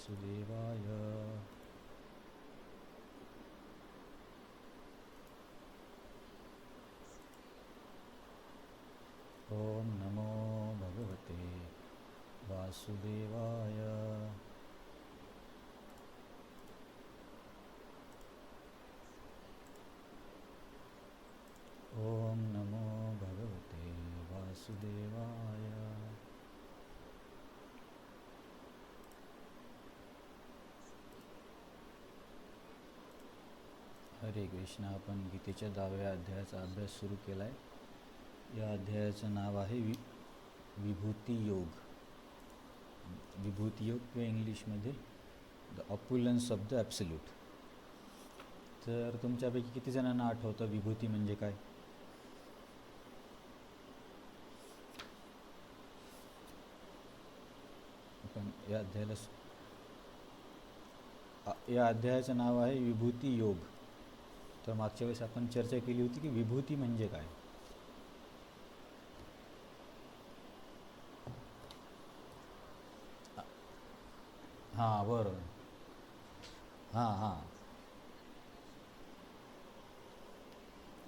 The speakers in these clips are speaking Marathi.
वासुदेवाय. ओम नमो भगवते वासुदेवाय. ओम नमो भगवते वासुदेवाय. हरे कृष्ण. आपण गीतेच्या 10व्या अध्यायाचा अभ्यास सुरू केला आहे. या अध्यायाचं नाव आहे विभूती योग. विभूती योग किंवा इंग्लिशमध्ये द ऑप्युलन्स ऑफ द ॲब्सोल्यूट. तर तुमच्यापैकी किती जणांना आठवतं विभूती म्हणजे काय? आपण या अध्यायाचं नाव आहे विभूती योग. तर मागच्या वेळेस आपण चर्चा केली होती की विभूती म्हणजे काय. हां बरोबर. हां हां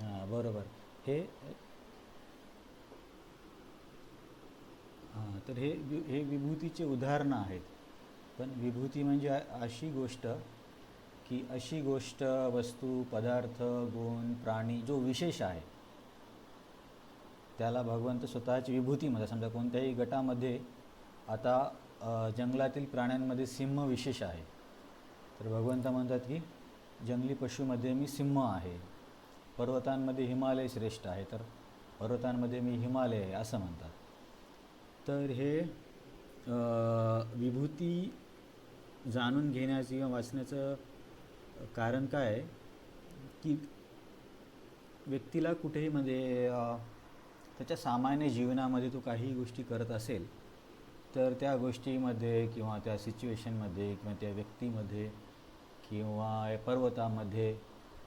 हां बरोबर. हे तर हे विभूतीचे उदाहरणं आहेत. पण विभूती म्हणजे अशी गोष्ट की अशी गोष्ट, वस्तू, पदार्थ, गुण, प्राणी जो विशेष आहे त्याला भगवंत स्वतःची विभूती म्हणतात. समजा कोणत्याही गटामध्ये आता जंगलातील प्राण्यांमध्ये सिंह विशेष आहे, तर भगवंत म्हणतात की जंगली पशुमध्ये मी सिंह आहे. पर्वतांमध्ये हिमालय श्रेष्ठ आहे, तर पर्वतांमध्ये मी हिमालय आहे असं म्हणतात. तर हे विभूती जाणून घेण्याचं किंवा वाचण्याचं कारण काय आहे की व्यक्तीला कुठेही म्हणजे त्याच्या सामान्य जीवनामध्ये तो काही गोष्टी करत असेल तर त्या गोष्टीमध्ये किंवा त्या सिच्युएशनमध्ये किंवा त्या व्यक्तीमध्ये किंवा पर्वतामध्ये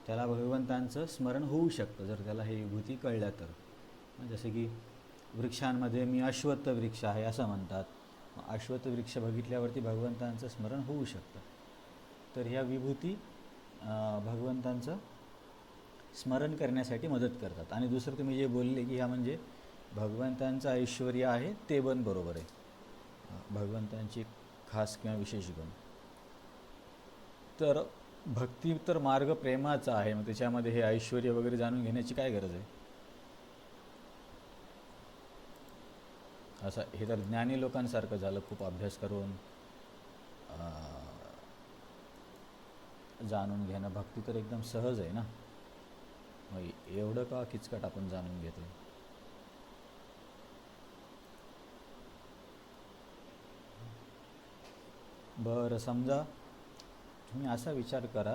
त्याला भगवंतांचं स्मरण होऊ शकतं जर त्याला हे विभूती कळल्या तर. जसे की वृक्षांमध्ये मी अश्वत्थ वृक्ष आहे असं म्हणतात. अश्वत्थ वृक्ष बघितल्यावरती भगवंतांचं स्मरण होऊ शकतं. तर ह्या विभूती भगवंतांचं स्मरण करण्यासाठी मदत करतात. आणि दुसरं तुम्ही जे बोलले की ह्या म्हणजे भगवंतांचं ऐश्वर्य आहे ते पण बरोबर आहे. भगवंतांची खास किंवा विशेष गुण. तर भक्ती तर मार्ग प्रेमाचा आहे, मग त्याच्यामध्ये हे ऐश्वर्य वगैरे जाणून घेण्याची काय गरज आहे? असं हे तर ज्ञानी लोकांसारखं झालं, खूप अभ्यास करून जाणून घेणं. भक्ती तर एकदम सहज आहे ना, मग एवढं का किचकट आपण जाणून घेतो? बरं, समजा तुम्ही असा विचार करा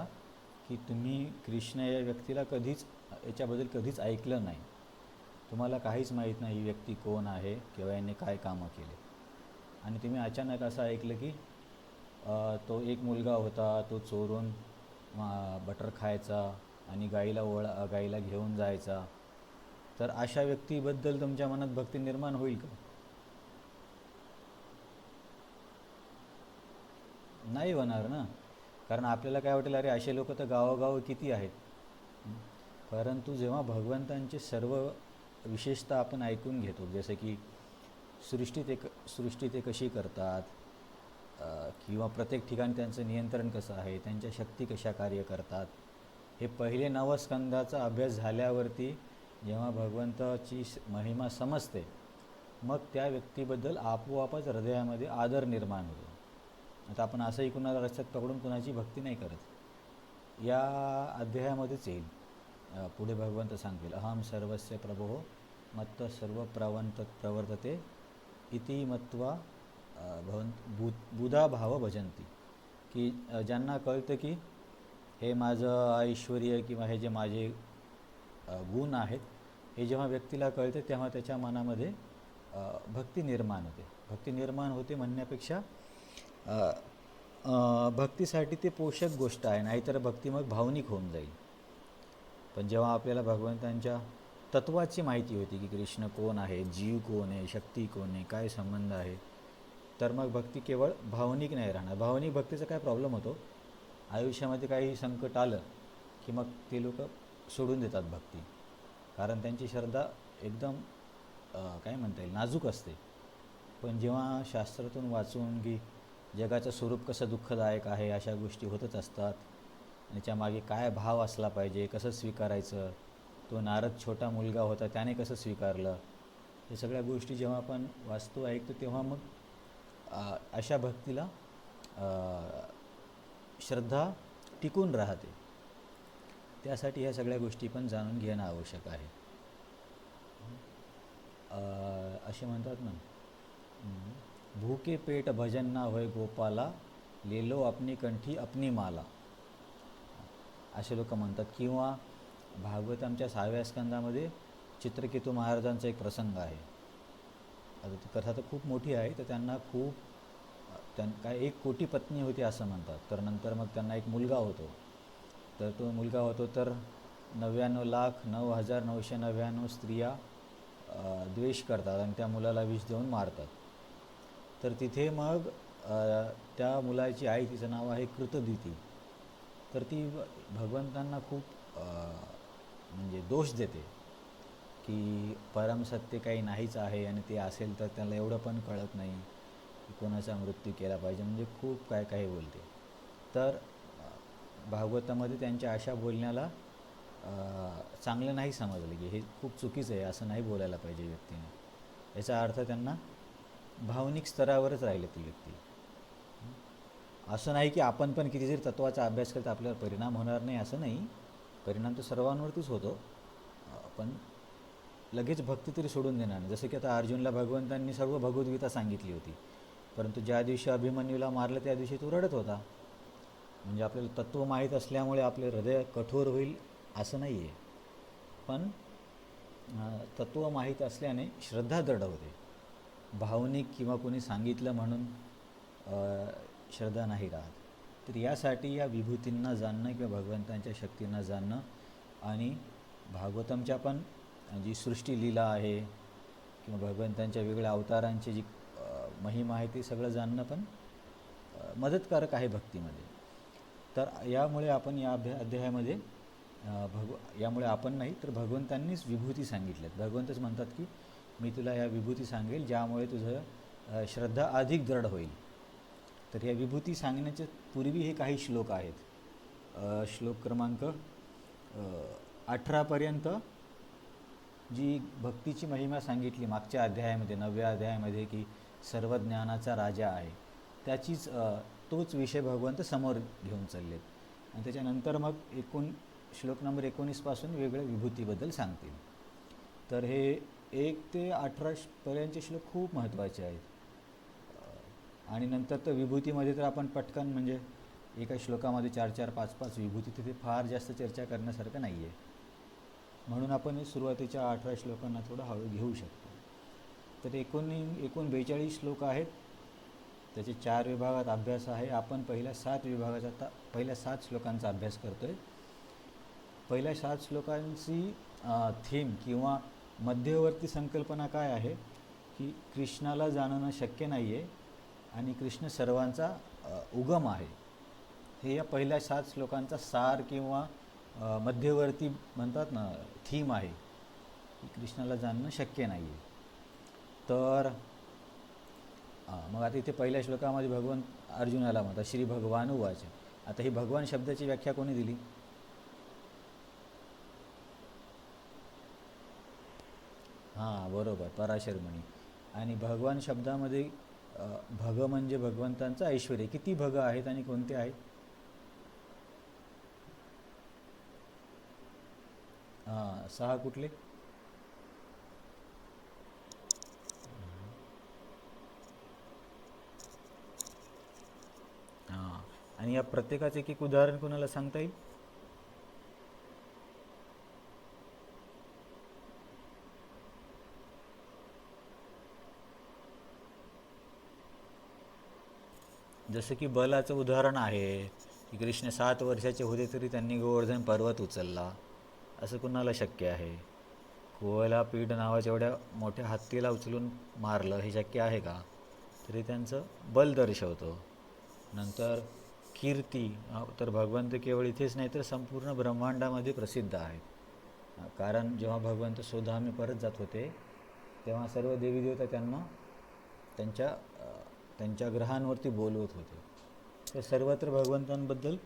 की तुम्ही कृष्ण या व्यक्तीला याच्याबद्दल कधीच ऐकलं नाही. तुम्हाला काहीच माहीत नाही ही व्यक्ती कोण आहे किंवा याने काय कामं केले, आणि तुम्ही अचानक असं ऐकलं की तो एक मुलगा होता, तो चोरून बटर खायचा आणि गाईला घेऊन जायचा. तर अशा व्यक्तीबद्दल तुमच्या मनात भक्ती निर्माण होईल का? नाही होणार ना. कारण आपल्याला काय वाटेल, अरे असे लोक तर गावोगाव किती आहेत. परंतु जेव्हा भगवंतांचे सर्व विशेषता आपण ऐकून घेतो, जसे की सृष्टी ते कशी करतात, किंवा प्रत्येक ठिकाणी त्यांचं नियंत्रण कसं आहे, त्यांच्या शक्ती कशा कार्य करतात, हे पहिले 9 स्कंदाचा अभ्यास झाल्यावरती जेव्हा भगवंताची महिमा समजते मग त्या व्यक्तीबद्दल आपोआपच हृदयामध्ये आदर निर्माण होतो. आता आपण असंही कुणाला रस्त्यात पकडून कुणाची भक्ती नाही करत. या अध्यायामध्येच येईल. पुढे भगवंत सांगतील, अहम सर्वस्य प्रभो मत्त सर्व प्रवर्तते इति मत्वा बुधा भाव भजंती. की ज्यांना कळतं की हे माझं ऐश्वर्य किंवा हे जे माझे गुण आहेत हे जेव्हा व्यक्तीला कळते तेव्हा त्याच्या मनामध्ये भक्ती निर्माण होते. भक्ती निर्माण होते म्हणण्यापेक्षा भक्तीसाठी ते पोषक गोष्ट आहे, नाहीतर भक्ती मग भावनिक होऊन जाईल. पण जेव्हा आपल्याला भगवंतांच्या तत्त्वाची माहिती होती की कृष्ण कोण आहे, जीव कोण आहे, शक्ती कोण आहे, काय संबंध आहे, तर मग भक्ती केवळ भावनिक नाही राहणार. भावनिक भक्तीचा काय प्रॉब्लेम होतो, आयुष्यामध्ये काही संकट आलं की मग ते लोक सोडून देतात भक्ती, कारण त्यांची श्रद्धा एकदम काय म्हणता येईल नाजूक असते. पण जेव्हा शास्त्रातून वाचून की जगाचं स्वरूप कसं दुःखदायक आहे, अशा गोष्टी होतच असतात, त्याच्यामागे काय भाव असला पाहिजे, कसं स्वीकारायचं, तो नारद छोटा मुलगा होता त्याने कसं स्वीकारलं, हे सगळ्या गोष्टी जेव्हा आपण वाचतो ऐकतो तेव्हा मग अशा भक्तीला श्रद्धा टिकून राहते. त्यासाठी ह्या सगळ्या गोष्टी पण जाणून घेणं आवश्यक आहे. असे म्हणतात ना, भूके पेट भजन ना होय गोपाला, लेलो अपनी कंठी अपनी माला, असे लोक म्हणतात. किंवा भागवतांच्या 6व्या स्कंदामध्ये चित्रकेतू महाराजांचा एक प्रसंग आहे. आता ती कथा तर खूप मोठी आहे. तर त्यांना काय 1 कोटी पत्नी होती असं म्हणतात. तर नंतर मग त्यांना एक मुलगा होतो. तर तो मुलगा होतो तर 99,09,999 स्त्रिया द्वेष करतात आणि त्या मुलाला विष देऊन मारतात. तर तिथे मग त्या मुलाची आई, तिचं नाव आहे कृतदिती, तर ती भगवंतांना खूप म्हणजे दोष देते की परमसत्य काही नाहीच आहे, आणि ते असेल तर त्याला एवढं पण कळत नाही की कोणाचा मृत्यू केला पाहिजे, म्हणजे खूप काय काय बोलते. तर भागवतामध्ये त्यांच्या अशा बोलण्याला चांगलं नाही समजलं की हे खूप चुकीचं आहे, असं नाही बोलायला पाहिजे व्यक्तीने. याचा अर्थ त्यांना भावनिक स्तरावरच राहिले ती व्यक्ती. असं नाही की आपण पण किती जरी तत्त्वाचा अभ्यास करता आपल्यावर परिणाम होणार नाही, असं नाही. परिणाम तर सर्वांवरतीच होतो, पण लगेच भक्ती तरी सोडून देणार नाही. जसं की आता अर्जुनला भगवंतांनी सर्व भगवद्गीता सांगितली होती, परंतु ज्या दिवशी अभिमन्यूला मारलं त्या दिवशी तो रडत होता. म्हणजे आपल्याला तत्त्व माहीत असल्यामुळे आपले हृदय कठोर होईल असं नाही आहे, पण तत्त्व माहीत असल्याने श्रद्धा दृढ होते. भावनिक किंवा कोणी सांगितलं म्हणून श्रद्धा नाही राहत. तर यासाठी या विभूतींना जाणणं किंवा भगवंतांच्या शक्तींना जाणणं आणि भागवतमच्या पण जी सृष्टी लीला आहे किंवा भगवंतांच्या वेगळ्या अवतारांची जी महिमा आहे ती सगळं जाणणं पण मदतकारक आहे भक्तीमध्ये. तर यामुळे आपण या अध्यायामध्ये यामुळे आपण नाही तर भगवंतांनीच विभूती सांगितल्यात. भगवंतच म्हणतात की मी तुला या विभूती सांगेल ज्यामुळे तुझं श्रद्धा अधिक दृढ होईल. तर या विभूती सांगण्याचे पूर्वी हे काही श्लोक आहेत. श्लोक क्रमांक 18पर्यंत जी भक्तीची महिमा सांगितली मागच्या अध्यायामध्ये, 9व्या अध्यायामध्ये, की सर्व ज्ञानाचा राजा आहे, त्याचीच तोच विषय भगवंत समोर घेऊन चाललेत. आणि त्याच्यानंतर मग श्लोक नंबर 19पासून वेगळ्या विभूतीबद्दल सांगतील. तर हे 1 ते 18पर्यंतचे श्लोक खूप महत्त्वाचे आहेत. आणि नंतर तर विभूतीमध्ये तर आपण पटकन म्हणजे एका श्लोकामध्ये 4-4, 5-5 विभूती, तिथे फार जास्त चर्चा करण्यासारखं नाही आहे. म्हणून आपण सुरुवातीच्या 18 श्लोकांना थोडं हळू घेऊ शकतो. तर एकूण 42 श्लोक आहेत. त्याचे 4 विभागात अभ्यास आहे. आपण पहिल्या 7 श्लोकांचा अभ्यास करतो आहे. पहिल्या 7 श्लोकांची थीम किंवा मध्यवर्ती संकल्पना काय आहे की कृष्णाला जाणणं शक्य नाही आहे आणि कृष्ण सर्वांचा उगम आहे. हे या पहिल्या 7 श्लोकांचा सार किंवा मध्यवर्ती म्हणतात ना थीम आहे की कृष्णाला जाणणं शक्य नाही आहे. तर मग आता इथे पहिल्या श्लोकामध्ये भगवंत अर्जुनाला म्हणतात श्री भगवान उवाच. आता ही भगवान शब्दाची व्याख्या कोणी दिली? हां, बरोबर, पराशर मुनी. आणि भगवान शब्दामध्ये भग म्हणजे भगवंतांचं ऐश्वर्य. किती भग आहेत आणि कोणते आहेत? 6 कुठले? हां, आणि या प्रत्येकाचं एक उदाहरण कोणाला सांगता येईल? जसं की बलाचं उदाहरण आहे की कृष्ण 7 वर्षाचे होते तरी त्यांनी गोवर्धन पर्वत उचलला, असं कुणाला शक्य आहे? कोवला पीड नावाच्या एवढ्या मोठ्या हत्तीला उचलून मारलं, हे शक्य आहे का? तरी त्यांचं बल दर्शवतो. नंतर कीर्ती, तर भगवंत केवळ इथेच नाही तर संपूर्ण ब्रह्मांडामध्ये प्रसिद्ध आहेत. कारण जेव्हा भगवंत स्वधामी परत जात होते तेव्हा सर्व देवी देवता त्यांना त्यांच्या त्यांच्या ग्रहांवरती बोलवत होते. तर सर्वत्र भगवंतांबद्दल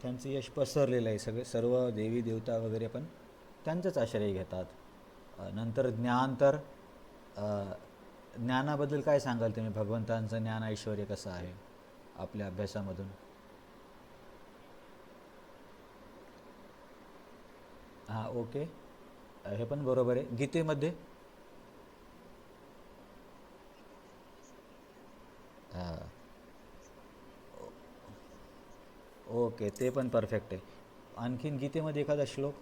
त्यांचं यश पसरलेलं आहे. सर्व देवी देवता वगैरे पण त्यांचाच आश्रय घेतात. नंतर ज्ञान, तर ज्ञानाबद्दल काय सांगाल तुम्ही? भगवंतांचं ज्ञान ऐश्वर कसं आहे आपल्या अभ्यासामधून? हां, ओके. हे पण बरोबर आहे. गीतेमध्ये हां, ओके, ते पण परफेक्ट आहे. आणखीन गीतेमध्ये एखादा श्लोक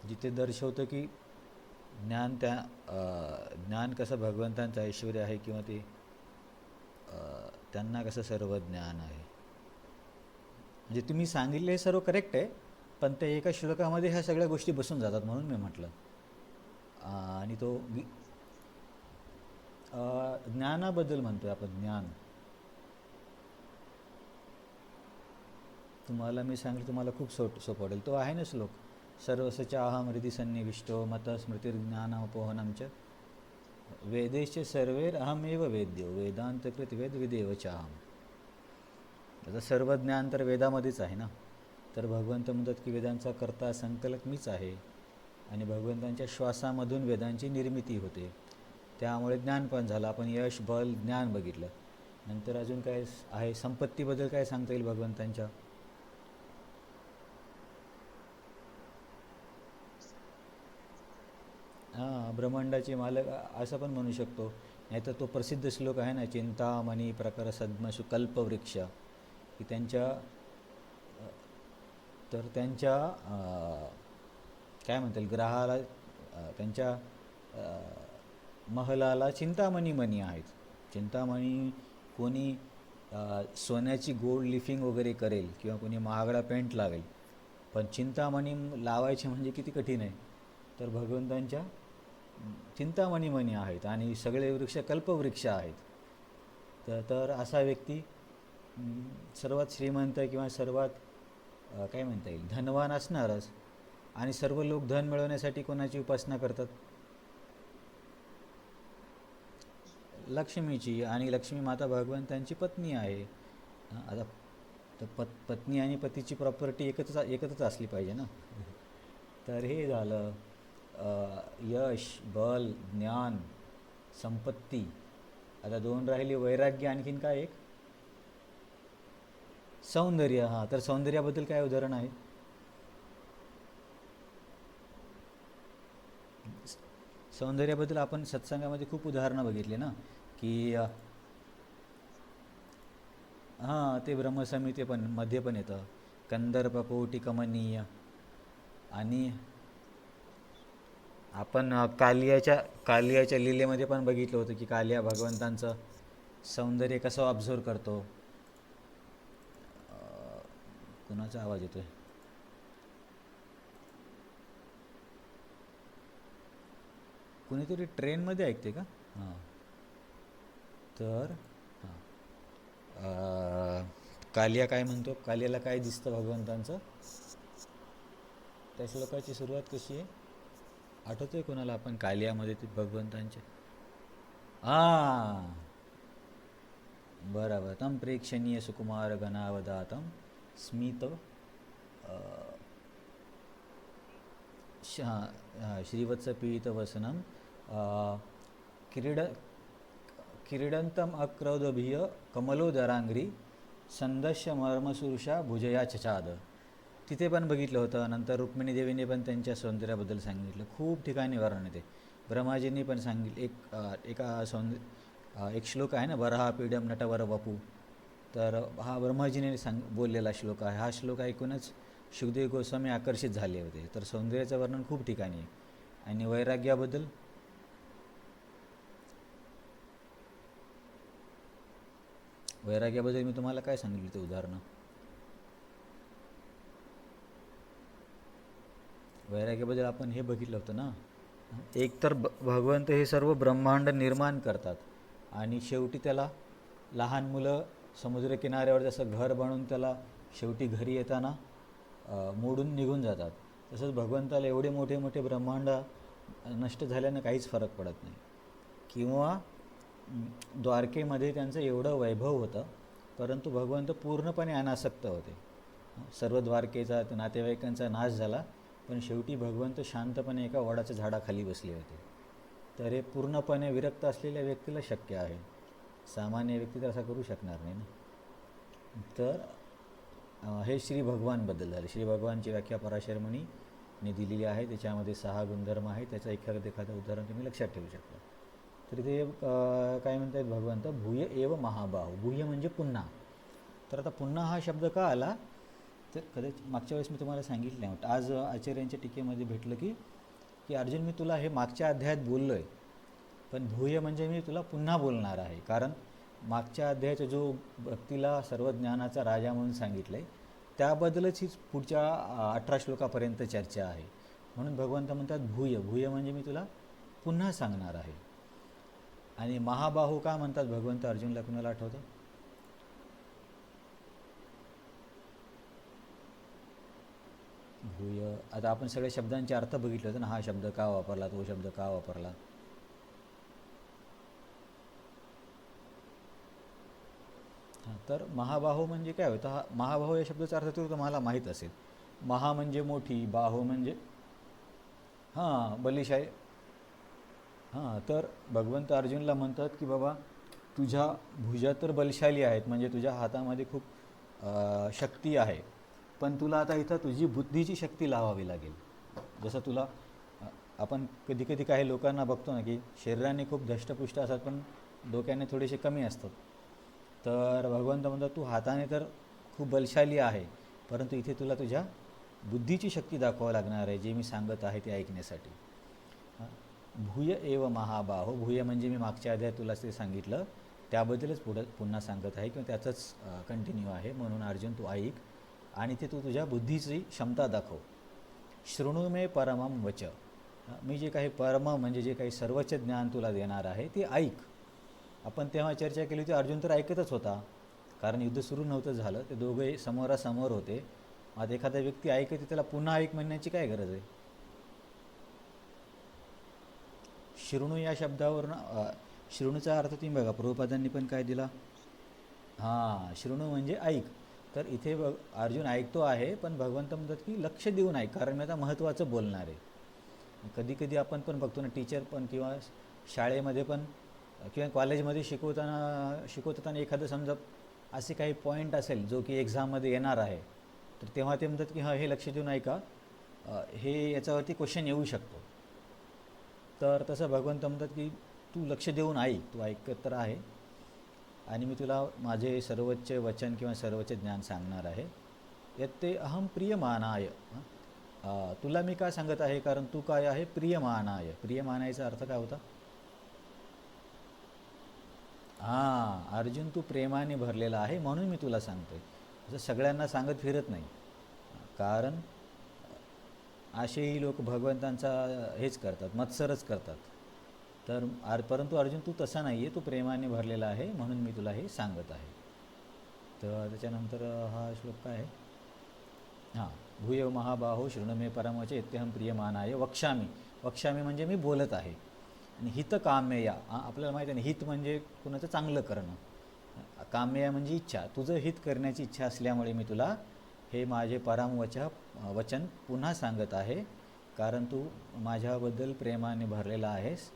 जिथे दर्शवतं की ज्ञान ज्ञान कसं भगवंतांचं ऐश्वर आहे, किंवा ते त्यांना कसं सर्व ज्ञान आहे. म्हणजे तुम्ही सांगितले हे सर्व करेक्ट आहे, पण त्या एका श्लोकामध्ये ह्या सगळ्या गोष्टी बसून जातात म्हणून मी म्हटलं. आणि तो ज्ञानाबद्दल म्हणतोय आपण. ज्ञान तुम्हाला मी सांगितलं, तुम्हाला खूप सोपं पडेल. तो आहे ना श्लोक, सर्वसच्या अहम हृदि सन्निविष्टो मत स्मृतिर्ज्ञानमपोहनम च वेदेश्च सर्वेर अहमेव वेद्यो वेदांतकृत वेद विदेव चाहम. आता सर्व ज्ञान तर वेदामध्येच आहे ना. तर भगवंत म्हणतात की वेदांचा कर्ता संकलक मीच आहे, आणि भगवंतांच्या श्वासामधून वेदांची निर्मिती होते. त्यामुळे ज्ञान पण झालं. आपण यश, बल, ज्ञान बघितलं. नंतर अजून काय आहे? संपत्तीबद्दल काय सांगता येईल भगवंतांच्या? हां, ब्रह्मांडाचे मालक असं पण म्हणू शकतो. नाहीतर तो प्रसिद्ध श्लोक आहे ना, चिंतामणी प्रकर सद्मसु कल्पवृक्ष, की त्यांच्या तर त्यांच्या काय म्हणता येईल, ग्रहाला त्यांच्या महलाला चिंतामणी मणी आहेत. चिंतामणी कोणी सोन्याची गोल्ड लिफिंग वगैरे करेल किंवा कोणी महागडा पेंट लावेल, पण चिंतामणी लावायचे म्हणजे किती कठीण आहे. तर भगवंतांच्या चिंतामणी मणी आहेत, आणि सगळे वृक्ष कल्पवृक्ष आहेत. तर असा व्यक्ती सर्वात श्रीमंत किंवा सर्वात काय म्हणता येईल, धनवान असणारच. आणि सर्व लोक धन मिळवण्यासाठी कोणाची उपासना करतात? लक्ष्मीची. आणि लक्ष्मी माता भगवंतांची पत्नी आहे. आता तर पत्नी आणि पतीची प्रॉपर्टी एकत्रच असली पाहिजे ना. तर हे झालं यश, बल, ज्ञान, संपत्ती. आता दोन राहिली, वैराग्य, आणखीन काय एक? सौंदर्य. हां, तर सौंदर्याबद्दल काय उदाहरण आहे? सौंदर्याबद्दल आपण सत्संगामध्ये खूप उदाहरणं बघितली ना, की हां, ते ब्रह्मसंहिते पण मध्ये पण येतं, कंदर्प कोटी कमनीय. आणि आपण कालियाच्या लीलेमध्ये पण बघितलं होतं की कालिया भगवंतांचं सौंदर्य कसं ऑब्झर्व करतो. कुणाचा आवाज येतोय? कुणीतरी ट्रेनमध्ये ऐकते का? हां, तर हां, कालिया काय म्हणतो, कालियाला काय दिसतं भगवंतांचं? त्या श्लोकाची सुरुवात कशी आहे, आठवतोय कोणाला? आपण कालियामध्ये ते भगवंतांचे हां, बरोबर. तम प्रेक्षणीय सुकुमार गणावदातम स्मित श्रीवत्स पीत वसनम क्रीड क्रीडंतम अक्रौदभिय कमलोदरांग्री संदश्य मर्मसुरुषा भुजया चचाद. तिथे पण बघितलं होतं. नंतर रुक्मिणी देवीने पण त्यांच्या सौंदर्याबद्दल सांगितलं. खूप ठिकाणी वर्णन येते. ब्रह्माजींनी पण सांगितलं. एक श्लोक आहे ना, वरहा पीडम नटवर वपू. तर हा ब्रह्माजीने बोललेला श्लोक आहे. हा श्लोक ऐकूनच शुकदेव गोस्वामी आकर्षित झाले होते. तर सौंदर्याचं वर्णन खूप ठिकाणी आहे. आणि वैराग्याबद्दल मी तुम्हाला काय सांगितलं ते उदाहरणं? वैराग्याबद्दल आपण हे बघितलं होतं ना, एक तर भगवंत हे सर्व ब्रह्मांड निर्माण करतात आणि शेवटी त्याला लहान मुलं समुद्रकिनाऱ्यावर जसं घर बनवून त्याला शेवटी घरी येताना मोडून निघून जातात, तसंच भगवंताला एवढे मोठे मोठे ब्रह्मांड नष्ट झाल्यानं काहीच फरक पडत नाही. किंवा द्वारकेमध्ये त्यांचं एवढं वैभव होतं, परंतु भगवंत पूर्णपणे अनासक्त होते. सर्व द्वारकेचा नातेवाईकांचा नाश झाला, पण शेवटी भगवंत शांतपणे एका वडाच्या झाडाखाली बसले होते. तर हे पूर्णपणे विरक्त असलेल्या व्यक्तीला शक्य आहे, सामान्य व्यक्ती तर असा करू शकणार नाही ना. तर हे श्री भगवानबद्दल झाले. श्री भगवानची व्याख्या पराशर मुनीने दिलेली आहे. त्याच्यामध्ये 6 गुणधर्म आहेत. त्याचं एखादं उदाहरण तुम्ही लक्षात ठेवू शकता. तर इथे काय म्हणतात भगवंत, भूय एव महाबाहू. भूय म्हणजे पुन्हा. तर आता पुन्हा हा शब्द का आला, तर कदाचित मागच्या वेळेस मी तुम्हाला सांगितलं आहे, आज आचार्यांच्या टीकेमध्ये भेटलं की अर्जुन, मी तुला हे मागच्या अध्यायात बोललो आहे, पण भूय म्हणजे मी तुला पुन्हा बोलणार आहे. कारण मागच्या अध्यायाचा जो भक्तीला सर्व ज्ञानाचा राजा म्हणून सांगितलं आहे, त्याबद्दलच ही पुढच्या 18 श्लोकापर्यंत चर्चा आहे. म्हणून भगवंत म्हणतात भूय. भूय म्हणजे मी तुला पुन्हा सांगणार आहे. आणि महाबाहू का म्हणतात भगवंत अर्जुनला, कुणाला आठवतं? भूय. आता आपण सगळ्या शब्दांचे अर्थ बघितले होते ना, हा शब्द का वापरला, तो शब्द का वापरला. तर महाबाहू म्हणजे काय होतं, हा महाबाहू या शब्दाचा अर्थ तो तुम्हाला माहीत असेल. महा म्हणजे मोठी, बाहू म्हणजे बलिशाही. तर भगवंत अर्जुनला म्हणतात की बाबा, तुझ्या भुजा तर बलशाली आहेत, म्हणजे तुझ्या हातामध्ये खूप शक्ती आहे, पण तुला आता इथं तुझी बुद्धीची शक्ती लावावी लागेल. जसं तुला आपण कधी कधी काही लोकांना बघतो ना, की शरीराने खूप धष्टपुष्ट असतात, पण डोक्याने थोडेसे कमी असतात. तर भगवंत म्हणतात, तू हाताने तर खूप बलशाली आहे, परंतु इथे तुला तुझ्या बुद्धीची शक्ती दाखवावी लागणार आहे, जे मी सांगत आहे ते ऐकण्यासाठी. भूय एव महाबाहो. भूय म्हणजे मी मागच्या अध्यायात तुला ते सांगितलं, त्याबद्दलच पुन्हा सांगत आहे, किंवा त्याचंच कंटिन्यू आहे. म्हणून अर्जुन तू ऐक आणि ते तू तुझ्या बुद्धीची क्षमता दाखव. शृणु मे परमं वच. मी जे काही परम म्हणजे जे काही सर्वोच्च ज्ञान तुला देणार आहे ते ऐक. आपण तेव्हा चर्चा केली होती, अर्जुन तर ऐकतच होता, कारण युद्ध सुरू नव्हतं झालं, ते दोघे समोरासमोर होते. आता एखादा व्यक्ती ऐकते, त्याला पुन्हा ऐक म्हणण्याची काय गरज आहे. शृणु या शब्दावरून शृणूचा अर्थ तुम्ही बघा, प्रभुपादांनी पण काय दिला. शृणु म्हणजे ऐक. तर इथे अर्जुन ऐकतो आहे, पण भगवंत म्हणतात की लक्ष देऊन ऐक, कारण मी आता महत्त्वाचं बोलणार आहे. कधी कधी आपण पण बघतो ना, टीचर पण किंवा शाळेमध्ये पण किंवा कॉलेजमध्ये शिकवताना एखादं समजा असे काही पॉईंट असेल जो की एक्झाममध्ये येणार आहे, तर तेव्हा ते म्हणतात की हे लक्ष देऊन ऐका, हे याच्यावरती क्वेश्चन येऊ शकतो. तर तसं भगवंत म्हणतात की तू लक्ष देऊन ऐक, तू ऐकत तर आहे, आणि मी तुला माझे सर्वोच्च वचन किंवा सर्वोच्च ज्ञान सांगणार आहे. यत्ते अहम प्रियमानाय. तुला मी का सांगत आहे, कारण तू काय आहे, प्रियमानाय. प्रियमानायचा अर्थ काय होता. अर्जुन तू प्रेमाने भरलेला आहे, म्हणून मी तुला सांगतोय. असं सगळ्यांना सांगत फिरत नाही, कारण असेही लोक भगवंतांचा हेच करतात, मत्सरच करतात. तर परंतु अर्जुन तू तसा नाही आहे, तू प्रेमाने भरलेला आहे, म्हणून मी तुला हे सांगत आहे. तर त्याच्यानंतर हा श्लोक काय आहे. भूय महाबाहो शृणु मे परमवच यत्यहं प्रियमानाय वक्ष्यामि. वक्ष्यामि म्हणजे मी बोलत आहे. आणि हित काम्यया, आपल्याला माहिती आहे ना, हित म्हणजे कुणाचं चांगलं करणं. काम्यया म्हणजे इच्छा, तुझं हित करण्याची इच्छा असल्यामुळे मी तुला हे माझे वचन पुन्हा सांगत आहे, कारण तू माझ्याबद्दल प्रेमाने भरलेला आहेस.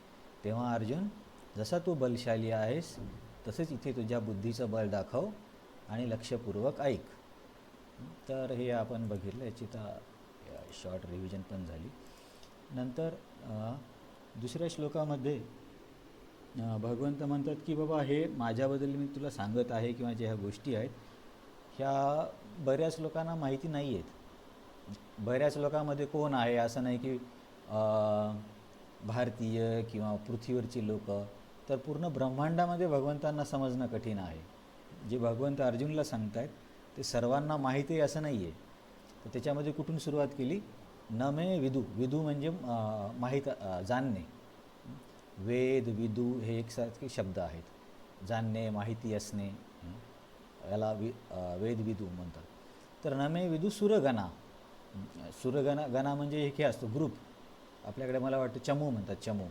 तेव्हा अर्जुन, जसा तू बलशाली आहेस, तसंच इथे तुझ्या बुद्धीचं बळ दाखव आणि लक्षपूर्वक ऐक. तर हे आपण बघितलं, याची तर शॉर्ट रिव्हिजन पण झाली. नंतर दुसऱ्या श्लोकामध्ये भगवंत म्हणतात की बाबा, हे माझ्याबद्दल मी तुला सांगत आहे, किंवा ज्या ह्या गोष्टी आहेत ह्या बऱ्याच लोकांना माहिती नाही आहेत. बऱ्याच लोकांमध्ये कोण आहे असं नाही की भारतीय किंवा पृथ्वीवरची लोक, तर पूर्ण ब्रह्मांडामध्ये भगवंतांना समजणं कठीण आहे. जे भगवंत अर्जुनला सांगत आहेत ते सर्वांना माहिती आहे असं नाही आहे. तर त्याच्यामध्ये कुठून सुरुवात केली, न मे विदू, विदू म्हणजे माहीत, जाणणे. वेद विदू हे एकसारखे शब्द आहेत. जाणणे, माहिती असणे, याला वेद विदू म्हणतात. तर न मे विदू सुरगणा. गणा म्हणजे हे असतो ग्रुप. आपल्याकडे मला वाटतं चमू म्हणतात, चमू.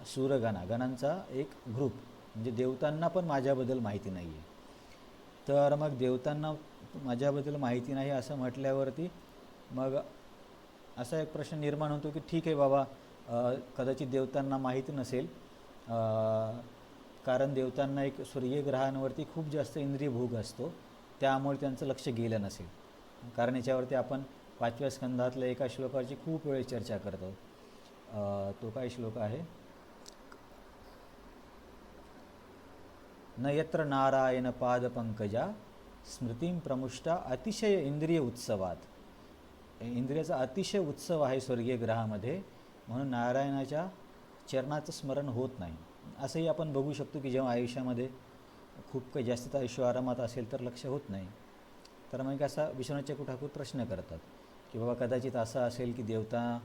सूरगणा, गणांचा एक ग्रुप. म्हणजे देवतांना पण माझ्याबद्दल माहिती नाही आहे. तर मग देवतांना माझ्याबद्दल माहिती नाही असं म्हटल्यावरती मग असा एक प्रश्न निर्माण होतो की ठीक आहे बाबा, कदाचित देवतांना माहिती नसेल, कारण देवतांना एक सूर्यग्रहांवरती खूप जास्त इंद्रिय भोग असतो, त्यामुळे त्यांचं लक्ष गेलं नसेल. कारण याच्यावरती आपण 5व्या स्कंधातल्या एका श्लोकाची खूप वेळ चर्चा करतो. तो काय श्लोक आहे? न यत्र नारायण पादपंकजा स्मृतीं प्रमुष्टा अतिशय इंद्रिय उत्सवात. इंद्रियाचा अतिशय उत्सव आहे स्वर्गीय ग्रहामध्ये, म्हणून नारायणाच्या चरणाचं स्मरण होत नाही. असंही आपण बघू शकतो की जेव्हा आयुष्यामध्ये खूप काही जास्त आयुष्य आरामात असेल तर लक्ष होत नाही. तर मग असा विश्वनाथ ठाकूर प्रश्न करतात की बाबा कदाचित असं असेल की देवता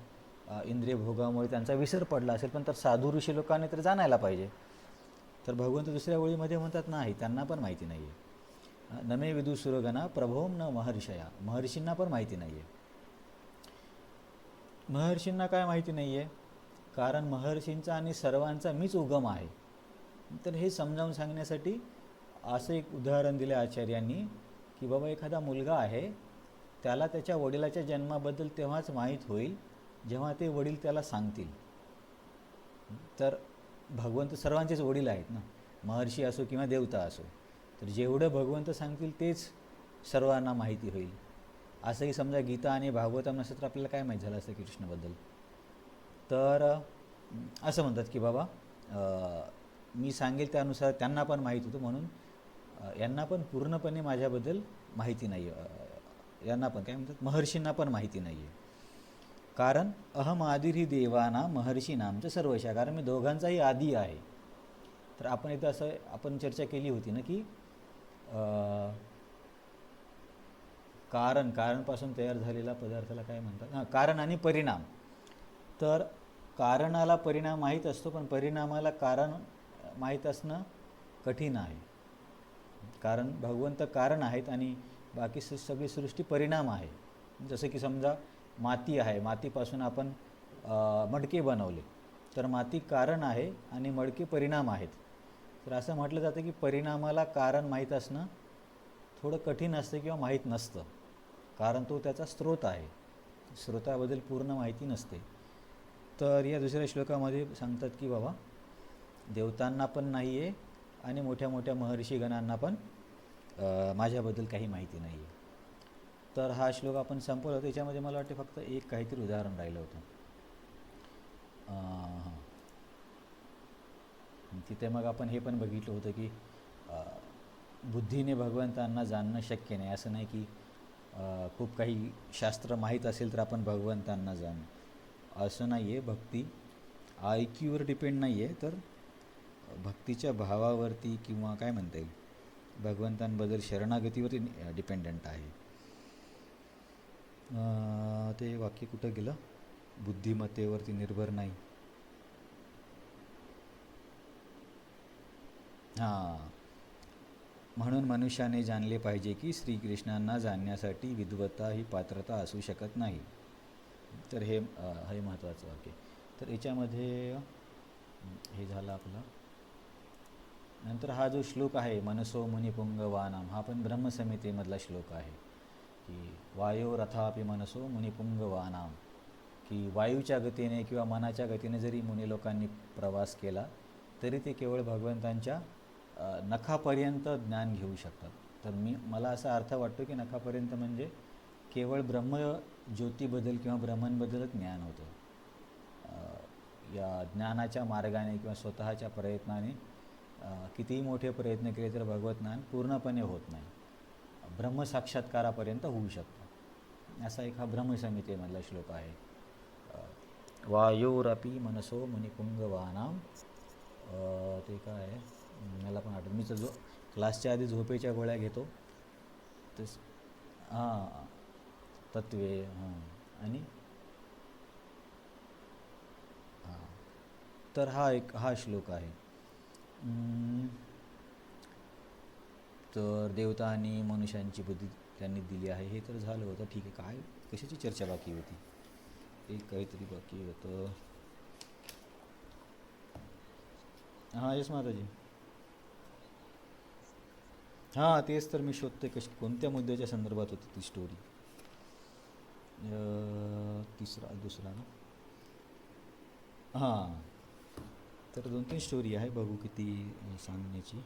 इंद्रिय भोगामुळे त्यांचा विसर पडला असेल, पण तर साधू ऋषी लोकांनी तर जाणायला पाहिजे. तर भगवंत दुसऱ्या ओळीमध्ये म्हणतात नाही, त्यांना पण माहिती नाही आहे. नमे विदू सुरगणा प्रभोम न महर्षया, महर्षींना पण माहिती नाही आहे. महर्षींना काय माहिती नाही आहे? कारण महर्षींचा आणि सर्वांचा मीच उगम आहे. तर हे समजावून सांगण्यासाठी असं एक उदाहरण दिलं आचार्यांनी की बाबा एखादा मुलगा आहे, त्याला त्याच्या वडिलाच्या जन्माबद्दल तेव्हाच माहीत होईल जेव्हा ते वडील त्याला सांगतील. तर भगवंत सर्वांचेच वडील आहेत ना, महर्षी असो किंवा देवता असो. तर जेवढं भगवंत सांगतील तेच सर्वांना माहिती होईल. असंही समजा गीता आणि भागवतम नसतं तर आपल्याला काय माहीत झालं असतं कृष्णाबद्दल. तर असं म्हणतात की बाबा मी सांगेल त्यानुसार त्यांना पण माहीत होतं, म्हणून यांना पण पूर्णपणे माझ्याबद्दल माहिती नाही आहे. यांना पण काय म्हणतात, महर्षींना पण माहिती नाही आहे. कारण अहम आदिर्हि देवाना महर्षी नामचं सर्वशा, कारण मी दोघांचाही आदी आहे. तर आपण इथं असं आपण चर्चा केली होती ना की कारणपासून तयार झालेला पदार्थाला काय म्हणतात, कारण आणि परिणाम. तर कारणाला परिणाम माहीत असतो, पण परिणामाला कारण माहीत असणं कठीण आहे. कारण भगवंत कारण आहेत आणि बाकी सगळी सृष्टी परिणाम आहे. जसं की समजा माती आहे, मातीपासून आपण मडके बनवले, तर माती कारण आहे आणि मडके परिणाम आहेत. तर असं म्हटलं जातं की परिणामाला कारण माहीत असणं थोडं कठीण असतं किंवा माहीत नसतं, कारण तो त्याचा स्रोत आहे, स्रोताबद्दल पूर्ण माहिती नसते. तर या दुसऱ्या श्लोकामध्ये सांगतात की बाबा देवतांना पण नाही आहे आणि मोठ्या मोठ्या महर्षीगणांना पण माझ्याबद्दल काही माहिती नाही आहे. तर हा श्लोक आपण संपवला. त्याच्यामध्ये मला वाटते फक्त एक काहीतरी उदाहरण राहिलं होतं. तिथे मग आपण हे पण बघितलं होतं की बुद्धीने भगवंतांना जाणणं शक्य नाही. असं नाही की खूप काही शास्त्र माहीत असेल तर आपण भगवंतांना जाणू, असं नाही आहे. भक्ती IQवर डिपेंड नाही आहे, तर भक्तीच्या भावावरती किंवा काय म्हणता येईल भगवंतांबद्दल शरणागतीवरती डिपेंडंट आहे. ते वाक्य कुठं गेलं? बुद्धिमत्तेवरती निर्भर नाही. म्हणून मनुष्याने जाणले पाहिजे की श्रीकृष्णांना जाणण्यासाठी विद्वत्ता ही पात्रता असू शकत नाही. तर हे महत्त्वाचं वाक्य. तर याच्यामध्ये हे झालं आपलं. नंतर हा जो श्लोक आहे मनसो मुनिपुंगवानाम, हा पण ब्रह्मसंहितेमधला श्लोक आहे की वायोरथापि मनसो मुनिपुंगवानाम, की वायूच्या गतीने किंवा मनाच्या गतीने जरी मुनी लोकांनी प्रवास केला तरी ते केवळ भगवंतांच्या नखापर्यंत ज्ञान घेऊ शकतात. तर मला असा अर्थ वाटतो की नखापर्यंत म्हणजे केवळ ब्रह्मज्योतीबद्दल किंवा ब्रह्मांबद्दलच ज्ञान होतं. या ज्ञानाच्या मार्गाने किंवा स्वतःच्या प्रयत्नाने कितीही मोठे प्रयत्न केले तर भगवत ज्ञान पूर्णपणे होत नाही. ब्रह्मसाक्षात्कारापर्यंत होऊ शकतं. असा एक हा ब्रह्मसंहितेमधला श्लोक आहे. वायोरपि मनसो मुनिपुंगवानाम. ते काय आहे मला पण आठवत. मी तर क्लासच्या आधी झोपेच्या गोळ्या घेतो तस. तत्वे. आणि तर हा श्लोक आहे. तर देवता आणि मनुष्यांची बुद्धी त्यांनी दिली आहे, हे तर झालं होतं. ठीक आहे, काय कशाची चर्चा बाकी होती? एक काहीतरी बाकी होतं. हां, येस माताजी. हां, तेच तर मी शोधते कोणत्या मुद्द्याच्या संदर्भात होती ती स्टोरी. दुसरा ना. हां, तर 2-3 स्टोरी आहे, बघू किती सांगण्याची.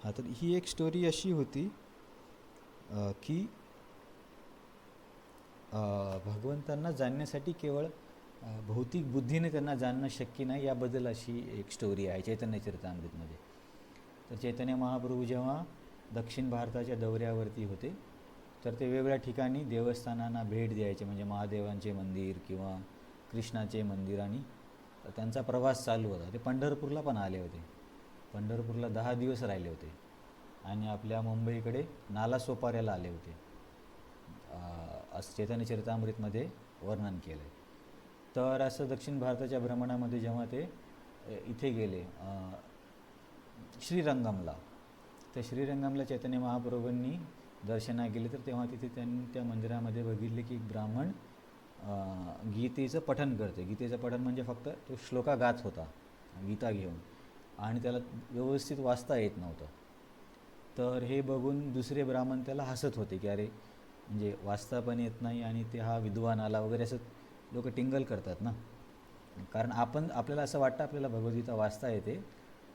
हां, तर ही एक स्टोरी अशी होती की भगवंतांना जाणण्यासाठी केवळ भौतिक बुद्धीने त्यांना जाणणं शक्य नाही, याबद्दल अशी एक स्टोरी आहे चैतन्य चरितामृतमध्ये. तर चैतन्य महाप्रभू जेव्हा दक्षिण भारताच्या दौऱ्यावरती होते, तर ते वेगवेगळ्या ठिकाणी देवस्थानांना भेट द्यायचे, म्हणजे महादेवांचे मंदिर किंवा कृष्णाचे मंदिर, आणि त्यांचा प्रवास चालू होता. ते पंढरपूरला पण आले होते. पंढरपूरला 10 दिवस राहिले होते आणि आपल्या मुंबईकडे नालासोपाऱ्याला आले होते, असं चैतन्य चरितामृतमध्ये वर्णन केलं आहे. तर असं दक्षिण भारताच्या भ्रमणामध्ये जेव्हा ते इथे गेले श्रीरंगमला, तर श्रीरंगमला चैतन्य महाप्रभूंनी दर्शना गेले, तर तेव्हा तिथे त्यांनी त्या मंदिरामध्ये बघितले की एक ब्राह्मण गीतेचं पठण करते. गीतेचं पठण म्हणजे फक्त तो श्लोका गात होता गीता घेऊन, आणि त्याला व्यवस्थित वाचता येत नव्हतं. तर हे बघून दुसरे ब्राह्मण त्याला हसत होते की अरे, म्हणजे वाचता पण येत नाही आणि ते हा विद्वान आला वगैरे, असं लोक टिंगल करतात ना. कारण आपल्याला असं वाटतं आपल्याला भगवद्गीता वाचता येते,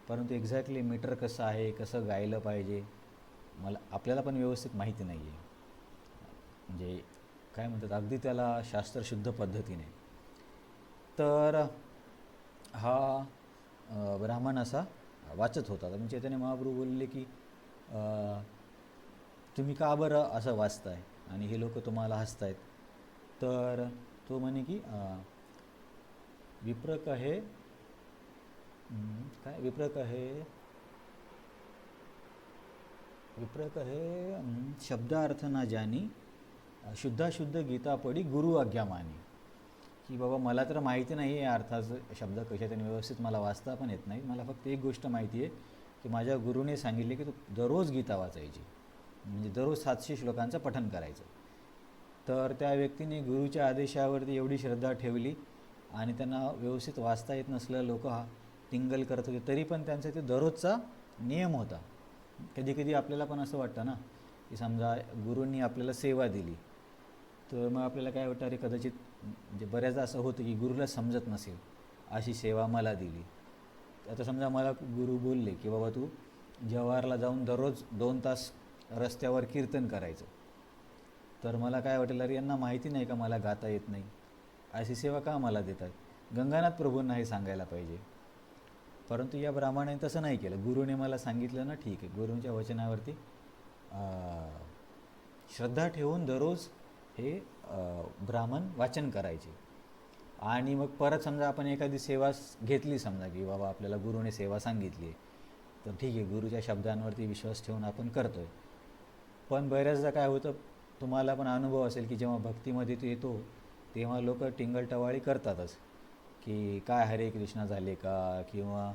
परंतु एक्झॅक्टली मीटर कसं आहे, कसं गायलं पाहिजे, आपल्याला पण व्यवस्थित माहिती नाही आहे. म्हणजे काय म्हणतात, अगदी त्याला शास्त्रशुद्ध पद्धतीने. तर हा ब्राह्मण असा वाचत होता. तर चैतन्य महाप्रभू बोलले की तुम्ही का बरं असं वाचताय आणि हे लोक तुम्हाला हसतायत. तर तो म्हणे की विप्र कहे शब्दार्थ ना जानी, शुद्धाशुद्ध गीता पडी गुरु आज्ञा मानी. की बाबा मला तर माहिती नाही आहे अर्थाचं शब्द कशा, त्यांनी व्यवस्थित मला वाचता पण येत नाही. मला फक्त एक गोष्ट माहिती आहे की माझ्या गुरुने सांगितले की तू दररोज गीता वाचायची, म्हणजे दररोज 700 श्लोकांचं पठण करायचं. तर त्या व्यक्तीने गुरुच्या आदेशावरती एवढी श्रद्धा ठेवली आणि त्यांना व्यवस्थित वाचता येत नसलं, लोक टिंगल करत होते, तरी पण त्यांचा ते दररोजचा नियम होता. कधी कधी आपल्याला पण असं वाटतं ना की समजा गुरूंनी आपल्याला सेवा दिली, तर मग आपल्याला काय वाटतं, अरे कदाचित म्हणजे बऱ्याचदा असं होतं की गुरुला समजत नसेल अशी सेवा मला दिली. आता समजा मला गुरु बोलले की बाबा तू जव्हारला जाऊन दररोज 2 तास रस्त्यावर कीर्तन करायचं, तर मला काय वाटेल, अरे यांना माहिती नाही का मला गाता येत नाही, अशी सेवा का मला देतात. गंगानाथ प्रभूंना हे सांगायला पाहिजे. परंतु या ब्राह्मणाने तसं नाही केलं. गुरुने मला सांगितलं ना, ठीक आहे, गुरूंच्या वचनावरती श्रद्धा ठेवून दररोज हे ब्राह्मण वाचन करायचे. आणि मग परत समजा आपण एखादी सेवा घेतली, समजा की बाबा आपल्याला गुरुने सेवा सांगितली, तर ठीक आहे, गुरुच्या शब्दांवरती विश्वास ठेवून आपण करतो आहे. पण बऱ्याचदा काय होतं, तुम्हाला पण अनुभव असेल की जेव्हा भक्तीमध्ये तो येतो तेव्हा लोक टिंगलटवाळी करतातच की काय हरे कृष्णा झाले का, किंवा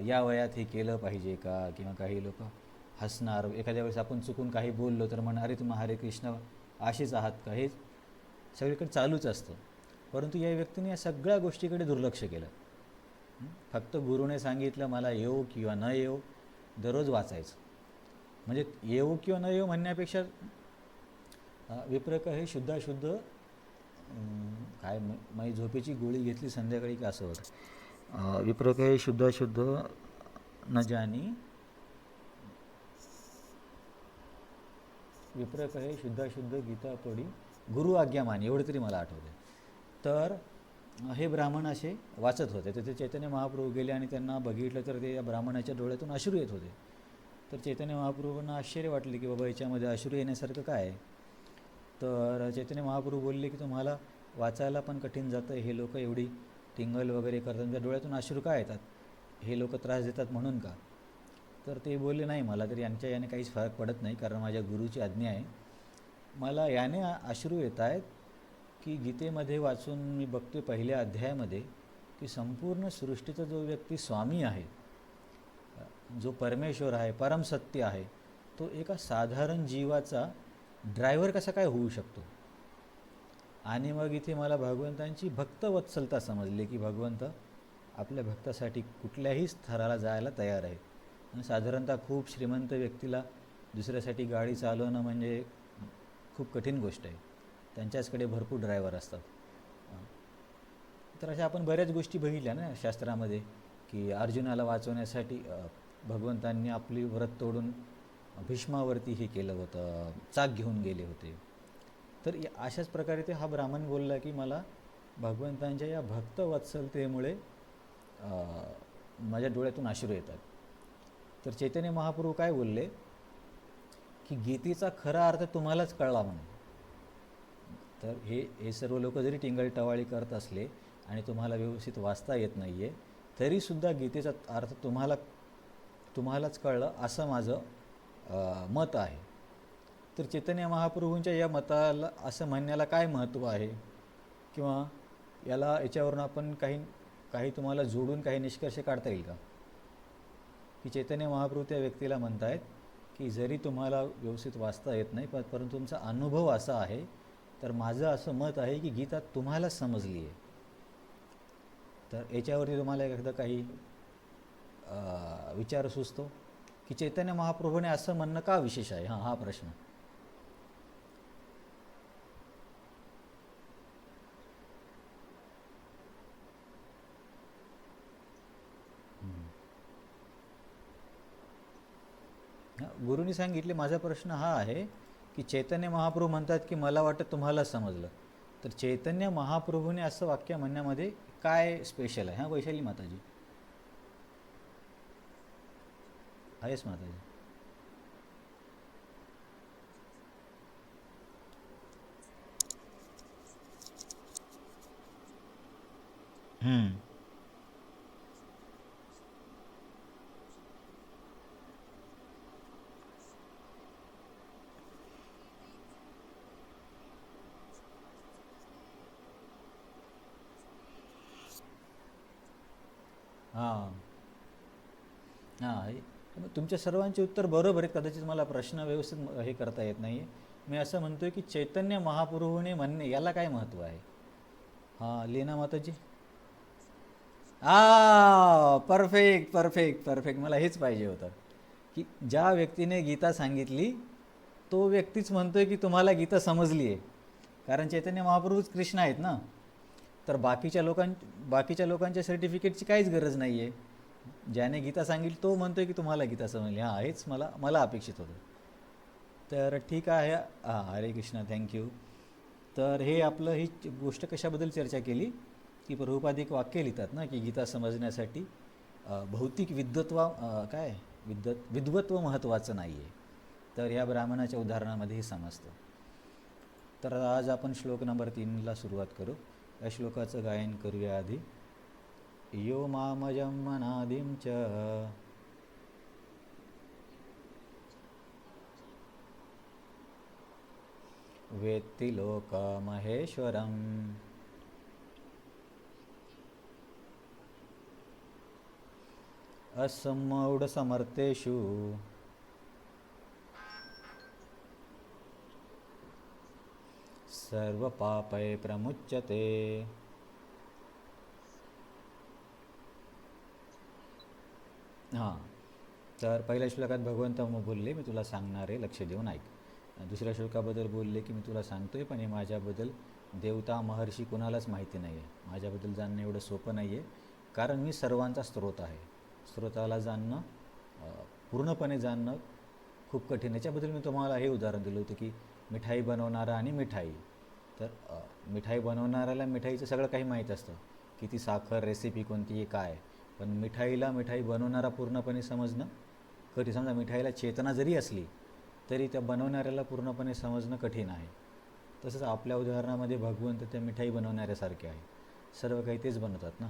या वयात हे केलं पाहिजे का, किंवा काही लोक हसणार. एखाद्या वेळेस आपण चुकून काही बोललो तर म्हणा, अरे तुम्ही हरे कृष्ण असेच आहात का, हे सगळीकडे चालूच असतं. परंतु या व्यक्तीने या सगळ्या गोष्टीकडे दुर्लक्ष केलं. फक्त गुरुने सांगितलं मला येऊ किंवा न येऊ दररोज वाचायचं. म्हणजे येऊ किंवा न येऊ म्हणण्यापेक्षा विप्रक हे शुद्धाशुद्ध काय, माझी झोपेची गोळी घेतली संध्याकाळी का असं होतं. विप्रक हे शुद्धाशुद्ध न जानी, विप्रक हे शुद्धाशुद्ध गीता पडी गुरु आज्ञा मानी, एवढं तरी मला आठवतं. तर हे ब्राह्मण असे वाचत होते. तर ते चैतन्य महाप्रभू गेले आणि त्यांना बघितलं, तर ते या ब्राह्मणाच्या डोळ्यातून अश्रू येत होते. तर चैतन्य महाप्रभूंना आश्चर्य वाटले की बाबा याच्यामध्ये अश्रू येण्यासारखं काय आहे. तर चैतन्य महाप्रभू बोलले की तुम्हाला वाचायला पण कठीण जातं, हे लोक एवढी टिंगल वगैरे करतात, त्यांच्या डोळ्यातून अश्रू का येतात, हे लोक त्रास देतात म्हणून का. तर ते बोलले नाही, मला तरी यांच्या याने काहीच फरक पडत नाही, कारण माझ्या गुरुची आज्ञा आहे, मला याने अश्रू येत आहेत की गीतेमध्ये वाचून मी बघतोय पहिल्या अध्यायामध्ये की संपूर्ण सृष्टीचा जो व्यक्ती स्वामी आहे, जो परमेश्वर आहे, परमसत्य आहे, तो एका साधारण जीवाचा ड्रायव्हर कसा काय होऊ शकतो. आणि मग इथे मला भगवंतांची भक्तवत्सलता समजली की भगवंत आपल्या भक्तासाठी कुठल्याही स्तराला जायला तयार आहेत. आणि साधारणतः खूप श्रीमंत व्यक्तीला दुसऱ्यासाठी गाडी चालवणं म्हणजे खूप कठीण गोष्ट आहे. त्यांच्याचकडे भरपूर ड्रायव्हर असतात. तर अशा आपण बऱ्याच गोष्टी बघितल्या ना शास्त्रामध्ये की अर्जुनाला वाचवण्यासाठी भगवंतांनी आपली व्रत तोडून भीष्मावरती हे केलं होतं, चाक घेऊन गेले होते. तर अशाच प्रकारे ते हा ब्राह्मण बोलला की मला भगवंतांच्या या भक्तवत्सलतेमुळे माझ्या डोळ्यातून अश्रू येतात. तर चैतन्य महाप्रभू काय बोलले की गीतेचा खरा अर्थ तुम्हालाच कळला म्हणून. तर हे सर्व लोक जरी टिंगलटवाळी करत असले आणि तुम्हाला व्यवस्थित वाचता येत नाही आहे तरीसुद्धा गीतेचा अर्थ तुम्हालाच कळलं असं माझं मत आहे. तर चैतन्य महाप्रभूंच्या या मताला असं म्हणण्याला काय महत्त्व आहे, किंवा याच्यावरून आपण काही तुम्हाला जोडून काही निष्कर्ष काढता येईल का, की चैतन्य महाप्रभू त्या व्यक्तीला म्हणत आहेत की जरी तुम्हाला व्यवस्थित वाचता येत नाही परंतु तुमचा अनुभव असा आहे, तर माझं असं मत आहे की गीता तुम्हालाच समजली आहे. तर याच्यावरती तुम्हाला एखादा काही विचार सुचतो की चैतन्य महाप्रभूने असं म्हणणं का विशेष आहे. हा प्रश्न. गुरुनी सांगितले. माझा प्रश्न हा आहे की चैतन्य महाप्रभू म्हणतात की मला वाटतं तुम्हाला समजलं, तर चैतन्य महाप्रभूने असं वाक्य म्हणण्यामध्ये काय स्पेशल आहे. वैशाली माताजी आहेस माताजी. हां तुमच्या सर्वांचे उत्तर बरोबर आहेत. कदाचित मला प्रश्न व्यवस्थित हे करता येत नाही. मी असं म्हणतोय की चैतन्य महाप्रभूने म्हणणे याला काय महत्त्व आहे. लीना माताजी. Perfect perfect perfect. मला हेच पाहिजे होतं की ज्या व्यक्तीने गीता सांगितली तो व्यक्तीच म्हणतोय की तुम्हाला गीता समजली आहे. कारण चैतन्य महाप्रभूच कृष्ण आहेत ना. तर बाकीच्या लोकांच्या सर्टिफिकेटची काहीच गरज नाही आहे. ज्याने गीता सांगितली तो म्हणतोय की तुम्हाला गीता समजली. हेच मला अपेक्षित होतं. तर ठीक आहे. हरे कृष्ण. थँक्यू. तर हे आपलं ही गोष्ट कशाबद्दल चर्चा केली की प्रभुपाद एक वाक्य लिहितात ना की गीता समजण्यासाठी भौतिक विद्वत्व महत्त्वाचं नाही आहे. तर ह्या ब्राह्मणाच्या उदाहरणामध्ये हे समजतं. तर आज आपण श्लोक नंबर 3ला सुरुवात करू. या श्लोकाचं गायन करूया आधी. यो मामजं अनादिं च वेत्ति लोकमहेश्वरम् असम्मूढसमर्थेषु सर्वपापै प्रमुच्यते. तर पहिल्या श्लोकात भगवंत बोलले मी तुला सांगणार आहे, लक्ष देऊन ऐक. दुसऱ्या श्लोकाबद्दल बोलले की मी तुला सांगतोय पण हे माझ्याबद्दल देवता महर्षी कुणालाच माहिती नाही आहे. माझ्याबद्दल जाणणं एवढं सोपं नाही आहे, कारण मी सर्वांचा स्रोत आहे. स्रोताला जाणणं पूर्णपणे जाणणं खूप कठीण. याच्याबद्दल मी तुम्हाला हे उदाहरण दिलं होतं की मिठाई बनवणारा आणि मिठाई. तर मिठाई बनवणाऱ्याला मिठाईचं सगळं काही माहीत असतं, किती साखर, रेसिपी कोणती आहे, काय. पण मिठाई बनवणारा पूर्णपणे समजणं कठीण. समजा मिठाईला चेतना जरी असली तरी त्या बनवणाऱ्याला पूर्णपणे समजणं कठीण आहे. तसंच आपल्या उदाहरणामध्ये भगवंत त्या मिठाई बनवणाऱ्यासारखे आहे. सर्व काही तेच बनवतात ना,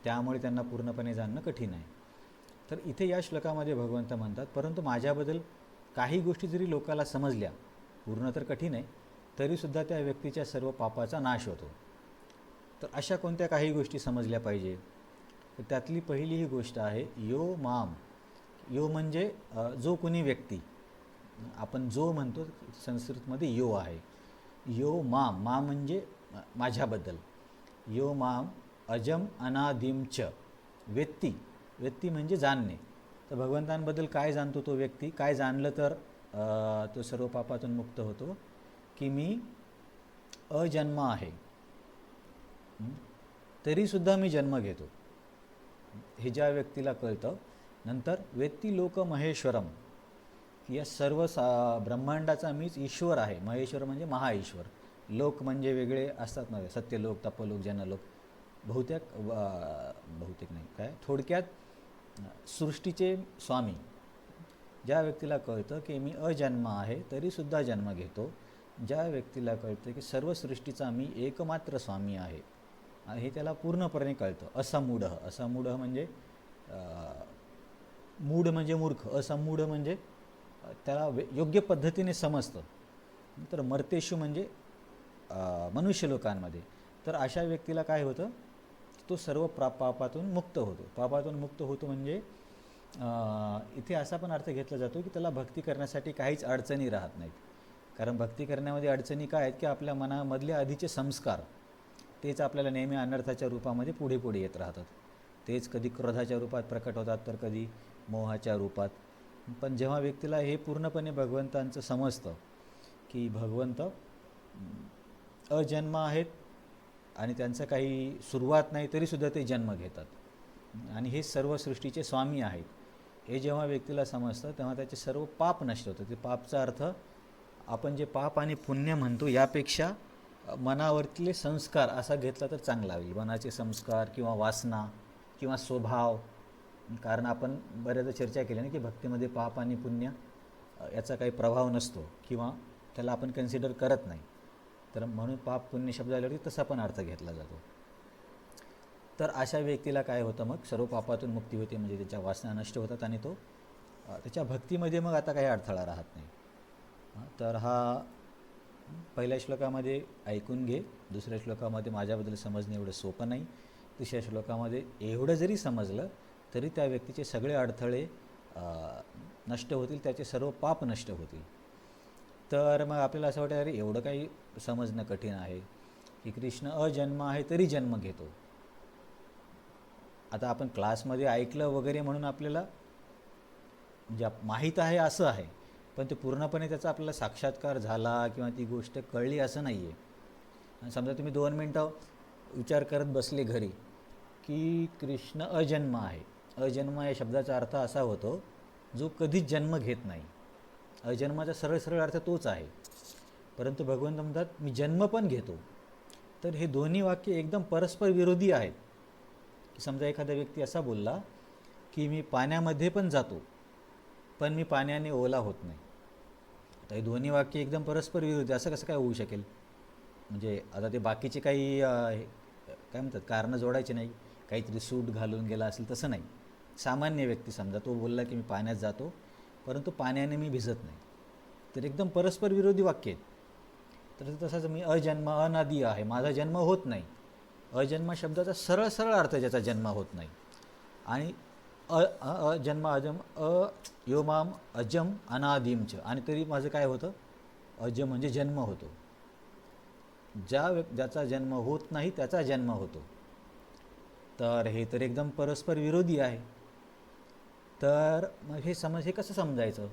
त्यामुळे त्यांना पूर्णपणे जाणणं कठीण आहे. तर इथे या श्लोकामध्ये भगवंत म्हणतात परंतु माझ्याबद्दल काही गोष्टी जरी लोकाला समजल्या पूर्ण तर कठीण आहे, तरीसुद्धा त्या व्यक्तीच्या सर्व पापाचा नाश होतो. तर अशा कोणत्या काही गोष्टी समजल्या पाहिजे. तर त्यातली पहिली ही गोष्ट आहे यो माम. यो म्हणजे जो कोणी व्यक्ती, आपण जो म्हणतो संस्कृतमध्ये यो आहे. यो माम, माम म्हणजे माझ्याबद्दल. यो माम अजम अनादिमच व्यक्ती. व्यक्ती म्हणजे जाणणे. तर भगवंतांबद्दल काय जाणतो तो व्यक्ती, काय जाणलं तर तो सर्व पापातून मुक्त होतो, की मी अजन्म आहे, तरीसुद्धा मी जन्म घेतो, हे ज्या व्यक्तीला कळतं. नंतर वेत्ती लोक महेश्वरम, या सर्व ब्रह्मांडाचा मीच ईश्वर आहे. महेश्वर म्हणजे महाईश्वर. लोक म्हणजे वेगळे असतात ना, सत्यलोक, तपलोक, जनलोक. बहुतेक नाही काय, थोडक्यात सृष्टीचे स्वामी. ज्या व्यक्तीला कळतं की मी अजन्म आहे तरीसुद्धा जन्म घेतो, ज्या व्यक्तीला कळतं की सर्व सृष्टीचा मी एकमात्र स्वामी आहे, हे त्याला पूर्णपणे कळतं. असमूढ. असमूढ म्हणजे मूढ म्हणजे मूर्ख, असमूढ म्हणजे त्याला योग्य पद्धतीने समजतं. तर मर्तेशु म्हणजे मनुष्य लोकांमध्ये. तर अशा व्यक्तीला काय होतं, तो सर्व पापातून मुक्त होतो. पापातून मुक्त होतो म्हणजे इथे असा पण अर्थ घेतला जातो की त्याला भक्ती करण्यासाठी काहीच अडचणी राहत नाहीत. कारण भक्ती करण्यामध्ये अडचणी काय आहेत की आपल्या मनामधले आधीचे संस्कार तेच आपल्याला नेहमी अनर्थाच्या रूपामध्ये पुढे पुढे येत राहतात. तेच कधी क्रोधाच्या रूपात प्रकट होतात तर कधी मोहाच्या रूपात. पण जेव्हा व्यक्तीला हे पूर्णपणे भगवंतांचं समजतं की भगवंत अजन्म आहेत आणि त्यांचं काही सुरुवात नाही तरीसुद्धा ते जन्म घेतात आणि हे सर्व सृष्टीचे स्वामी आहेत, हे जेव्हा व्यक्तीला समजतं तेव्हा त्याचे सर्व पाप नष्ट होतं. ते पापचा अर्थ आपण जे पाप आणि पुण्य म्हणतो यापेक्षा मनावरतीले संस्कार असा घेतला तर चांगला होईल. मनाचे संस्कार किंवा वासना किंवा स्वभाव. कारण आपण बऱ्याचदा चर्चा केली ना की भक्तीमध्ये पाप आणि पुण्य याचा काही प्रभाव नसतो किंवा त्याला आपण कन्सिडर करत नाही. तर म्हणून पाप पुण्य शब्द आल्यावरती तसा पण अर्थ घेतला जातो. तर अशा व्यक्तीला काय होतं, मग सर्व पापातून मुक्ती होते, म्हणजे त्याच्या वासना नष्ट होतात आणि तो त्याच्या भक्तीमध्ये मग आता काही अडथळा राहत नाही. तर हा पहिल्या श्लोकामध्ये ऐकून घे, दुसऱ्या श्लोकामध्ये माझ्याबद्दल समजणं एवढं सोपं नाही, तिसऱ्या श्लोकामध्ये एवढं जरी समजलं तरी त्या व्यक्तीचे सगळे अडथळे नष्ट होतील, त्याचे सर्व पाप नष्ट होतील. तर मग आपल्याला असं वाटतं अरे एवढं काही समजणं कठीण आहे की कृष्ण अजन्म आहे तरी जन्म घेतो. आता आपण क्लासमध्ये ऐकलं वगैरे म्हणून आपल्याला म्हणजे माहीत आहे असं आहे, पण ते पूर्णपणे त्याचा आपल्याला साक्षात्कार झाला किंवा ती गोष्ट कळली असं नाही आहे. समजा तुम्ही 2 मिनटं विचार करत बसले घरी की कृष्ण अजन्म आहे. अजन्म या शब्दाचा अर्थ असा होतो जो कधीच जन्म घेत नाही. अजन्माचा सरळ सरळ अर्थ तोच आहे. परंतु भगवंत म्हणतात मी जन्म पण घेतो. तर हे दोन्ही वाक्य एकदम परस्पर विरोधी आहेत. की समजा एखादा व्यक्ती असा बोलला की मी पाण्यामध्ये पण जातो पण मी पाण्याने ओला होत नाही. आता हे दोन्ही वाक्य एकदम परस्पर विरोधी, असं कसं काय होऊ शकेल? म्हणजे आता ते बाकीचे काही काय म्हणतात कारणं जोडायचे नाही, काहीतरी सूट घालून गेला असेल तसं नाही. सामान्य व्यक्ती समजा तो बोलला की मी पाण्यात जातो परंतु पाण्याने मी भिजत नाही, तर एकदम परस्पर विरोधी वाक्य आहेत. तर तसंच मी अजन्म अनादी आहे, माझा जन्म होत नाही. अजन्म शब्दाचा सरळ सरळ अर्थ ज्याचा जन्म होत नाही, आणि अजन्म अजम योमाम अजम अनादिमच, आणि तरी माझं काय होतं, अजम म्हणजे जन्म होतो. ज्याचा जन्म होत नाही त्याचा जन्म होतो. तर हे तर एकदम परस्पर विरोधी आहे. तर मग हे कसं समजायचं?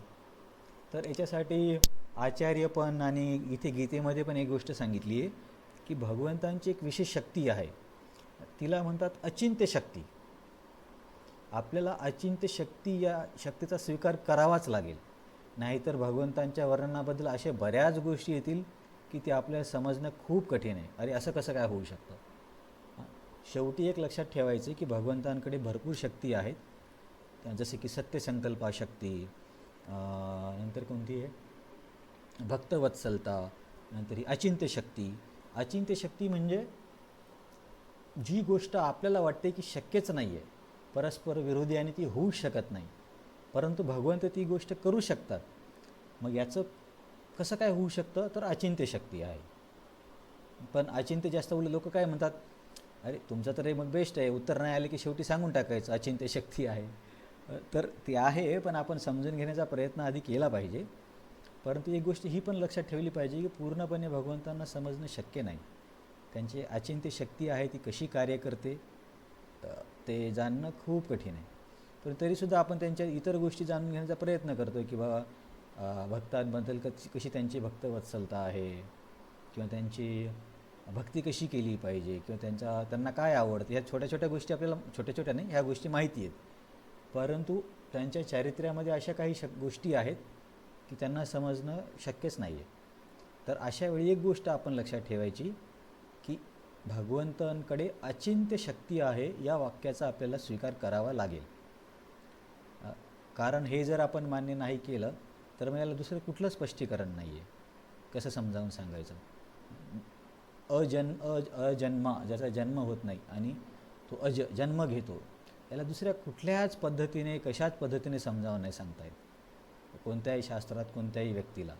तर याच्यासाठी आचार्य पण आणि इथे गीतेमध्ये पण एक गोष्ट सांगितली आहे की भगवंतांची एक विशेष शक्ती आहे, तिला म्हणतात अचिंत्य शक्ती. आपल्याला अचिंत्य शक्ती या शक्तीचा स्वीकार करावाच लागेल, नाहीतर भगवंतांच्या वर्णनाबद्दल अशा बऱ्याच गोष्टी येतील की ते आपल्याला समजणं खूप कठीण आहे. अरे असं कसं काय होऊ शकतं? शेवटी एक लक्षात ठेवायचं की भगवंतांकडे भरपूर शक्ती आहेत, जसे की सत्यसंकल्पा शक्ती, नंतर कोणती आहे भक्तवत्सलता, नंतर ही अचिंत्य शक्ती. अचिंत्य शक्ती म्हणजे जी गोष्ट आपल्याला वाटते की शक्यच नाही आहे, परस्पर विरोधी आणि ती होऊ शकत नाही, परंतु भगवंत ती गोष्ट करू शकतात. मग याचं कसं काय होऊ शकतं, तर अचिंत्य शक्ती आहे. पण अचिंत्य जास्त बोलले लोक काय म्हणतात, अरे तुमचं तर हे मग बेस्ट आहे, उत्तर नाही आले की शेवटी सांगून टाकायचं अचिंत्य शक्ती आहे. तर ती आहे, पण आपण समजून घेण्याचा प्रयत्न आधी केला पाहिजे. परंतु एक गोष्ट ही पण लक्षात ठेवली पाहिजे की पूर्णपणे भगवंतांना समजणं शक्य नाही. त्यांची अचिंत्य शक्ती आहे ती कशी कार्य करते ते जाणणं खूप कठीण आहे. पण तरीसुद्धा आपण त्यांच्या इतर गोष्टी जाणून घेण्याचा प्रयत्न करतो की बाबा भक्तांबद्दल कशी त्यांची भक्तवत्सलता आहे, किंवा त्यांची भक्ती कशी केली पाहिजे, किंवा त्यांना काय आवडतं, ह्या छोट्या छोट्या गोष्टी आपल्याला, छोट्या छोट्या नाही, ह्या गोष्टी माहिती आहेत. परंतु त्यांच्या चारित्र्यामध्ये अशा काही गोष्टी आहेत की त्यांना समजणं शक्यच नाही आहे. तर अशा वेळी एक गोष्ट आपण लक्षात ठेवायची की भगवंतांकडे अचिंत्य शक्ती आहे या वाक्याचा आपल्याला स्वीकार करावा लागेल. कारण हे जर आपण मान्य नाही केलं तर मग याला दुसरं कुठलं स्पष्टीकरण नाही आहे. कसं समजावून सांगायचं? अजन्मा, ज्याचा जन्म होत नाही आणि तो जन्म घेतो, याला दुसऱ्या कुठल्याच पद्धतीने कशाच पद्धतीने समजावून नाही सांगता येत कोणत्याही शास्त्रात कोणत्याही व्यक्तीला.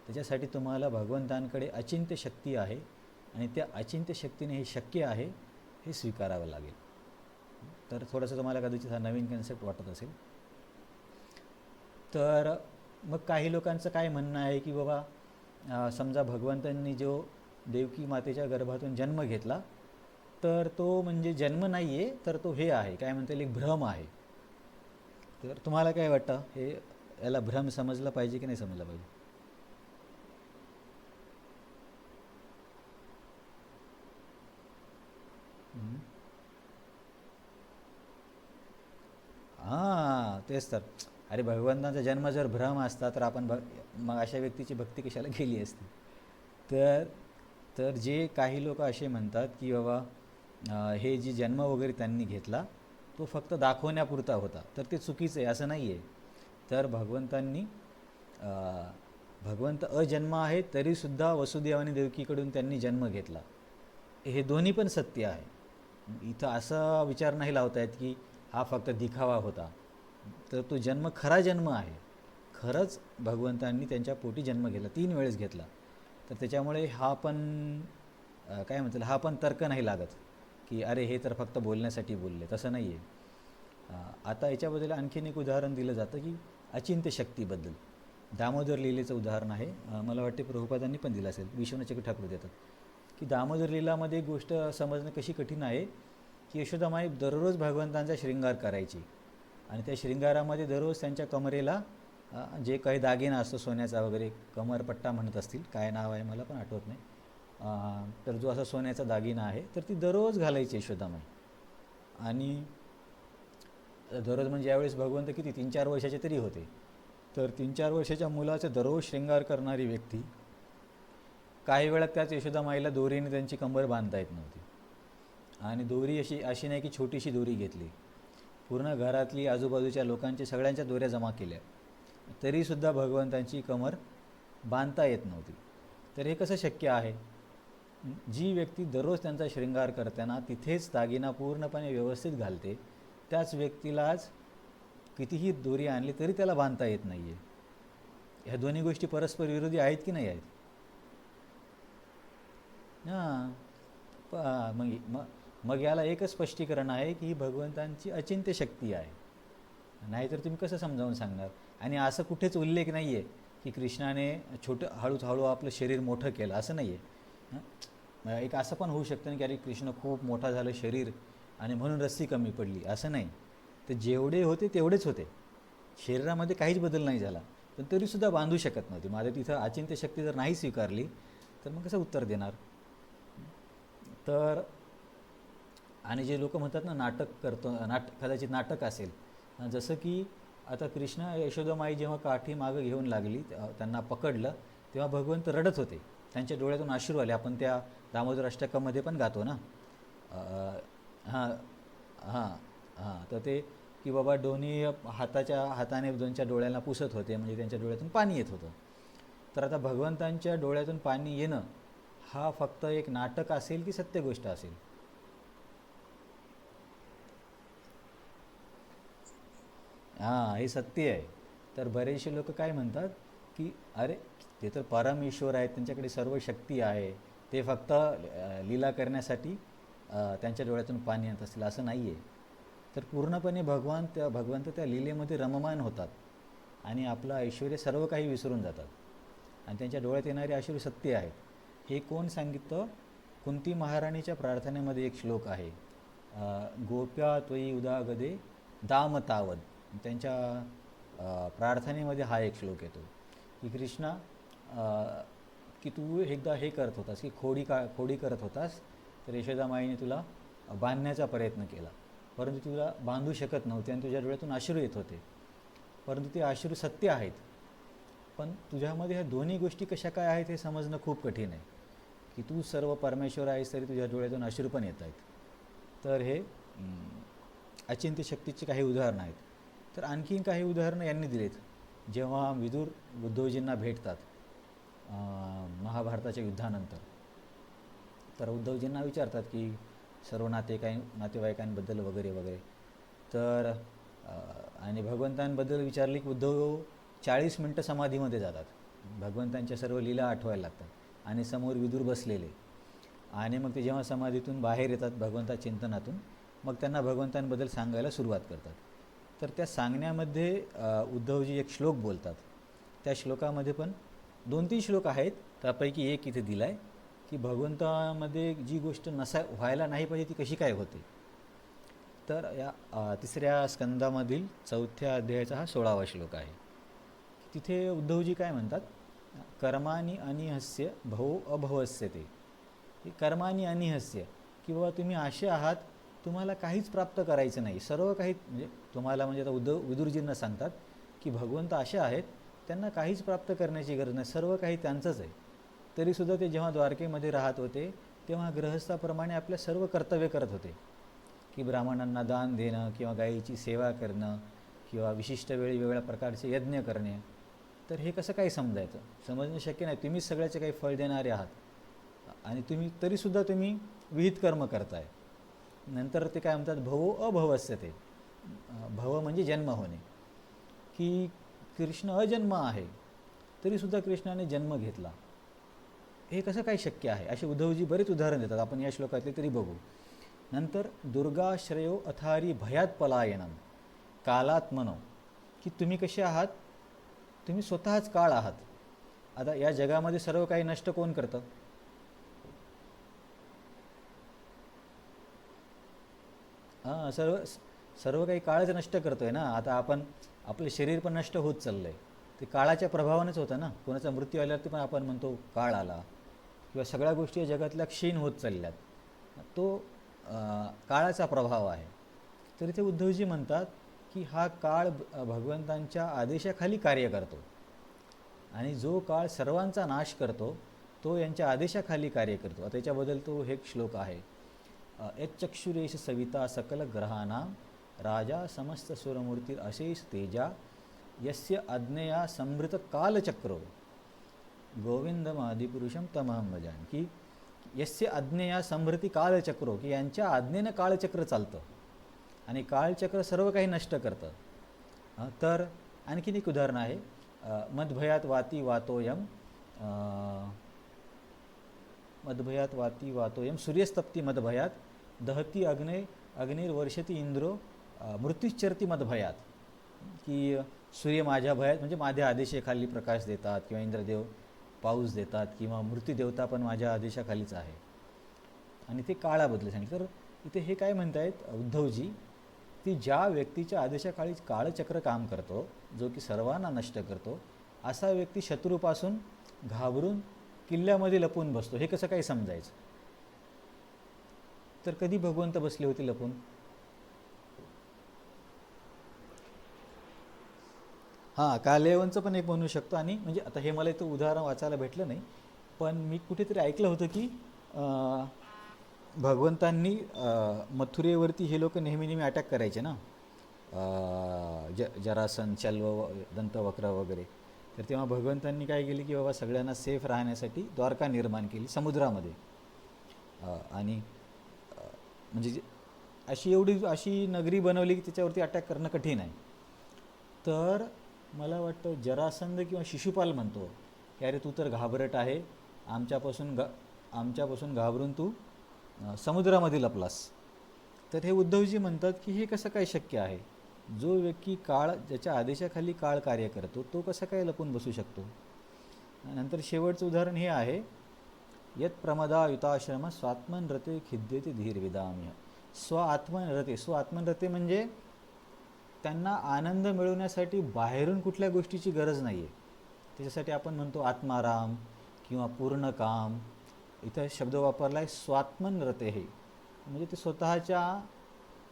त्याच्यासाठी तुम्हाला भगवंतांकडे अचिंत्य शक्ती आहे आणि त्या अचिंत्य शक्तीने हे शक्य आहे हे स्वीकारावं लागेल. तर थोडंसं तुम्हाला कदाचित हा नवीन कन्सेप्ट वाटत असेल. तर मग काही लोकांचं काय म्हणणं आहे की बाबा समजा भगवंतांनी जो देवकी मातेच्या गर्भातून जन्म घेतला तर तो म्हणजे जन्म नाही आहे, तर तो हे आहे काय म्हणता येईल, एक भ्रम आहे. तर तुम्हाला काय वाटतं, हे याला भ्रम समजलं पाहिजे की नाही समजलं पाहिजे? हां, तेच तर. अरे भगवंतांचा जन्म जर भ्रम असता तर आपण मग अशा व्यक्तीची भक्ती कशाला केली असती? तर तर जे काही लोक असे म्हणतात की बाबा हे जी जन्म वगैरे त्यांनी घेतला तो फक्त दाखवण्यापुरता होता, तर ते चुकीचं आहे, असं नाही आहे. तर भगवंत अजन्म आहे तरीसुद्धा वसुदेव आणि देवकीकडून त्यांनी जन्म घेतला, हे दोन्ही पण सत्य आहे. इथं असा विचार नाही लावता येत की हा फक्त दिखावा होता. तर तो जन्म खरा जन्म आहे, खरंच भगवंतांनी त्यांच्या पोटी जन्म घेतला, 3 वेळेस घेतला. तर त्याच्यामुळे हा पण काय म्हणतील, हा पण तर्क नाही लागत की अरे हे तर फक्त बोलण्यासाठी बोलले, तसं नाही आहे. आता याच्याबद्दल आणखीन एक उदाहरण दिलं जातं की अचिंत्य शक्तीबद्दल. दामोदर लीलेचं उदाहरण आहे, मला वाटते प्रभुपादांनी पण दिलं असेल, विश्वनाथ ठाकूर देतात की दामोदर लीलामध्ये एक गोष्ट समजणं कशी कठीण आहे की यशोदामाई दररोज भगवंतांचा शृंगार करायची आणि त्या शृंगारामध्ये दररोज त्यांच्या कमरेला जे काही दागिना असतो सोन्याचा वगैरे, कमरपट्टा म्हणत असतील, काय नाव आहे मला पण आठवत नाही, तर जो असा सोन्याचा दागिना आहे तर ती दररोज घालायची यशोदामाई. आणि दररोज म्हणजे यावेळेस भगवंत किती 3-4 वर्षाचे तरी होते. तर 3-4 वर्षाच्या मुलाचे दररोज शृंगार करणारी व्यक्ती काही वेळात त्याच यशोदामाईला दोरीने त्यांची कंबर बांधता येत नव्हती. आणि दोरी अशी अशी नाही की छोटीशी दोरी घेतली, पूर्ण घरातली आजूबाजूच्या लोकांची सगळ्यांच्या दोऱ्या जमा केल्या तरीसुद्धा भगवंतांची कमर बांधता येत नव्हती. तर हे कसं शक्य आहे? जी व्यक्ती दररोज त्यांचा शृंगार करताना तिथेच दागिना पूर्णपणे व्यवस्थित घालते त्याच व्यक्तीलाच कितीही दोरी आणली तरी त्याला बांधता येत नाही आहे. ह्या दोन्ही गोष्टी परस्पर विरोधी आहेत की नाही आहेत? हां. मग मग मग याला एकच स्पष्टीकरण आहे की ही भगवंतांची अचिंत्य शक्ती आहे. नाहीतर तुम्ही कसं समजावून सांगणार? आणि असं कुठेच उल्लेख नाही आहे की कृष्णाने हळूहळू आपलं शरीर मोठं केलं, असं नाही आहे. एक असं पण होऊ शकतं ना की अरे कृष्ण खूप मोठा झालं शरीर आणि म्हणून रस्सी कमी पडली, असं नाही. तर जेवढे होते तेवढेच होते, शरीरामध्ये काहीच बदल नाही झाला, पण तरीसुद्धा बांधू शकत नव्हते. माझ्या तिथं अचिंत्य शक्ती जर नाही स्वीकारली तर मग कसं उत्तर देणार? तर आणि जे लोक म्हणतात ना नाटक करतो, कदाचित नाटक असेल, जसं की आता कृष्ण यशोदामाई जेव्हा काठी मागं घेऊन लागली, त्यांना पकडलं, तेव्हा भगवंत रडत होते, त्यांच्या डोळ्यातून अश्रू आले. आपण त्या दामोदर अष्टकमध्ये पण गातो ना. हां हां हां. तर ते की बाबा दोन्ही हाताने दोनच्या डोळ्यांना पुसत होते, म्हणजे त्यांच्या डोळ्यातून पाणी येत होतं. तर आता भगवंतांच्या डोळ्यातून पाणी येणं हा फक्त एक नाटक असेल की सत्य गोष्ट असेल? हां, हे सत्य आहे. तर बरेचसे लोक काय म्हणतात की अरे ते तर परमेश्वर आहेत, त्यांच्याकडे सर्व शक्ती आहे. ते फक्त लीला करण्यासाठी त्यांच्या डोळ्यातून पाणी येत असतील असं नाही आहे. तर पूर्णपणे भगवंत त्या लीलेमध्ये रममान होतात आणि आपलं ऐश्वर सर्व काही विसरून जातात आणि त्यांच्या डोळ्यात येणारे अश्रू सत्य आहेत. हे कोण सांगितलं? कुंती महाराणीच्या प्रार्थनेमध्ये एक श्लोक आहे, गोप्या त्वयी उदागदे दाम तावद. त्यांच्या प्रार्थनेमध्ये हा एक श्लोक येतो की कृष्णा, की तू एकदा हे करत होतास की खोडी करत होतास, तर यशोदामाईने तुला बांधण्याचा प्रयत्न केला, परंतु तुला बांधू शकत नव्हते आणि तुझ्या डोळ्यातून अश्रू येत होते. परंतु ते अश्रू सत्य आहेत, पण तुझ्यामध्ये ह्या दोन्ही गोष्टी कशा काय आहेत हे समजणं खूप कठीण आहे. की तू सर्व परमेश्वर आहेस तरी तुझ्या डोळ्यातून अश्रू पण येत आहेत. तर हे अचिंत्य शक्तीची काही उदाहरणं आहेत. तर आणखीन काही उदाहरणं यांनी दिलीत. जेव्हा विदुर उद्धवजींना भेटतात महाभारताच्या युद्धानंतर, तर उद्धवजींना विचारतात की सर्व नातेवाईकांबद्दल वगैरे वगैरे. तर आणि भगवंतांबद्दल विचारले की उद्धव 40 मिनटं समाधीमध्ये जातात. भगवंतांच्या सर्व लीला आठवायला लागतात आणि समोर विदुर बसलेले. आणि मग ते जेव्हा समाधीतून बाहेर येतात भगवंता चिंतनातून, मग त्यांना भगवंतांबद्दल सांगायला सुरुवात करतात. तर त्या सांगण्यामध्ये उद्धवजी एक श्लोक बोलतात. त्या श्लोकामध्ये पण 2-3 श्लोक आहेत, त्यापैकी एक इथे दिला आहे की भगवंतामध्ये जी गोष्ट व्हायला नाही पाहिजे ती कशी काय होते. तर या 3ऱ्या स्कंदामधील 4थ्या अध्यायाचा हा 16वा श्लोक आहे. तिथे उद्धवजी काय म्हणतात, कर्मानी अनिहस्य भवो अभवस्य ते. कर्मानी अनिहस्य, की बाबा तुम्ही असे आहात, तुम्हाला काहीच प्राप्त करायचं नाही, सर्व काही म्हणजे तुम्हाला, म्हणजे आता विदुरजींना सांगतात की भगवंत असे आहेत, त्यांना काहीच प्राप्त करण्याची गरज नाही, सर्व काही त्यांचंच आहे. तरीसुद्धा ते जेव्हा द्वारकेमध्ये राहत होते तेव्हा गृहस्थाप्रमाणे आपल्या सर्व कर्तव्य करत होते, की ब्राह्मणांना दान देणं किंवा गायीची सेवा करणं किंवा विशिष्ट वेळी वेगवेगळ्या प्रकारचे यज्ञ करणे. तर हे कसं काही समजणं शक्य नाही. तुम्हीच सगळ्याचे काही फळ देणारे आहात आणि तरीसुद्धा तुम्ही विहित कर्म करताय. नंतर ते काय म्हणतात, भवो अभवस्य ते. भव म्हणजे जन्म होणे, की कृष्ण अजन्म आहे तरीसुद्धा कृष्णाने जन्म घेतला. हे कसं काय शक्य आहे? असे उद्धवजी बरेच उदाहरण देतात, आपण या श्लोकातले तरी बघू. नंतर दुर्गाश्रयो अथारी भयात पलायनम कालात्मनो, की तुम्ही कसे आहात, तुम्ही स्वतःच काळ आहात. आता या जगामध्ये सर्व काही नष्ट कोण करतं? हां, सर्व काही काळच नष्ट करतोय ना. आता आपलं शरीर पण नष्ट होत चाललं आहे, ते काळाच्या प्रभावानेच होतं ना. कोणाचा मृत्यू आल्यावरती पण आपण म्हणतो काळ आला, किंवा सगळ्या गोष्टी जगातल्या क्षीण होत चालल्यात, तो काळाचा प्रभाव आहे. तर इथे उद्धवजी म्हणतात की हा काळ भगवंतांच्या आदेशाखाली कार्य करतो आणि जो काळ सर्वांचा नाश करतो तो यांच्या आदेशाखाली कार्य करतो. आता याच्याबद्दल तो हे श्लोक आहे, यच्चक्षुरेश सविता सकल ग्रहाणां राजा समस्त सुरमूर्ती अशेष तेजा यस्य आज्ञया संभृत कालचक्रो गोविंदमादिपुरुषम तमहं भजामि. की यस्य आज्ञया संभृती कालचक्रो, की यांच्या आज्ञेनं काळचक्र चालतं आणि काळचक्र सर्व काही नष्ट करतं. तर आणखीन एक उदाहरण आहे, मदभयात वाती वातोयम सूर्यस्तप्ती मदभयात दहती अग्निर्वर्षती इंद्रो मृत्यूश्चरती मदभयात. की सूर्य माझ्या भयात म्हणजे माझ्या आदेशाखाली प्रकाश देतात, किंवा इंद्रदेव पाऊस देतात, किंवा मृत्यूदेवता पण माझ्या आदेशाखालीच आहे. आणि ते काळाबद्दल सांगितलं. तर इथे हे काय म्हणतायत उद्धवजी, की ज्या व्यक्तीच्या आदेशाखाली काळचक्र काम करतो, जो की सर्वांना नष्ट करतो, असा व्यक्ती शत्रूपासून घाबरून किल्ल्यामध्ये लपून बसतो. हे कसं काही समजायचं? तर कधी भगवंत बसले होते लपून? हां, कालयवनचं पण एक म्हणू शकतो. आणि म्हणजे आता हे मला इथं उदाहरण वाचायला भेटलं नाही, पण मी कुठेतरी ऐकलं होतं की भगवंतांनी मथुरेवरती हे लोक नेहमी अटॅक करायचे ना, जरासन, चल्व, दंतवक्र वगैरे. तर तेव्हा भगवंतांनी काय केली की बाबा सगळ्यांना सेफ राहण्यासाठी द्वारका निर्माण केली समुद्रामध्ये. आणि म्हणजे अशी नगरी बनवली की त्याच्यावरती अटॅक करणं कठीण आहे. तर मला वाटतं जरासंध किंवा शिशुपाल म्हणतो, की अरे तू तर घाबरट आहे, आमच्यापासून घाबरून तू समुद्रामध्ये लपलास. तर हे उद्धवजी म्हणतात की हे कसं काय शक्य आहे? जो व्यक्ती ज्याच्या आदेशाखाली काळ कार्य करतो तो कसं काय लपून बसू शकतो? नंतर शेवटचं उदाहरण हे आहे, यत प्रमदा युताश्रम स्वात्मनरते खिद्यते धीरविदाम्य. स्वात्मनरते म्हणजे त्यांना आनंद मिळवण्यासाठी बाहेरून कुठल्या गोष्टीची गरज नाही आहे. त्याच्यासाठी आपण म्हणतो आत्माराम किंवा पूर्ण काम. इथं शब्द वापरला आहे स्वात्मनरते, हे म्हणजे ते स्वतःच्या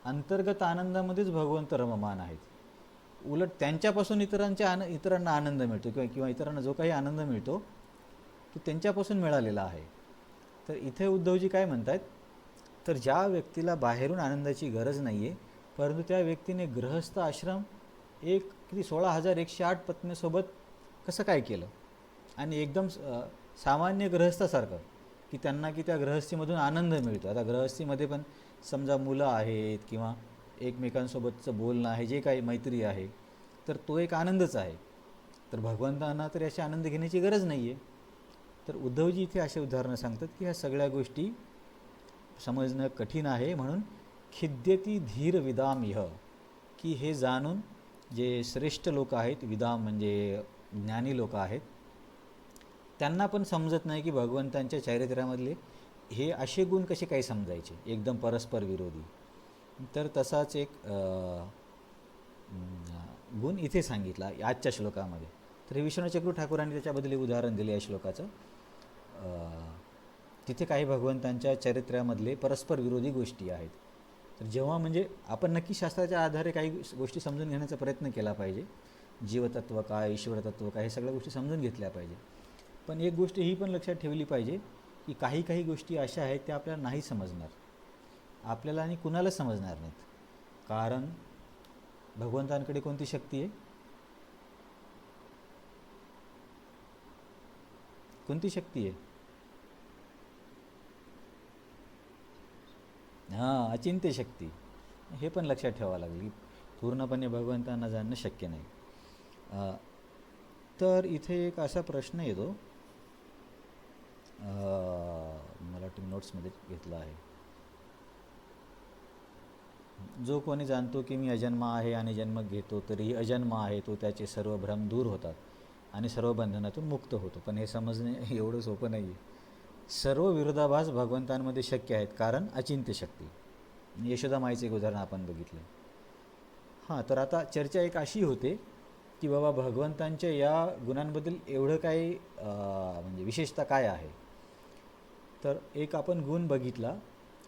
अंतर्गत आनंदामध्येच भगवंत रममान आहेत. उलट त्यांच्यापासून इतरांना आनंद मिळतो किंवा इतरांना जो काही आनंद मिळतो तो त्यांच्यापासून मिळालेला आहे. तर इथे उद्धवजी काय म्हणतात, तर ज्या व्यक्तीला बाहेरून आनंदाची गरज नाही आहे, परंतु त्या व्यक्तीने गृहस्थ आश्रम किती 16,108 पत्नीसोबत कसं काय केलं, आणि एकदम सामान्य गृहस्थासारखं की त्यांना त्या गृहस्थीमधून आनंद मिळतो. आता गृहस्थीमध्ये पण समजा मुलं आहेत किंवा एकमेकांसोबतचं बोलणं आहे, जे काही मैत्री आहे, तर तो एक आनंदच आहे. तर भगवंतांना तर याची आनंद घेण्याची गरज नाही आहे. तर उद्धवजी इथे असे उदाहरणं सांगतात की ह्या सगळ्या गोष्टी समजणं कठीण आहे, म्हणून खिद्यती धीर विदाम इह, की हे जाणून जे श्रेष्ठ लोक आहेत, विदाम म्हणजे ज्ञानी लोक आहेत, त्यांना पण समजत नाही की भगवंतांच्या चारित्र्यामधले हे असे गुण कसे काही समजायचे, एकदम परस्पर विरोधी. तर तसाच एक गुण इथे सांगितला आजच्या श्लोकामध्ये. तर हे विश्वनाथ चक्रवर्ती ठाकूरांनी त्याच्याबद्दल उदाहरण दिले या श्लोकाचं. तिथे काही भगवंतांच्या चरित्र्यामधले परस्पर विरोधी गोष्टी आहेत. तर जेव्हा म्हणजे आपण नक्की शास्त्राच्या आधारे काही गोष्टी समजून घेण्याचा प्रयत्न केला पाहिजे. जीवतत्व काय, ईश्वरतत्व काय, हे सगळ्या गोष्टी समजून घेतल्या पाहिजे. पण एक गोष्ट ही पण लक्षात ठेवली पाहिजे की काही गोष्टी अशा आहेत त्या आपल्याला नाही समजणार, आपल्याला आणि कुणाला समजणार नाहीत. कारण भगवंतांकडे कोणती शक्ती आहे? कोणती शक्ती आहे? हां, अचिंत्य शक्ती. हे पण लक्षात ठेवावं लागेल की पूर्णपणे भगवंतांना जाणणं शक्य नाही. तर इथे एक असा प्रश्न येतो, मला नोट्समध्ये घेतला आहे. जो कोणी जाणतो की मी अजन्म आहे आणि जन्म घेतो तरीही अजन्म आहे, तो त्याचे सर्व भ्रम दूर होतात आणि सर्व बंधनातून मुक्त होतो. पण हे समजणे एवढं सोपं नाही आहे. सर्व विरोधाभास भगवंतांमध्ये शक्य आहेत, कारण अचिंत्य शक्ती. यशोदा माईचं एक उदाहरण आपण बघितलं. हां, तर आता चर्चा एक अशी होते की बाबा भगवंतांच्या या गुणांबद्दल एवढं काही म्हणजे विशेषता काय आहे. तर एक आपण गुण बघितला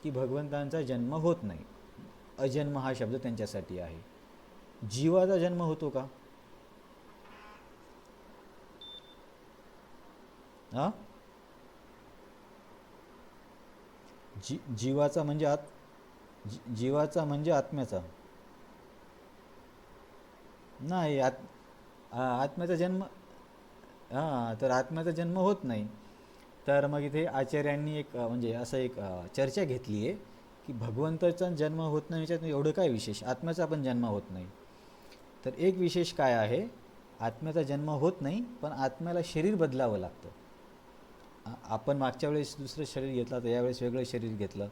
की भगवंतांचा जन्म होत नाही. अजन्म हा शब्द त्यांच्यासाठी आहे. जीवाचा जन्म होतो का? हां, जीवाचा म्हणजे जीवाचा म्हणजे आत्म्याचा नाही. आत्म्याचा जन्म, हां, तर आत्म्याचा जन्म होत नाही. तर मग इथे आचार्यांनी एक म्हणजे असं एक चर्चा घेतली आहे की भगवंताचा जन्म होत नाही याच्यात एवढं काय विशेष, आत्म्याचा पण जन्म होत नाही. तर एक विशेष काय आहे, आत्म्याचा जन्म होत नाही पण आत्म्याला शरीर बदलावं लागतं. आपण मागच्या वेळेस दुसरं शरीर घेतलं, तर यावेळेस वेगळं शरीर घेतलं.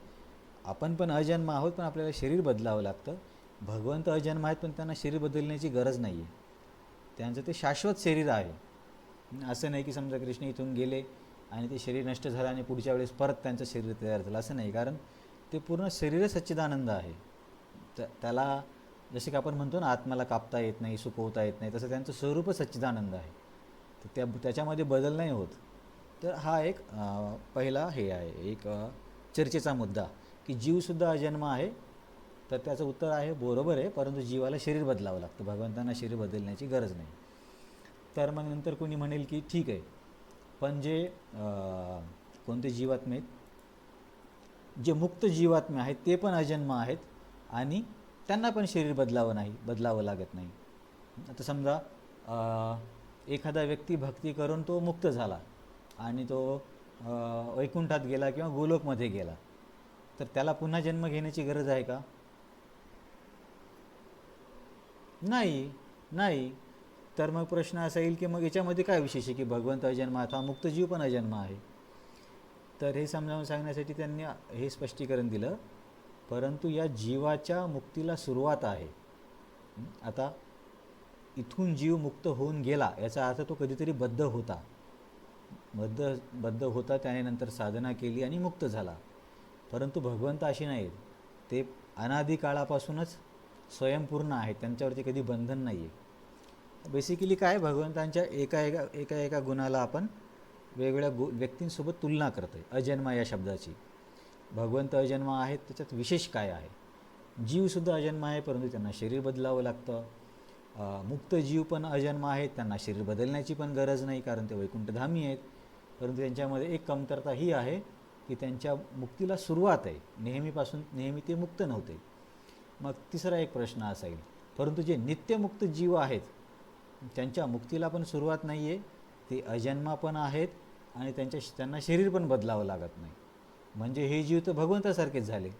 आपण पण अजन्म आहोत पण आपल्याला शरीर बदलावं लागतं. भगवंत अजन्म आहेत पण त्यांना शरीर बदलण्याची गरज नाही आहे. त्यांचं ते शाश्वत शरीर आहे. असं नाही की समजा कृष्ण इथून गेले आणि ते शरीर नष्ट झालं आणि पुढच्या वेळेस परत त्यांचं शरीर तयार झालं, असं नाही. कारण ते पूर्ण शरीर सच्चिदानंद आहे. त्याला जसे की आपण म्हणतो ना, आत्म्याला कापता येत नाही, सुकवता येत नाही, तसं त्यांचं स्वरूप सच्चिदानंद आहे. तर त्याच्यामध्ये बदल नाही होत. तर हा एक पहिला हे आहे, एक चर्चेचा मुद्दा की जीवसुद्धा अजन्म आहे. तर त्याचं उत्तर आहे बरोबर आहे, परंतु जीवाला शरीर बदलावं लागतं, भगवंतांना शरीर बदलण्याची गरज नाही. तर मग नंतर कोणी म्हणेल की ठीक आहे, पण जे कोणते जीवात्मे आहेत, जे मुक्त जीवात्मे आहेत ते पण अजन्म आहेत आणि त्यांना पण शरीर बदलावं लागत नाही. आता समजा एखादा व्यक्ती भक्ती करून तो मुक्त झाला आणि तो वैकुंठात गेला किंवा गोलोकमध्ये गेला, तर त्याला पुन्हा जन्म घेण्याची गरज आहे का? नाही. तर मग प्रश्न असा येईल की मग याच्यामध्ये काय विशेष आहे की भगवंत अजन्म हा मुक्त जीव पण अजन्म आहे. तर हे समजावून सांगण्यासाठी त्यांनी हे स्पष्टीकरण दिलं. परंतु या जीवाच्या मुक्तीला सुरुवात आहे. आता इथून जीव मुक्त होऊन गेला याचा अर्थ तो कधीतरी बद्ध होता. बद्ध होता, त्याने नंतर साधना केली आणि मुक्त झाला. परंतु भगवंत असे नाहीत, ते अनादी काळापासूनच स्वयंपूर्ण आहेत, त्यांच्यावरती कधी बंधन नाही आहे. बेसिकली काय, भगवंतांच्या एका गुणाला आपण वेगवेगळ्या व्यक्तींसोबत तुलना करतो आहे अजन्मा या शब्दाची. भगवंत अजन्म आहेत, त्याच्यात विशेष काय आहे? जीवसुद्धा अजन्म आहे, परंतु त्यांना शरीर बदलावं लागतं. मुक्त जीव पण अजन्म आहेत, त्यांना शरीर बदलण्याची पण गरज नाही, कारण ते वैकुंठधामी आहेत. परंतु त्यांच्यामध्ये एक कमतरता ही आहे की त्यांच्या मुक्तीला सुरुवात आहे, नेहमी ते मुक्त नव्हते. मग तिसरा एक प्रश्न असा येईल, परंतु जे नित्यमुक्त जीव आहेत त्यांच्या मुक्तीला पण सुरुवात नाही आहे, ते अजन्मा पण आहेत आणि त्यांना शरीर पण बदलावं लागत नाही. म्हणजे हे जीव तर भगवंतासारखेच झाले.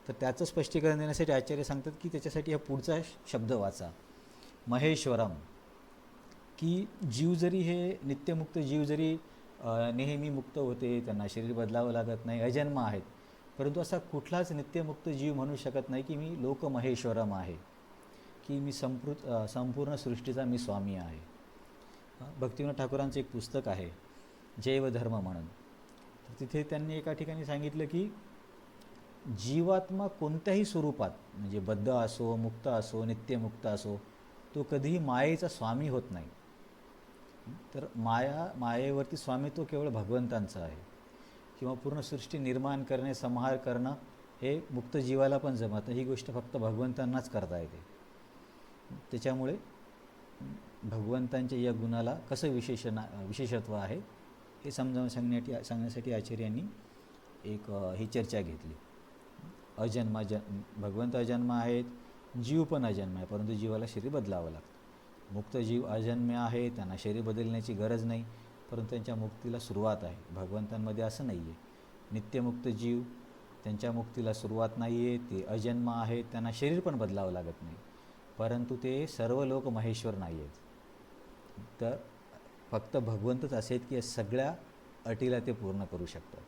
तर त्याचं स्पष्टीकरण देण्यासाठी आचार्य सांगतात की त्याच्यासाठी हा पुढचा शब्द वाचा, महेश्वरम. की जीव जरी हे नित्यमुक्त जीव जरी नेहमी मुक्त होते, त्यांना शरीर बदलावं लागत नाही, अजन्म आहेत, परंतु असा कुठलाच नित्यमुक्त जीव म्हणू शकत नाही की मी लोकमहेश्वरम आहे, की मी संपूर्ण सृष्टीचा मी स्वामी आहे. भक्तिविनोद ठाकूरांचं एक पुस्तक आहे जैवधर्म म्हणून. तर तिथे त्यांनी एका ठिकाणी सांगितलं की जीवात्मा कोणत्याही स्वरूपात, म्हणजे बद्ध असो, मुक्त असो, नित्यमुक्त असो, तो कधीही मायेचा स्वामी होत नाही. तर मायेवरती स्वामित्व केवळ भगवंतांचं आहे. किंवा पूर्ण सृष्टी निर्माण करणे, संहार करणं हे मुक्त जीवाला पण जमत नाही. ही गोष्ट फक्त भगवंतांनाच करता येते. त्याच्यामुळे भगवंतांच्या या गुणाला कसं विशेषत्व आहे हे समजावून सांगण्यासाठी आचार्यांनी एक ही चर्चा घेतली. भगवंत अजन्म आहेत, जीव पण अजन्म आहे, परंतु जीवाला शरीर बदलावं लागतं. मुक्त जीव अजन्म आहे, त्यांना शरीर बदलण्याची गरज नाही, परंतु त्यांच्या मुक्तीला सुरुवात आहे. भगवंतांमध्ये असं नाही आहे. नित्यमुक्त जीव, त्यांच्या मुक्तीला सुरुवात नाही आहे, ते अजन्म आहेत, त्यांना शरीर पण बदलावं लागत नाही, परंतु ते सर्व लोक महेश्वर नाही आहेत. तर फक्त भगवंतच असे आहेत की सगळ्या अटीला ते पूर्ण करू शकतात.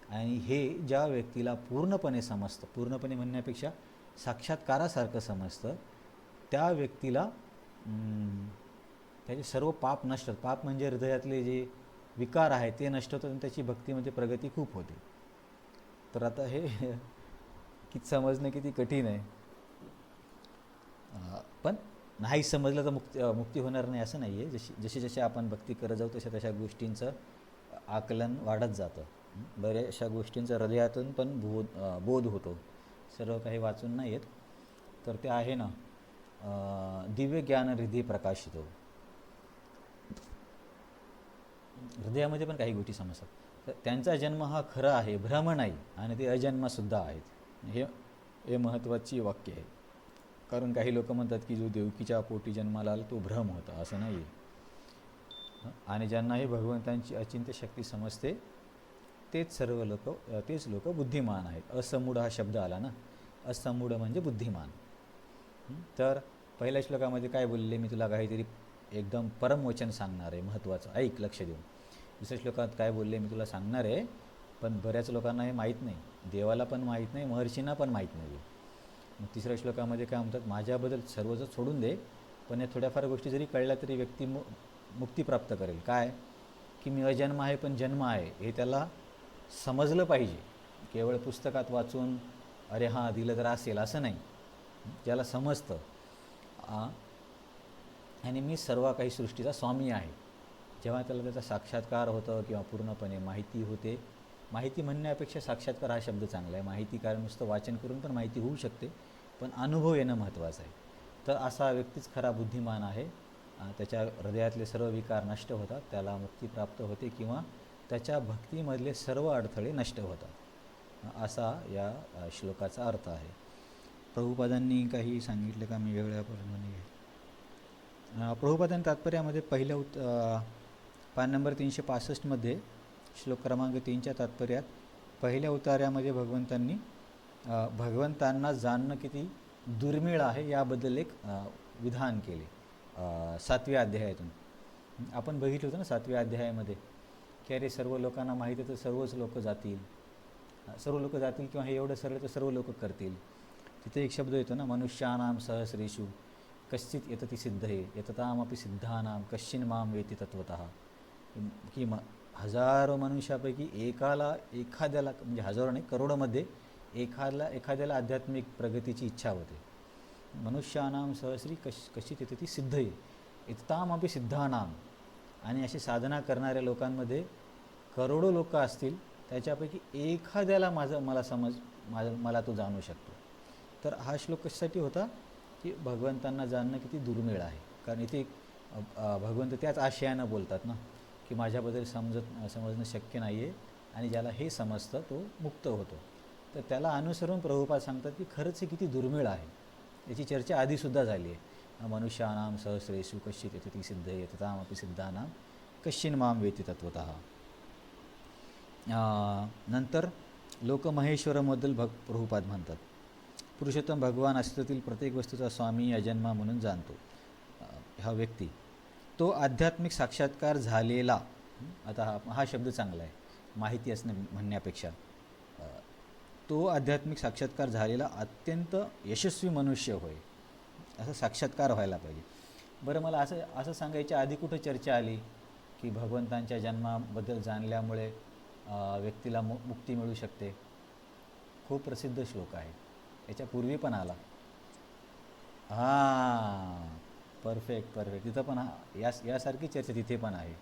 आणि हे ज्या व्यक्तीला पूर्णपणे समजतं, पूर्णपणे म्हणण्यापेक्षा साक्षात्कारासारखं समजतं, त्या व्यक्तीला त्याचे सर्व पाप नष्ट होतात. पाप म्हणजे हृदयातले जे विकार आहेत ते नष्ट होतात आणि त्याची भक्तीमध्ये प्रगती खूप होते. तर आता हे समजणं किती कठीण आहे. पण नाही समजलं तर मुक्ती होणार नाही असं नाही आहे. जसे आपण भक्ती करत जाऊ तशा गोष्टींचं आकलन वाढत जातं. बऱ्याचशा गोष्टींचा हृदयातून पण बोध होतो. सर्व काही वाचून नाही येत. तर ते आहे ना, दिव्य ज्ञान हृदय प्रकाशितो. हृदयामध्ये पण काही गोष्टी समजतात. तर त्यांचा जन्म हा खरा आहे, भ्रम नाही, आणि ते अजन्मसुद्धा आहेत. हे महत्त्वाची वाक्य आहे. कारण काही लोक म्हणतात की जो देवकीच्या पोटी जन्माला आला तो भ्रम होता, असं नाही आहे. आणि ज्यांना हे भगवंतांची अचिंत्य शक्ती समजते तेच लोक बुद्धिमान आहेत. असमूढ हा शब्द आला ना, असमूढ म्हणजे बुद्धिमान. तर पहिल्या श्लोकामध्ये काय बोलले, मी तुला काहीतरी एकदम परमवचन सांगणार आहे, महत्त्वाचं, ऐक लक्ष देऊन. दुसऱ्या श्लोकात काय बोलले, मी तुला सांगणार आहे, पण बऱ्याच लोकांना हे माहीत नाही, देवाला पण माहीत नाही, महर्षींना पण माहीत नाही. मग तिसऱ्या श्लोकामध्ये काय म्हणतात, माझ्याबद्दल सर्वच सोडून दे, पण या थोड्याफार गोष्टी जरी कळल्या तरी व्यक्ती मुक्ती प्राप्त करेल. काय की मी अजन्म आहे पण जन्म आहे हे त्याला समजलं पाहिजे. केवळ पुस्तकात वाचून अरे हां दिलं तर असेल असं नाही. ज्याला समजतं आणि मी सर्व काही सृष्टीचा स्वामी आहे, जेव्हा त्याला त्याचा साक्षात्कार होतं किंवा पूर्णपणे माहिती होते. माहिती म्हणण्यापेक्षा साक्षात्कार हा शब्द चांगला आहे. माहिती कारण नुसतं वाचन करून पण माहिती होऊ शकते, पण अनुभव येणं महत्त्वाचं आहे. तर असा व्यक्तीच खरा बुद्धिमान आहे. त्याच्या हृदयातले सर्व विकार नष्ट होतात, त्याला मुक्ती प्राप्त होते किंवा त्याच्या भक्तीमधले सर्व अडथळे नष्ट होतात. असा या श्लोकाचा अर्थ आहे. प्रभुपादांनी काही सांगितलं का मी वेगळ्या प्रमाणे? प्रभुपादांनी तात्पर्यामध्ये पहिल्या पान नंबर 365 श्लोक क्रमांक 3च्या तात्पर्यात पहिल्या उतार्यामध्ये भगवंतांना जाणणं किती दुर्मिळ आहे याबद्दल एक विधान केले. 7व्या अध्यायातून. आपण बघितलं होतं ना 7व्या अध्यायामध्ये की अरे सर्व लोकांना माहिती आहे तर सर्वच लोक जातील, सर्व लोक जातील किंवा हे एवढं सरळ तर सर्व लोक करतील. तिथे एक शब्द येतो ना, मनुष्यानाम सहस्रेषु कश्चित यतती सिद्धये यततामपि सिद्धानाम कश्चिन माम वेति तत्वतः. की हजारो मनुष्यापैकी एखाद्याला म्हणजे हजारो नाही करोडोमध्ये एखाद्याला आध्यात्मिक प्रगतीची इच्छा होते. मनुष्यानाम सहस्री कश्चित यतती सिद्धये यततामपि सिद्धानाम. आणि अशी साधना करणाऱ्या लोकांमध्ये करोडो लोक असतील, त्याच्यापैकी एखाद्याला मला तो जाणू शकतो. तर हा श्लोक कशासाठी होता की भगवंतांना जाणणं किती दुर्मिळ आहे. कारण इथे भगवंत त्याच आशयानं बोलतात ना की माझ्याबद्दल समजणं शक्य नाही आहे आणि ज्याला हे समजतं तो मुक्त होतो. तर त्याला अनुसरून प्रभुपाद सांगतात की खरंच हे किती दुर्मिळ आहे. याची चर्चा आधीसुद्धा झाली आहे. मनुष्यानाम सहस्रेषु कश्चित यतती सिद्धये यततामपि सिद्धानाम कश्चिन माम वेति तत्वतः. नंतर लोकमहेश्वराबद्दल प्रभुपाद म्हणतात, पुरुषोत्तम भगवान अस्तित्वातील प्रत्येक वस्तूचा स्वामी अजन्मा म्हणून जाणतो हा व्यक्ती. तो आध्यात्मिक साक्षात्कार झालेला, आता हा शब्द चांगला आहे माहिती असणे म्हणण्यापेक्षा, तो आध्यात्मिक साक्षात्कार झालेला अत्यंत यशस्वी मनुष्य होय. असा साक्षात्कार व्हायला पाहिजे. बरं, मला असं सांगायच्या आधी कुठं चर्चा आली की भगवंतांच्या जन्माबद्दल जाणल्यामुळे व्यक्तीला मुक्ती मिळू शकते? खूप प्रसिद्ध श्लोक आहे, याच्यापूर्वी पण आला. परफेक्ट. तिथं पण यासारखी चर्चा तिथे पण आहे.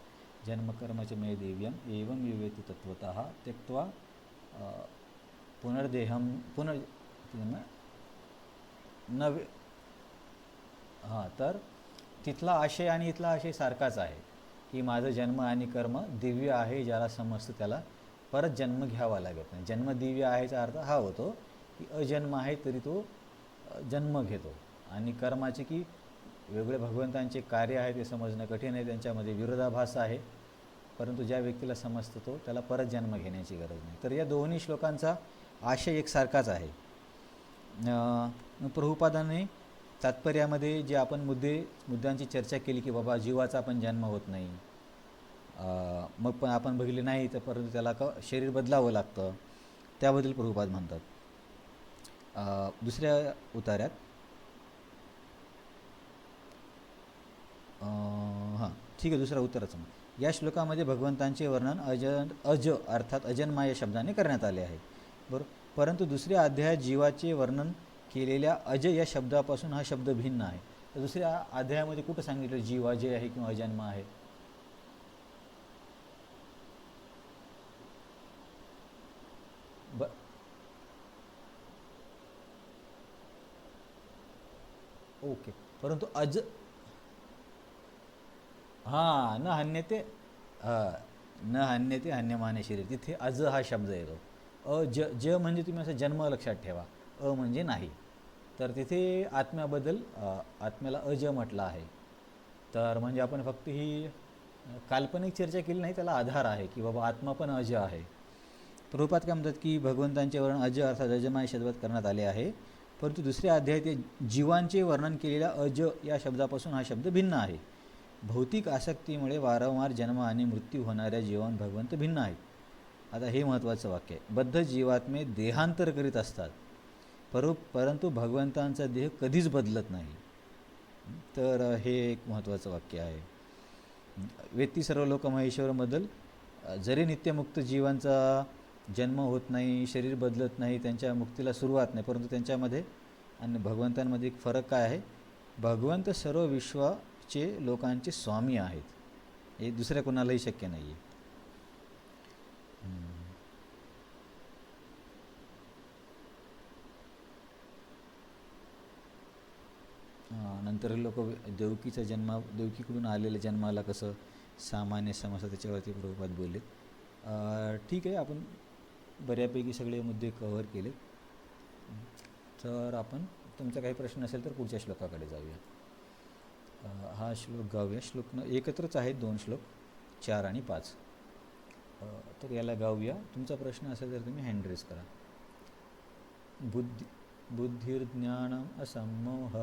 जन्मकर्मच मे दिव्यम एवं विवेति तत्वतः त्यक्त्वा पुनर्देहम नवे. तर तिथला आशय आणि इथला आशय सारखाच आहे की माझं जन्म आणि कर्म दिव्य आहे. ज्याला समजतं त्याला परत जन्म घ्यावा लागत नाही. जन्म दिव्य आहेचा अर्थ हा होतो की अजन्म आहे तरी तो जन्म घेतो. आणि कर्माचे की वेगळे भगवंतांचे कार्य आहे ते समजणं कठीण आहे, त्यांच्यामध्ये विरोधाभास आहे. परंतु ज्या व्यक्तीला समजतं तो त्याला परत जन्म घेण्याची गरज नाही. तर या दोन्ही श्लोकांचा आशय एकसारखाच आहे. प्रभुपादाने तात्पर्यामध्ये जे आपण मुद्द्यांची चर्चा केली की बाबा जीवाचा पण जन्म होत नाही, मग पण आपण बघितले नाही तर परंतु त्याला शरीर बदलावं लागतं, त्याबद्दल प्रभुपाद म्हणतात. दुसऱ्या उतार्यात ठीक आहे, दुसरा उत्तरच मग. या श्लोकामध्ये भगवंतांचे वर्णन अज अर्थात अजन्मा या शब्दाने करण्यात आले आहे, बरोबर. परंतु दुसऱ्या अध्यायात जीवाचे वर्णन केलेल्या अज या शब्दापासून हा शब्द भिन्न आहे. तर दुसऱ्या अध्यायामध्ये कुठं सांगितलं जीव अजय आहे किंवा अजन्मा आहे? ओके. परंतु न हन्यते हन्यमाने शरीर, तिथे अज हा शब्द येतो. ज म्हणजे तुम्ही असं जन्म लक्षात ठेवा, म्हणजे नाही. तर तिथे आत्म्याला अज म्हटलं आहे. तर म्हणजे आपण फक्त ही काल्पनिक चर्चा केली नाही, त्याला आधार आहे की बाबा आत्मा पण अज आहे. प्रभुपाद काय म्हणतात की भगवंतांचे वर्णन अज अर्थात अजन्मा या शब्दात करण्यात आले आहे. परंतु दुसऱ्या अध्यायात जीवांचे वर्णन केलेल्या अज या शब्दापासून हा शब्द भिन्न आहे. भौतिक आसक्तीमुळे वारंवार जन्म आणि मृत्यू होणाऱ्या जीवांत भगवंत भिन्न आहेत. आता हे महत्त्वाचं वाक्य आहे. बद्ध जीवात्मे देहांतर करीत असतात, परंतु भगवंतांचा देह कधीच बदलत नाही. तर हे एक महत्त्वाचं वाक्य आहे. वेत्ती सर्व लोक महेश्वरबद्दल जरी नित्यमुक्त जीवांचा जन्म होत नाही, शरीर बदलत नाही, त्यांच्या मुक्तीला सुरुवात नाही, परंतु त्यांच्यामध्ये आणि भगवंतांमध्ये एक फरक काय आहे? भगवंत सर्व विश्वाचे लोकांचे स्वामी आहेत, हे दुसऱ्या कोणालाही शक्य नाही आहे. नंतर लोक देवकीकडून आलेल्या जन्माला कसं सामान्य समजतं त्याच्यावरती प्रभुपाद बोललेत. ठीक आहे, आपण बऱ्यापैकी सगळे मुद्दे कव्हर केले. तर आपण तुमचा काही प्रश्न असेल तर पुढच्या श्लोकाकडे जाऊया. हा श्लोक गाऊया. श्लोक एकत्रच आहेत, 2 श्लोक 4 आणि 5. तर याला गाऊया. तुमचा प्रश्न असेल तर तुम्ही हँड रेज करा. बुद्धिर्ज्ञानम असम्मोह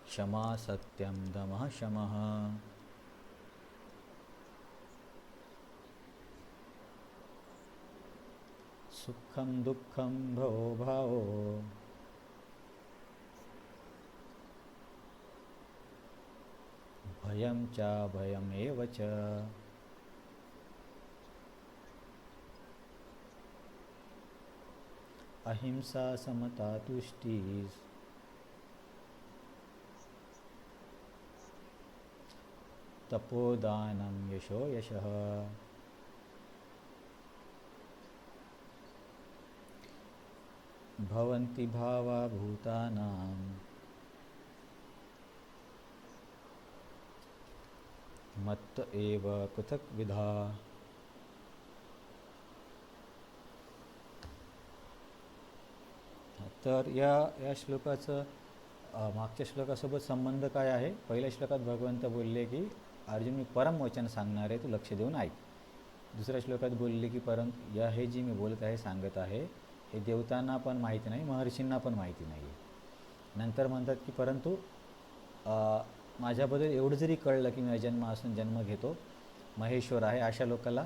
क्षमा सत्यं दमः शमः सुखं दुःखं भवो भावो भयं च भयमेव च अहिंसा समता तुष्टिः तपोदानं यशो यशः भवन्ति भावा भूतानां मत्त एव पृथक्विधा तर या श्लोकाचं मागच्या श्लोकासोबत संबंध काय आहे? पहिल्या श्लोकात भगवंत बोलले की अर्जुन मी परम वचन सांगणार आहे, तू लक्ष देऊन ऐक. दुसऱ्या श्लोकात बोलले की हे जी मी बोलत आहे सांगत आहे हे देवतांना पण माहिती नाही, महर्षींना पण माहिती नाही आहे. नंतर म्हणतात की परंतु माझ्याबद्दल एवढं जरी कळलं की मी अजन्म असून जन्म घेतो, महेश्वर आहे, अशा लोकांना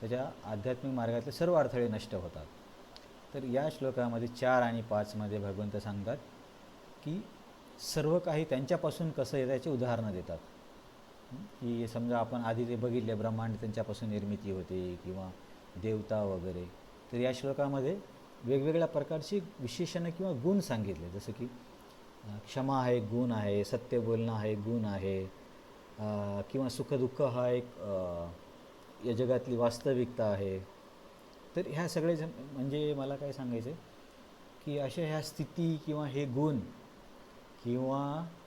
त्याच्या आध्यात्मिक मार्गातले सर्व अडथळे नष्ट होतात. तर या श्लोकामध्ये 4 आणि 5 मध्ये भगवंत सांगतात की सर्व काही त्यांच्यापासून कसं येतं याची उदाहरणं देतात. की समजा आपण आधी ते बघितले ब्रह्मांड त्यांच्यापासून निर्मिती होते किंवा देवता वगैरे. तर या श्लोकामध्ये वेगवेगळ्या प्रकारची विशेषणं किंवा गुण सांगितले, जसं की क्षमा हा एक गुण आहे, सत्य बोलणं हा एक गुण आहे, किंवा सुखदुःख हा एक या जगातली वास्तविकता आहे. तर ह्या सगळे म्हणजे मला काय सांगायचं आहे की अशा ह्या स्थिती किंवा हे गुण किंवा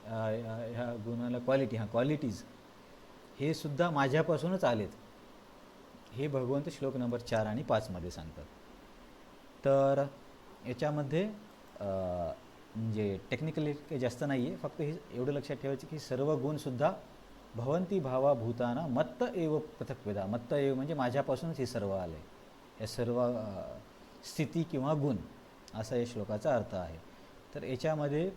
ह्या गुणाला क्वालिटीज हे सुद्धा माझ्यापासूनच आलेत, हे भगवंत श्लोक नंबर 4 आणि 5 मध्ये सांगतात. तर याच्यामध्ये म्हणजे टेक्निकली काही जास्त नाही आहे, फक्त हे एवढं लक्षात ठेवायचं की सर्व गुणसुद्धा भवंती भावा भूताना मत्त एव पृथक्वेदा. मत्त एव म्हणजे माझ्यापासूनच हे सर्व आले, या सर्व स्थिती किंवा गुण, असा या श्लोकाचा अर्थ आहे. तर याच्यामध्ये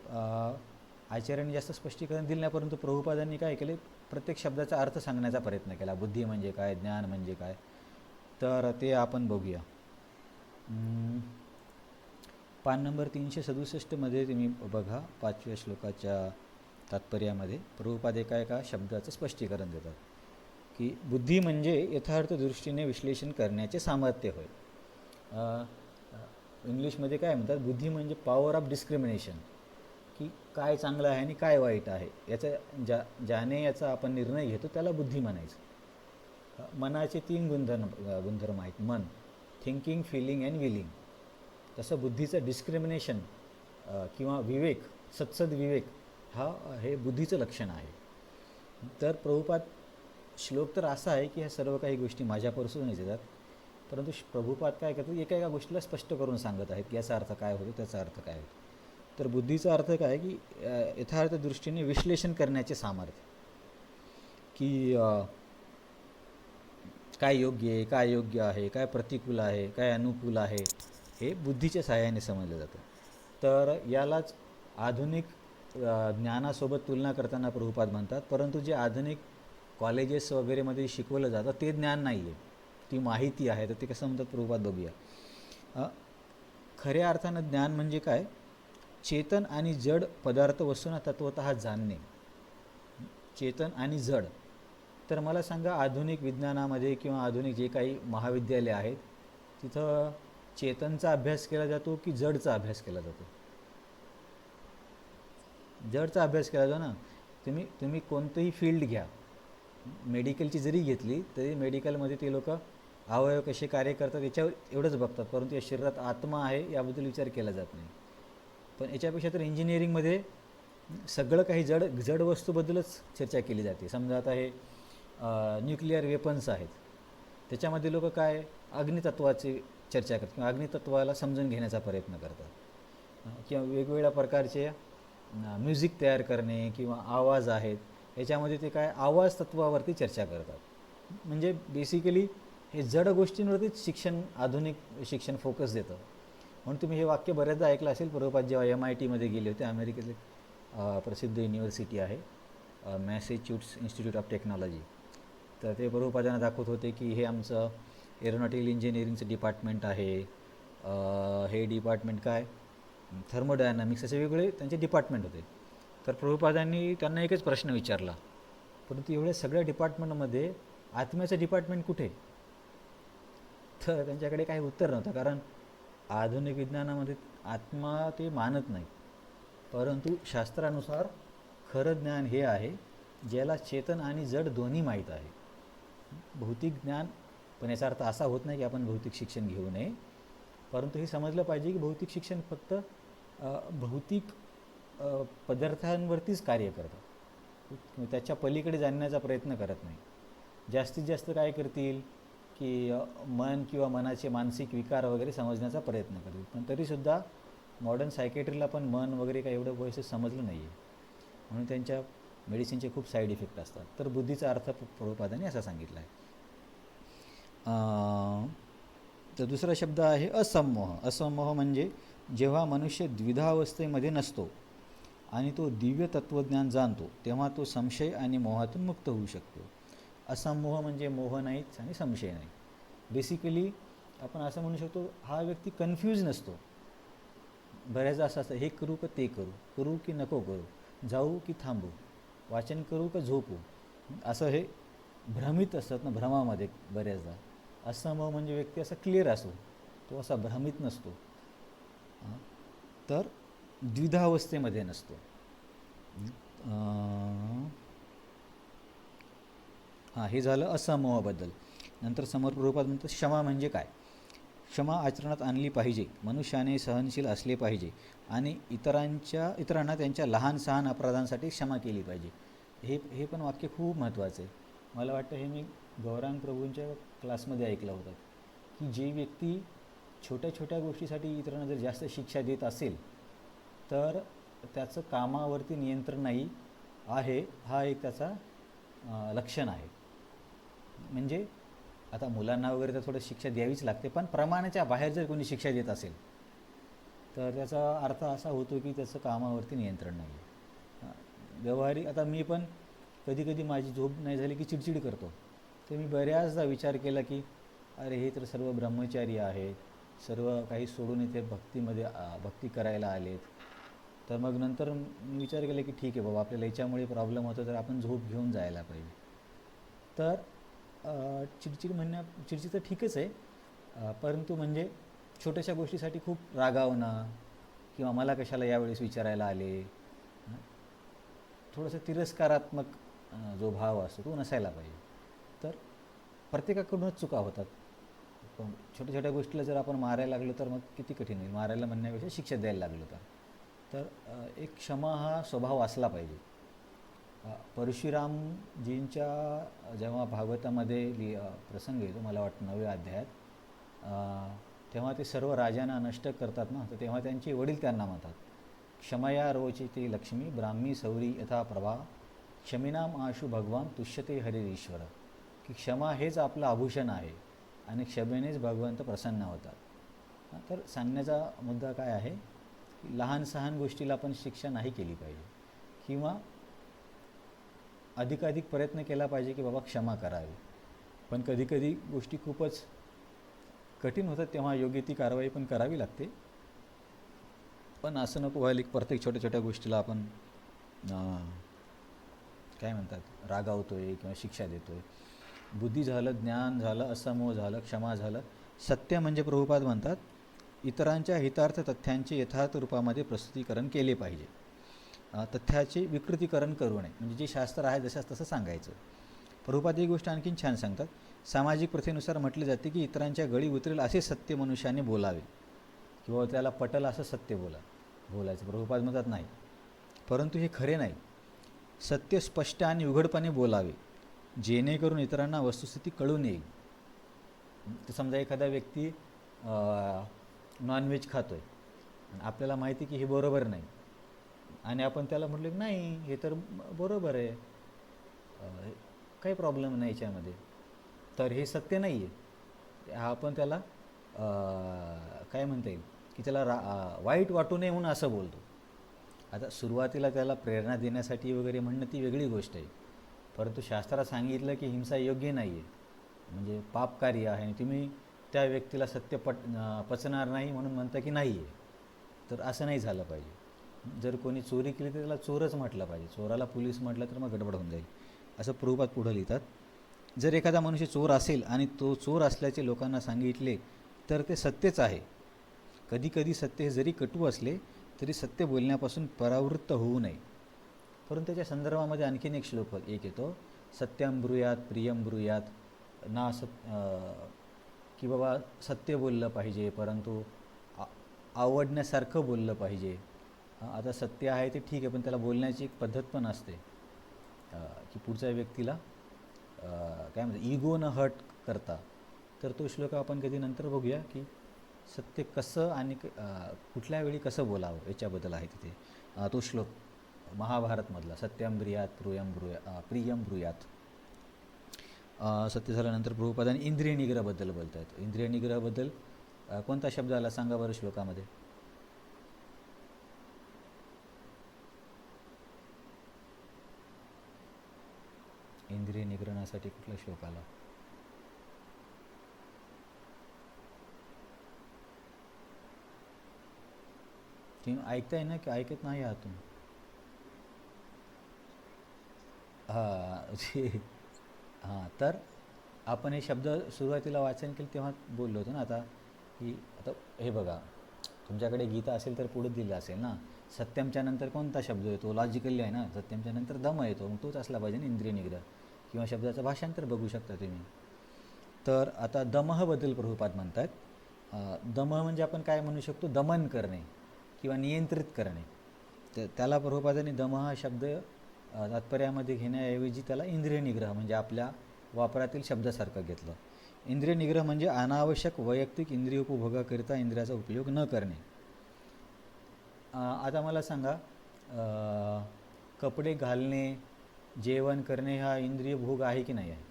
आचार्यांनी जास्त स्पष्टीकरण दिलं नाही, परंतु प्रभुपादांनी काय केले, प्रत्येक शब्दाचा अर्थ सांगण्याचा प्रयत्न केला. बुद्धी म्हणजे काय, ज्ञान म्हणजे काय, तर ते आपण बघूया. पान नंबर 367 मध्ये तुम्ही बघा, 5व्या श्लोकाच्या तात्पर्यामध्ये प्रभुपाद एका शब्दाचं स्पष्टीकरण देतात की बुद्धी म्हणजे यथार्थ दृष्टीने विश्लेषण करण्याचे सामर्थ्य होय. इंग्लिशमध्ये काय म्हणतात, बुद्धी म्हणजे पॉवर ऑफ डिस्क्रिमिनेशन, की काय चांगलं आहे आणि काय वाईट आहे याचा ज्याने याचा आपण निर्णय घेतो त्याला बुद्धी म्हणायचं. मनाचे 3 गुणधर्म आहेत, मन, थिंकिंग, फिलिंग अँड विलिंग. तसं बुद्धीचं डिस्क्रिमिनेशन किंवा विवेक, सत्सद विवेक हे बुद्धीचं लक्षण आहे. तर प्रभुपाद श्लोक तर असा आहे की ह्या सर्व काही गोष्टी माझ्यापासूनच येतात, परंतु प्रभुपाद काय करतात, एका गोष्टीला स्पष्ट करून सांगत आहेत की याचा अर्थ काय होतो, त्याचा अर्थ काय होतो. तर बुद्धीचा अर्थ काय की यथार्थ दृष्टीने विश्लेषण करण्याचे सामर्थ्य, की काय योग्य आहे, काय योग्य आहे, काय प्रतिकूल आहे, काय अनुकूल आहे, हे बुद्धीच्या सहाय्याने समजलं जातं. तर यालाच आधुनिक ज्ञानासोबत तुलना करताना प्रभुपाद म्हणतात, परंतु जे आधुनिक कॉलेजेस वगैरेमध्ये शिकवलं जातं ते ज्ञान नाही आहे, ती माहिती आहे. तर ते कसं म्हणतात प्रभुपाद बघूया. खऱ्या अर्थानं ज्ञान म्हणजे काय, चेतन आणि जड पदार्थ वस्तूंना तत्वतः जाणणे. चेतन आणि जड. तर मला सांगा, आधुनिक विज्ञानामध्ये किंवा आधुनिक जे काही महाविद्यालय आहेत तिथं चेतनचा अभ्यास केला जातो की जडचा अभ्यास केला जातो? जडचा अभ्यास केला जातो ना. तुम्ही कोणतंही फील्ड घ्या, मेडिकलची जरी घेतली तरी मेडिकलमध्ये ते लोक अवयव कसे कार्य करतात याच्यावर एवढंच बघतात, परंतु या शरीरात आत्मा आहे याबद्दल विचार केला जात नाही. पण याच्यापेक्षा तर इंजिनिअरिंगमध्ये सगळं काही जड वस्तूबद्दलच चर्चा केली जाते. समजा आता हे न्यूक्लिअर वेपन्स आहेत, त्याच्यामध्ये लोक काय अग्नितत्वाची चर्चा करतात किंवा अग्नितत्वाला समजून घेण्याचा प्रयत्न करतात, किंवा वेगवेगळ्या प्रकारचे म्युझिक तयार करणे किंवा आवाज आहेत याच्यामध्ये ते काय आवाज तत्वावरती चर्चा करतात. म्हणजे बेसिकली हे जड गोष्टींवरतीच आधुनिक शिक्षण फोकस देतं. म्हणून तुम्ही हे वाक्य बऱ्याचदा ऐकलं असेल. प्रभुपाद जेव्हा MIT मध्ये गेले होते अमेरिकेतले, प्रसिद्ध युनिव्हर्सिटी आहे, मॅसेच्युट्स इन्स्टिट्यूट ऑफ टेक्नॉलॉजी. तर ते प्रभुपादांना दाखवत होते की हे आमचं एरोनॉटिकल इंजिनिअरिंगचं डिपार्टमेंट आहे. हे डिपार्टमेंट काय, थर्मोडायनामिक्स, असे वेगवेगळे त्यांचे डिपार्टमेंट होते. तर प्रभुपादांनी त्यांना एकच प्रश्न विचारला, परंतु एवढ्या सगळ्या डिपार्टमेंटमध्ये आत्म्याचं डिपार्टमेंट कुठे? तर त्यांच्याकडे काही उत्तर नव्हतं, कारण आधुनिक विज्ञानामध्ये आत्मा ते मानत नाही. परंतु शास्त्रानुसार खरं ज्ञान हे आहे ज्याला चेतन आणि जड दोन्ही माहीत आहे. भौतिक ज्ञान, पण याचा अर्थ असा होत नाही की आपण भौतिक शिक्षण घेऊ नये, परंतु हे समजलं पाहिजे की भौतिक शिक्षण फक्त भौतिक पदार्थांवरतीच कार्य करतं, त्याच्या पलीकडे जाण्याचा प्रयत्न करत नाही. जास्तीत जास्त काय करतील की मन किंवा मनाचे मानसिक विकार वगैरे समजण्याचा प्रयत्न करतील. पण तरीसुद्धा मॉडर्न सायकेट्रीला पण मन वगैरे काही एवढं व्यवस्थित समजलं नाही आहे, म्हणून त्यांच्या मेडिसिनचे खूप साईड इफेक्ट असतात. तर बुद्धीचा अर्थ प्रभुपादांनी असा सांगितला आहे. तर दुसरा शब्द आहे असंमोह. असंमोह म्हणजे जेव्हा मनुष्य द्विधावस्थेमध्ये नसतो आणि तो दिव्य तत्त्वज्ञान जाणतो, तेव्हा तो संशय आणि मोहातून मुक्त होऊ शकतो. असंमोह म्हणजे मोह नाहीच आणि संशय नाही. बेसिकली आपण असं म्हणू शकतो, हा व्यक्ती कन्फ्यूज नसतो. बऱ्याचदा असं असतं, हे करू का ते करू, करू की नको करू, जाऊ की थांबू, वाचन करू का झोपू, असं हे भ्रमित असतात ना, भ्रमामध्ये बऱ्याचदा. असंमोह म्हणजे व्यक्ती असा क्लिअर असतो, तो असा भ्रमित नसतो. तर द्विधावस्थेमध्ये नसतो. हे झालं असंमोहाबद्दल. नंतर समोर प्रभुपाद म्हणतात क्षमा म्हणजे काय. क्षमा आचरणात आणली पाहिजे. मनुष्याने सहनशील असले पाहिजे आणि इतरांना त्यांच्या लहान सहान अपराधांसाठी क्षमा केली पाहिजे. हे पण वाक्य खूप महत्त्वाचं आहे. मला वाटतं हे मी गौरांग प्रभूंच्या क्लासमध्ये ऐकलं होतं की जी व्यक्ती छोट्या छोट्या गोष्टीसाठी इतरांना जर जास्त शिक्षा देत असेल तर त्याचं कामावरती नियंत्रण नाही आहे, हा एक त्याचा लक्षण आहे. म्हणजे आता मुलांना वगैरे तर थोडं शिक्षा द्यावीच लागते, पण प्रमाणाच्या बाहेर जर कोणी शिक्षा देत असेल तर त्याचा अर्थ असा होतो की त्याचं कामावरती नियंत्रण नाही आहे. व्यवहारिक आता मी पण कधी कधी माझी झोप नाही झाली की चिडचिड करतो. तर मी बऱ्याचदा विचार केला की अरे हे तर सर्व ब्रह्मचारी आहेत, सर्व काही सोडून इथे भक्ती करायला आलेत. तर मग नंतर मी विचार केला की ठीक आहे बाबा, आपल्याला याच्यामुळे प्रॉब्लेम होतो तर आपण झोप घेऊन जायला पाहिजे. तर चिडचिड तर ठीकच आहे, परंतु म्हणजे छोट्याशा गोष्टीसाठी खूप रागावणं किंवा मला कशाला यावेळेस विचारायला आले, थोडंसं तिरस्कारात्मक जो भाव असतो तो नसायला पाहिजे. तर प्रत्येकाकडूनच चुका होतात. पण छोट्या छोट्या गोष्टीला जर आपण मारायला लागलो तर मग किती कठीण आहे. मारायला म्हणण्यापेक्षा शिक्षा द्यायला लागलो तर एक क्षमा हा स्वभाव असला पाहिजे. परशुरामजींच्या जेव्हा भागवतामध्ये प्रसंग येतो, मला वाटतं 9व्या अध्यायात, तेव्हा ते सर्व राजांना नष्ट करतात ना, तर तेव्हा त्यांचे वडील त्यांना म्हणतात क्षमया रोचिते लक्ष्मी ब्राह्मी सौरी यथा प्रभा क्षमीनाम आशु भगवान तुष्यते हरिरीश्वर, की क्षमा हेच आपलं आभूषण आहे आणि क्षमेनेच भगवंत प्रसन्न होतात. तर सांगण्याचा मुद्दा काय आहे की लहान सहान गोष्टीला आपण शिक्षा नाही केली पाहिजे, किंवा अधिकाधिक प्रयत्न केला पाहिजे की बाबा क्षमा करावी. पण कधीकधी गोष्टी खूपच कठीण होतात तेव्हा योग्य ती कारवाई पण करावी लागते. पण असं नको व्हायला की प्रत्येक छोट्या छोट्या गोष्टीला आपण काय म्हणतात रागावतोय किंवा शिक्षा देतोय. बुद्धी झालं, ज्ञान झालं, असमोह झालं, क्षमा झालं. सत्य म्हणजे प्रभुपाद म्हणतात इतरांच्या हितार्थ तथ्यांचे यथार्थ रूपामध्ये प्रस्तुतीकरण केले पाहिजे. तथ्याचे विकृतीकरण करू नये, म्हणजे जे शास्त्र आहे जशास तसं सांगायचं. प्रभुपाद ही गोष्ट आणखीन छान सांगतात. सामाजिक प्रथेनुसार म्हटले जाते की इतरांच्या गळी उतरेल असे सत्य मनुष्याने बोलावे, किंवा त्याला पटल असं सत्य बोलायचं. प्रभुपाद म्हणतात नाही, परंतु हे खरे नाही. सत्य स्पष्ट आणि उघडपणे बोलावे जेणेकरून इतरांना वस्तुस्थिती कळून येईल. तर समजा एखादा व्यक्ती नॉनव्हेज खातो आहे, आपल्याला माहिती की हे बरोबर नाही, आणि आपण त्याला म्हटलं की नाही हे तर बरोबर आहे, काही प्रॉब्लेम नाही याच्यामध्ये, तर हे सत्य नाही आहे. आपण त्याला काय म्हणता येईल की त्याला वाईट वाटू नये म्हणून असं बोलतो. आता सुरुवातीला त्याला प्रेरणा देण्यासाठी वगैरे म्हणणं ती वेगळी गोष्ट आहे, परंतु शास्त्रात सांगितलं की हिंसा योग्य नाही आहे, म्हणजे पापकार्य आहे, आणि तुम्ही त्या व्यक्तीला सत्य पचणार नाही म्हणून म्हणता की नाही आहे. तर असं नाही झालं पाहिजे. जर कोणी चोरी केली तर त्याला चोरच म्हटलं पाहिजे, चोराला पोलीस म्हटलं तर मग गडबड होऊन जाईल, असं प्रभुपाद पुढं लिहितात. जर एखादा मनुष्य चोर असेल आणि तो चोर असल्याचे लोकांना सांगितले तर ते सत्यच आहे. कधीकधी सत्य हे जरी कटू असले तरी सत्य बोलण्यापासून परावृत्त होऊ नये. परंतु त्याच्या संदर्भामध्ये आणखीन एक श्लोक एक येतो, सत्यम ब्रूयात प्रियम ब्रूयात, ना की बाबा सत्य बोललं पाहिजे, परंतु आवडण्यासारखं बोललं पाहिजे. आता सत्य आहे ते ठीक आहे, पण त्याला बोलण्याची एक पद्धत पण असते, की पुढच्या व्यक्तीला काय म्हणतात इगो न हर्ट करता. तर तो श्लोक आपण कधी नंतर बघूया की सत्य कसं आणि कुठल्या वेळी कसं बोलावं याच्याबद्दल आहे तिथे तो श्लोक महाभारतमधला, सत्यम ब्रियात प्रियम ब्रूयात. सत्य झाल्यानंतर प्रभुपादांनी इंद्रिय निग्रहाबद्दल बोलत आहेत. इंद्रिय निग्रहाबद्दल कोणता शब्द आला सांगा बरं श्लोकामध्ये? इंद्रिय निग्रहणासाठी कुठला श्लोक आला? तुम्ही ऐकताय ना की ऐकत नाही आहात तुम्ही? हां हां, तर आपण हे शब्द सुरुवातीला वाचन केलं तेव्हा बोललो होतो ना, आता की आता हे बघा, तुमच्याकडे गीता असेल तर पुढे दिलं असेल ना, सत्यमच्या नंतर कोणता शब्द येतो? लॉजिकली आहे ना, सत्यमच्या नंतर दम येतो, मग तोच असला पाहिजे ना इंद्रिय निग्रह. किंवा शब्दाचं भाषांतर बघू शकता तुम्ही. तर आता दमहबद्दल प्रभुपाद म्हणतात. दमह म्हणजे आपण काय म्हणू शकतो, दमन करणे किंवा नियंत्रित करणे. तर त्याला प्रभुपादांनी दमह हा शब्द तात्पर्यामध्ये घेण्याऐवजी त्याला इंद्रिय निग्रह म्हणजे आपल्या वापरातील शब्दासारखं घेतलं. इंद्रिय निग्रह म्हणजे अनावश्यक वैयक्तिक इंद्रिय उपभोगाकरिता इंद्रियाचा उपयोग न करणे. आता मला सांगा, कपडे घालणे, जेवण करणे हा इंद्रिय भोग आहे की नाही आहे?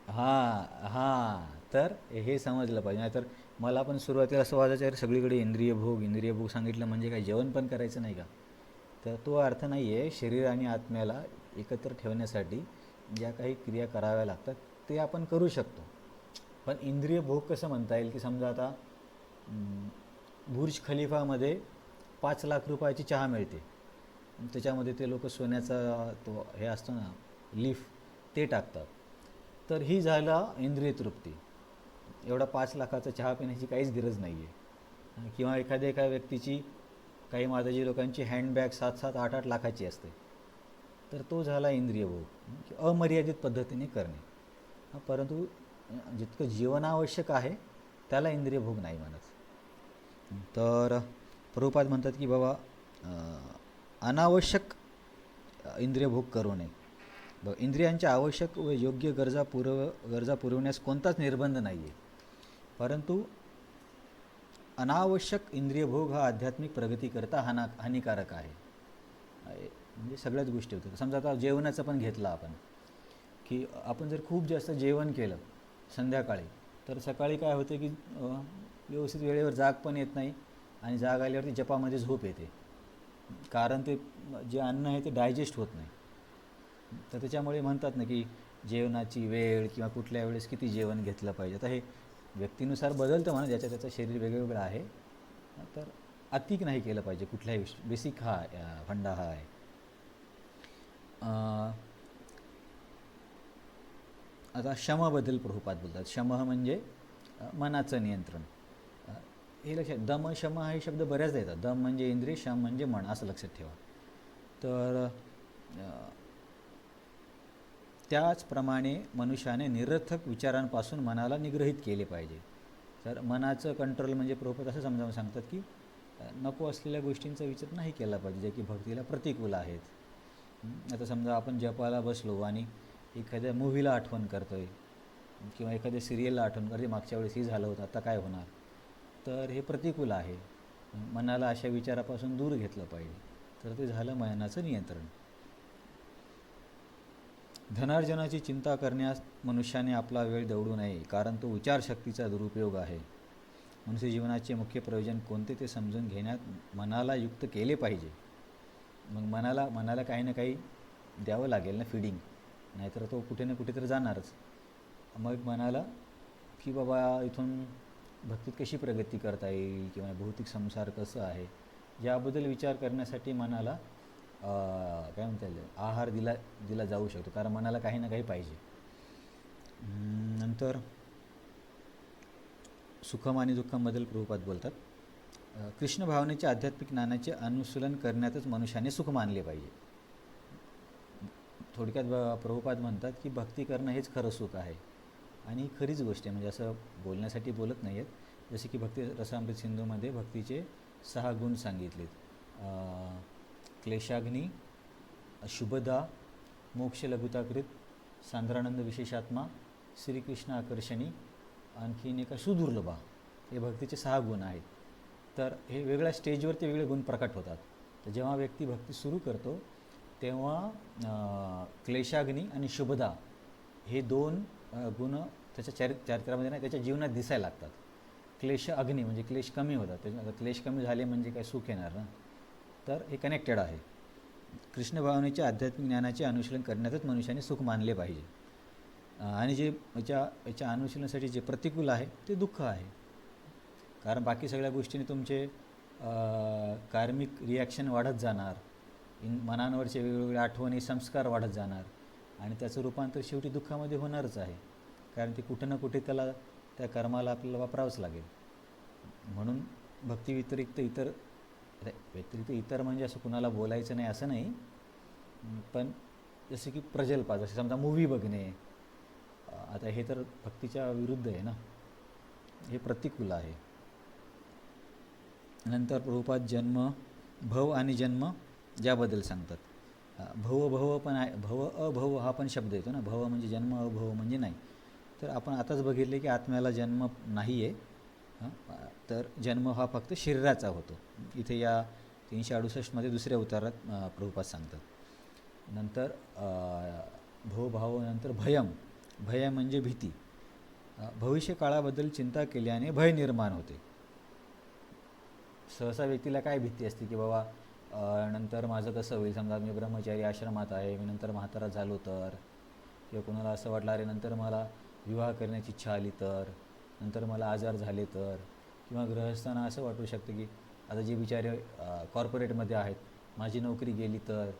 हां हां, तर हे समजलं पाहिजे. नाहीतर मला पण सुरुवातीला असं वाटायचं, अरे सगळीकडे इंद्रिय भोग सांगितलं म्हणजे काय जेवण पण करायचं नाही का? तर तो अर्थ नाही आहे. शरीर आणि आत्म्याला एकत्र ठेवण्यासाठी ज्या काही क्रिया कराव्या लागतात ते आपण करू शकतो. पण इंद्रिय भोग कसं म्हणता येईल, की समजा आता बुर्ज खलिफामध्ये 5 लाख रुपयाची चहा मिळते, त्याच्यामध्ये ते लोक सोन्याचा तो हे असतो ना लीफ, ते टाकतात. तर ही झाला इंद्रिय तृप्ती. एवढा 5 लाखाचा चहा पिण्याची काहीच गरज नाही आहे. किंवा एका व्यक्तीची, काही माताजी लोकांची हँडबॅग 7-7, 8-8 लाखाची असते, तर तो झाला इंद्रिय भोग, अमर्यादित पद्धतीने करणे. परंतु जितकं जीवनावश्यक आहे त्याला इंद्रिय भोग नाही म्हणत. तर प्रभुपाद म्हणतात की बाबा अनावश्यक इंद्रिय भोग करू नये. इंद्रियांच्या आवश्यक व योग्य गरजा पुरवण्यास कोणताच निर्बंध नाही आहे, परंतु अनावश्यक इंद्रिय भोग हा आध्यात्मिक प्रगतीकरता हानिकारक आहे. म्हणजे सगळ्याच गोष्टी होतात. समजा आता जेवणाचं पण घेतलं आपण, की आपण जर खूप जास्त जेवण केलं संध्याकाळी, तर सकाळी काय होतं की व्यवस्थित वेळेवर जाग पण येत नाही, आणि जाग आल्यावरती जपामध्ये झोप येते, कारण ते जे अन्न आहे ते डायजेस्ट होत नाही. तर त्याच्यामुळे म्हणतात ना की जेवणाची वेळ किंवा कुठल्या वेळेस किती जेवण घेतलं पाहिजे. आता हे व्यक्तीनुसार बदलतं म्हणा, ज्याच्या त्याचं शरीर वेगवेगळं आहे. तर अतिक नाही केलं पाहिजे कुठल्याही बेसिक हा फंडा हा आहे. आता शमबद्दल प्रभुपाद बोलतात. शम म्हणजे मनाचं नियंत्रण. हे लक्षात, दम शम हे शब्द बऱ्याचदा येतात. दम म्हणजे इंद्रिय, शम म्हणजे मन, असं लक्षात ठेवा. तर त्याचप्रमाणे मनुष्याने निरर्थक विचारांपासून मनाला निग्रहित केले पाहिजे. तर मनाचं कंट्रोल म्हणजे प्रभुपाद असं समजावून सांगतात की नको असलेल्या गोष्टींचा विचार नाही केला पाहिजे, ज्या की भक्तीला प्रतिकूल आहेत. आता समजा आपण जपाला बसलो आणि एखाद्या मूव्हीला आठवण करतो आहे, किंवा एखाद्या सिरियलला आठवण करते, मागच्या वेळेस ही झालं होतं आता काय होणार, तर हे प्रतिकूल आहे. मनाला अशा विचारापासून दूर घेतलं पाहिजे. तर ते झालं मनाचं नियंत्रण. धनार्जनाची चिंता करण्यास मनुष्याने आपला वेळ दवडू नये, कारण तो विचारशक्तीचा दुरुपयोग आहे. मनुष्य जीवनाचे मुख्य प्रयोजन कोणते ते समजून घेण्यात मनाला युक्त केले पाहिजे. मग मनाला काही ना काही द्यावं लागेल ना, फिडिंग, नाहीतर तो कुठे ना कुठे तर जाणारच. मग मनाला की बाबा इथून भक्तीत कशी प्रगती करता येईल किंवा भौतिक संसार कसं आहे याबद्दल विचार करण्यासाठी मनाला काय म्हणता येईल आहार दिला जाऊ शकतो, कारण मनाला काही ना काही पाहिजे. नंतर सुखम आणि दुःखांबद्दल प्रभुपाद बोलतात, कृष्ण भावनेच्या आध्यात्मिक ज्ञानाचे अनुशीलन करण्यातच मनुष्याने सुख मानले पाहिजे. थोडक्यात प्रभुपाद म्हणतात की भक्ती करणं हेच खरं सुख आहे, आणि ही खरीच गोष्ट आहे. म्हणजे असं बोलण्यासाठी बोलत नाही आहेत. जसे की भक्ती रसामृत सिंधूमध्ये भक्तीचे 6 गुण सांगितलेत. क्लेशाग्नी, शुभदा, मोक्ष लघुताकृत, सांद्रानंद विशेषात्मा, श्रीकृष्ण आकर्षणी, आणखीन एका सुदुर्लभा. हे भक्तीचे 6 गुण आहेत. तर हे वेगळ्या स्टेजवरती वेगळे गुण प्रकट होतात. तर जेव्हा व्यक्ती भक्ती सुरू करतो तेव्हा क्लेशाग्नी आणि शुभदा हे 2 गुण त्याच्या चारित्र्यामध्ये नाही, त्याच्या जीवनात दिसायला लागतात. क्लेश अग्नी म्हणजे क्लेश कमी होतात, त्याच्या क्लेश कमी झाले म्हणजे काय सुख येणार ना. तर हे कनेक्टेड आहे. कृष्ण भावनेच्या आध्यात्मिक ज्ञानाचे अनुशीलन करण्यातच मनुष्याने सुख मानले पाहिजे. आणि जे याच्या अनुशीलनासाठी जे प्रतिकूल आहे ते दुःख आहे, कारण बाकी सगळ्या गोष्टींनी तुमचे कार्मिक रिॲक्शन वाढत जाणार, मनांवरचे वेगवेगळे आठवणी संस्कार वाढत जाणार, आणि त्याचं रूपांतर शेवटी दुःखामध्ये होणारच आहे, कारण ते कुठं ना कुठे त्या कर्माला आपल्याला वापरावंच लागेल. म्हणून भक्ती व्यतिरिक्त इतर म्हणजे असं कुणाला बोलायचं नाही असं नाही, पण जसं की प्रजल्पा, जसे समजा मूव्ही बघणे, आता हे तर भक्तीच्या विरुद्ध आहे ना, हे प्रतिकूल आहे. नंतर प्रभुपाद जन्म, भव आणि जन्म याबद्दल सांगतात. भव पण आहे, अभव हा पण शब्द येतो ना. भव म्हणजे जन्म, अभव म्हणजे नाही. तर आपण आताच बघितले की आत्म्याला जन्म नाही आहे. तर जन्म हा फक्त शरीराचा होतो. इथे या 368मध्ये दुसऱ्या उतारात प्रभुपाद सांगतात. नंतर भवभाव, नंतर भय म्हणजे भीती. भविष्य काळाबद्दल चिंता केल्याने भय निर्माण होते. सहसा व्यक्तीला काय भीती असते की बाबा नंतर माझं कसं होईल, समजा मी ब्रह्मचारी आश्रमात आहे, मी नंतर म्हातारा झालो तर, किंवा कोणाला असं वाटलं अरे नंतर मला विवाह करण्याची इच्छा आली तर, नंतर मला आजार झाले तर, किंवा गृहस्थांना असं वाटू शकतं की आता जे बिचारे कॉर्पोरेटमध्ये आहेत माझी नोकरी गेली तर,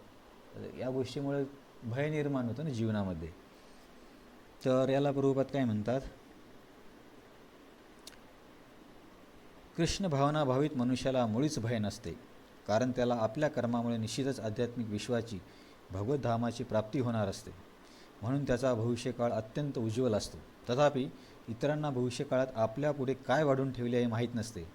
या गोष्टीमुळे भय निर्माण होतं ना जीवनामध्ये. तर याला प्रभुपाद काय म्हणतात, कृष्ण भावना भावित मनुष्याला मुळीच भय नसते, कारण त्याला आपल्या कर्मामुळे निश्चितच आध्यात्मिक विश्वाची भगवत धामाची प्राप्ती होणार असते. म्हणून त्याचा भविष्यकाळ अत्यंत उज्ज्वल असतो. तथापि इतरांना भविष्यकाळात आपल्या पुढे काय वाढून ठेवले आहे माहीत नसते.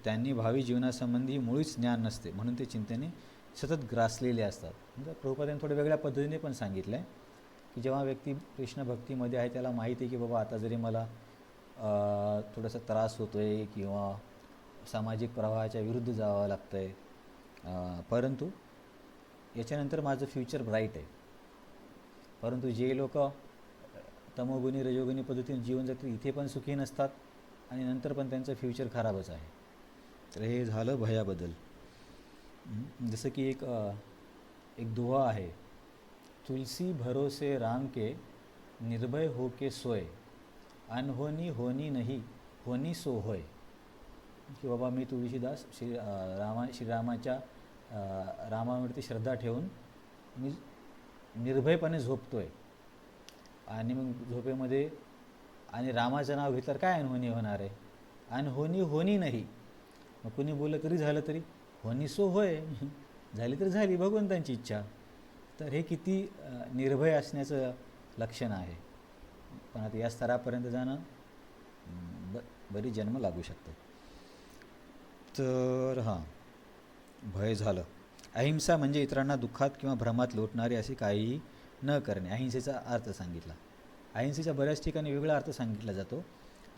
त्यांनी भावी जीवनासंबंधी मुळीच ज्ञान नसते, म्हणून ते चिंतेने सतत ग्रासलेले असतात. म्हणजे प्रभुपादांनी थोड्या वेगळ्या पद्धतीने पण सांगितलं आहे की जेव्हा व्यक्ती कृष्ण भक्तीमध्ये आहे त्याला माहिती आहे की बाबा आता जरी मला थोडासा त्रास होतो आहे किंवा सामाजिक प्रवाहाच्या विरुद्ध जावं लागतं आहे, परंतु याच्यानंतर माझं फ्युचर ब्राईट आहे. परंतु जे लोक तमोगुणी रजोगुणी पद्धतीने जीवन जगतील इथे पण सुखी नसतात आणि नंतर पण त्यांचं फ्युचर खराबच आहे. तर हे झालं भयाबद्दल. जसं की एक दोहा आहे, तुलसी भरोसे राम के, निर्भय हो के सोय, अनहोनी होनी नहीं, होनी सो होय. की बाबा मी तुळशीदास श्रीरामाच्या रामावरती श्रद्धा ठेवून मी निर्भयपणे झोपतोय, आणि मग झोपेमध्ये आणि रामाचं नाव घेतल्यावर काय अनहोनी होणार आहे, अनहोनी होनी नाही. मग कुणी बोललं तरी झालं तरी होनी सो होय, झाली तर झाली भगवंतांची इच्छा. तर हे किती निर्भय असण्याचं लक्षण आहे. पण आता या स्तरापर्यंत जाणं बरी जन्म लागू शकतात. तर भय झालं. अहिंसा म्हणजे इतरांना दुःखात किंवा भ्रमात लोटणारे असे काहीही न करणे, अहिंसेचा अर्थ सांगितला. अहिंसेच्या बऱ्याच ठिकाणी वेगळा अर्थ सांगितला जातो.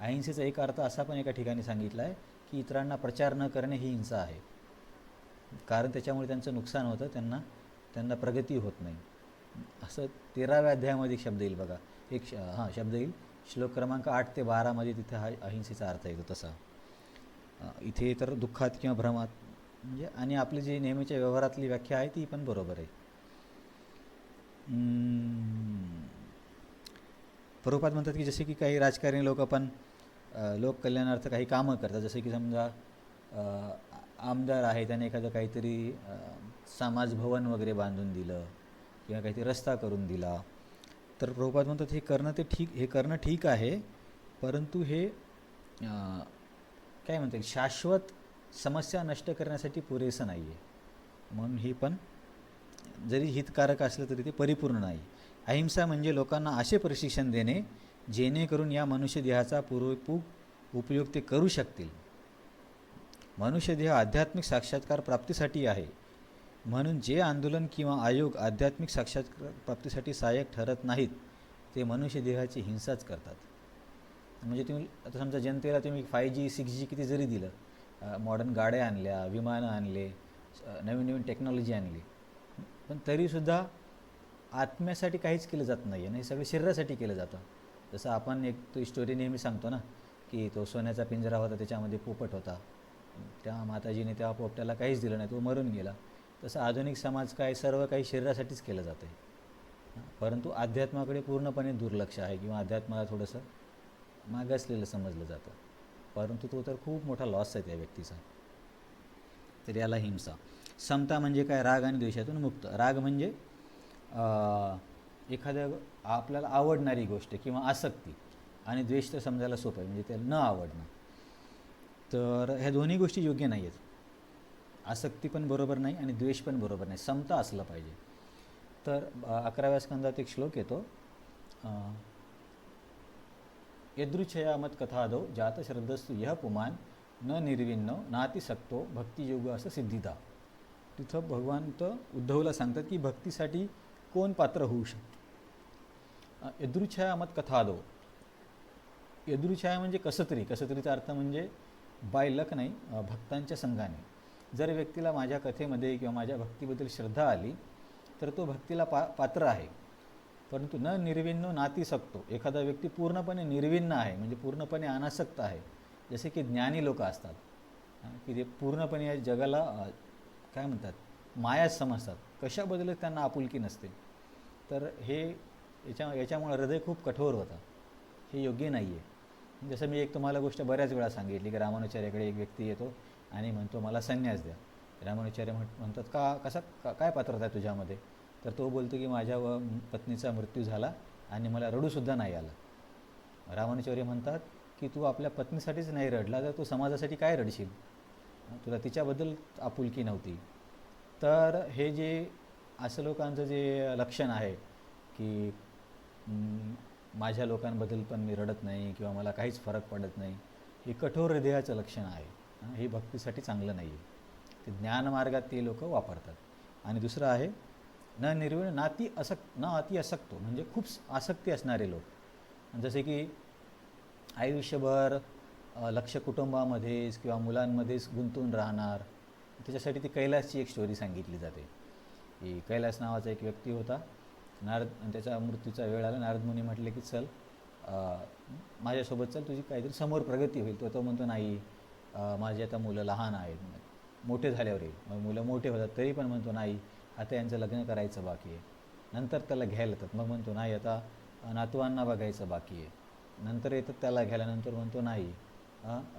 अहिंसेचा एक अर्थ असा पण एका ठिकाणी सांगितला आहे की इतरांना प्रचार न करणे ही हिंसा आहे, कारण त्याच्यामुळे त्यांचं नुकसान होतं, त्यांना प्रगती होत नाही. असं 13व्या अध्यायामध्ये एक शब्द येईल बघा, शब्द येईल श्लोक क्रमांक 8 ते 12 तिथे हा अहिंसेचा अर्थ येतो तसा. इथे तर दुःखात किंवा भ्रमात म्हणजे, आणि आपली जी नेहमीच्या व्यवहारातली व्याख्या आहे ती पण बरोबर आहे. प्रभुपाद म्हणतात की जसे की काही राजकारणी लोक पण लोककल्याणार्थ काही कामं करतात, जसे की समजा आमदार आहे, त्याने एखादं काहीतरी समाजभवन वगैरे बांधून दिलं किंवा काहीतरी रस्ता करून दिला, तर प्रभुपाद म्हणतात हे करणं ठीक आहे, परंतु हे काय म्हणता येईल, शाश्वत समस्या नष्ट करण्यासाठी पुरेसं नाही आहे. म्हणून हे पण जरी हितकारक असलं तरी ते परिपूर्ण नाही. अहिंसा म्हणजे लोकांना असे प्रशिक्षण देणे जेणेकरून या मनुष्यदेहाचा पूर्वपूर उपयोग ते करू शकतील. मनुष्यदेह आध्यात्मिक साक्षात्कार प्राप्तीसाठी आहे, म्हणून जे आंदोलन किंवा आयोग आध्यात्मिक साक्षात्कार प्राप्तीसाठी सहाय्यक ठरत नाहीत ते मनुष्यदेहाची हिंसाच करतात. म्हणजे तुम्ही आता समजा जनतेला तुम्ही 5G 6G किती जरी दिलं, मॉडर्न गाड्या आणल्या, विमानं आणले, नवीन नवीन टेक्नॉलॉजी आणली, पण तरीसुद्धा आत्म्यासाठी काहीच केलं जात नाही आहे. हे सगळं शरीरासाठी केलं जातं. जसं आपण एक तो स्टोरी नेहमी सांगतो ना, की तो सोन्याचा पिंजरा होता, त्याच्यामध्ये पोपट होता, त्या माताजीने त्या पोपट्याला काहीच दिलं नाही, तो मरून गेला. तसं आधुनिक समाज काय, सर्व काही शरीरासाठीच केलं जातं आहे, परंतु अध्यात्माकडे पूर्णपणे दुर्लक्ष आहे किंवा अध्यात्माला थोडंसं मागासलेलं समजलं जातं, परंतु तो तर खूप मोठा लॉस आहे त्या व्यक्तीचा. तर याला हिंसा. समता म्हणजे काय, राग आणि द्वेषातून मुक्त. राग म्हणजे एखाद्या आपल्याला आवडणारी गोष्ट किंवा आसक्ती, आणि द्वेष तर समजायला सोपं आहे, म्हणजे त्याला न आवडणं. तर ह्या दोन्ही गोष्टी योग्य नाही आहेत. आसक्ती पण बरोबर नाही आणि द्वेष पण बरोबर नाही, समता असलं पाहिजे. तर 11व्या स्कंदात एक श्लोक येतो, यदृच्छया मत कथादो जात श्रद्धस्तु यह पुमान न निर्विण्ण नातिसक्तो भक्तियोग असं सिद्धिदा. तिथं भगवान तर उद्धवला सांगतात की भक्तीसाठी कोण पात्र होऊ शकतो. यदृच्छया मत कथादो, यदृच्छया म्हणजे कसतरीचा अर्थ म्हणजे बाय लक नाही, भक्तांच्या संघाने. जर व्यक्तीला माझ्या कथेमध्ये किंवा माझ्या भक्तीबद्दल श्रद्धा आली तर तो भक्तीला पात्र आहे, परंतु न निर्विण्ण नातिसक्तो, एखादा व्यक्ती पूर्णपणे निर्विण्ण आहे म्हणजे पूर्णपणे अनासक्त आहे, जसे की ज्ञानी लोक असतात की ते पूर्णपणे या जगाला काय म्हणतात, मायाच समजतात, कशाबद्दल त्यांना आपुलकी नसते. तर हे याच्यामुळे हृदय खूप कठोर होतं, हे योग्य नाही आहे. जसं मी एक तुम्हाला गोष्ट बऱ्याच वेळा सांगितली की रामानुचार्याकडे एक व्यक्ती येतो आणि म्हणतो मला संन्यास द्या. रामानुचार्य म्हणतात काय पात्रता आहे तुझ्यामध्ये? तर तो बोलतो की माझ्या पत्नीचा मृत्यू झाला आणि मला रडूसुद्धा नाही आलं. रामानुचार्य म्हणतात की तू आपल्या पत्नीसाठीच नाही रडला तर तू समाजासाठी काय रडशील? तुला तिच्याबद्दल आपुलकी नव्हती. तर हे जे असं लोकांचं जे लक्षण आहे की माझ्या लोकांबद्दल पण मी रडत नाही किंवा मला काहीच फरक पडत नाही, हे कठोर हृदयाचं लक्षण आहे. हे भक्तीसाठी चांगलं नाही आहे. ते ज्ञानमार्गात ते लोक वापरतात. आणि दुसरं आहे न निर्विण न अति असक्तो, म्हणजे खूप आसक्ती असणारे लोक, जसे की आयुष्यभर लक्ष कुटुंबामध्येच किंवा मुलांमध्येच गुंतून राहणार. त्याच्यासाठी ती कैलासची एक स्टोरी सांगितली जाते की कैलास नावाचा एक व्यक्ती होता. त्याच्या मृत्यूचा वेळ आला, नारद मुनी म्हटले की चल माझ्यासोबत चल, तुझी काहीतरी समोर प्रगती होईल. तो म्हणतो नाही, माझी आता मुलं लहान आहेत, मोठे झाल्यावर येईल. मग मुलं मोठे होतात तरी पण म्हणतो नाही, आता यांचं लग्न करायचं बाकी आहे. नंतर त्याला घ्यायला येतात, मग म्हणतो नाही, आता नातवांना बघायचं बाकी आहे. नंतर येतात त्याला घ्यायला, नंतर म्हणतो नाही,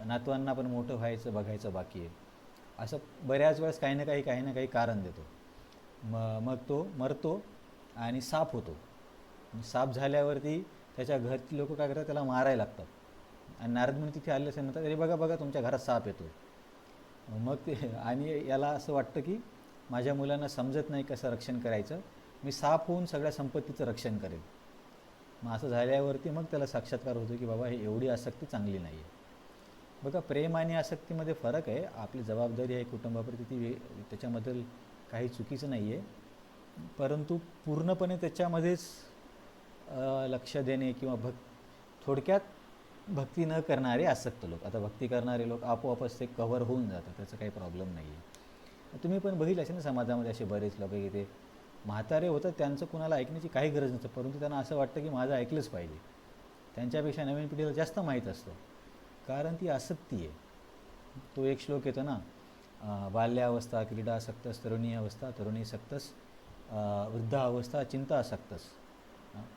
नातवांना पण मोठं व्हायचं बघायचं बाकी आहे. असं बऱ्याच वेळेस काही ना काही कारण देतो. मग तो मरतो आणि साप होतो. साप झाल्यावरती त्याच्या घरची लोक काय करतात, त्याला मारायला लागतात. आणि नारद मुनी तिथे आले असेल म्हणतात, अरे बघा तुमच्या घरात साप येतो. मग ते, आणि याला असं वाटतं की माझ्या मुलांना समजत नाही कसं रक्षण करायचं, मी साप होऊन सगळ्या संपत्तीचं रक्षण करेल. मग असं झाल्यावरती मग त्याला साक्षात्कार होतो की बाबा हे एवढी आसक्ती चांगली नाही आहे. बघा, प्रेम आणि आसक्तीमध्ये फरक आहे. आपली जबाबदारी आहे कुटुंबाप्रती, ती त्याच्याबद्दल काही चुकीचं नाही आहे, परंतु पूर्णपणे त्याच्यामध्येच लक्ष देणे किंवा थोडक्यात भक्ती न करणारे आसक्त लोक. आता भक्ती करणारे लोक आपोआपच ते कव्हर होऊन जातात, त्याचा काही प्रॉब्लेम नाही आहे. तुम्ही पण बघितलं असेल ना समाजामध्ये असे बरेच लोक की ते म्हातारे होतं त्यांचं कुणाला ऐकण्याची काही गरज नसतं, परंतु त्यांना असं वाटतं की माझं ऐकलंच पाहिजे. त्यांच्यापेक्षा नवीन पिढीला जास्त माहीत असतं, कारण ती आसक्ती आहे. तो एक श्लोक येतो ना, बाल्यावस्था क्रीडासक्तस तरुणी अवस्था तरुणीसक्तस वृद्धावस्था चिंतासक्तस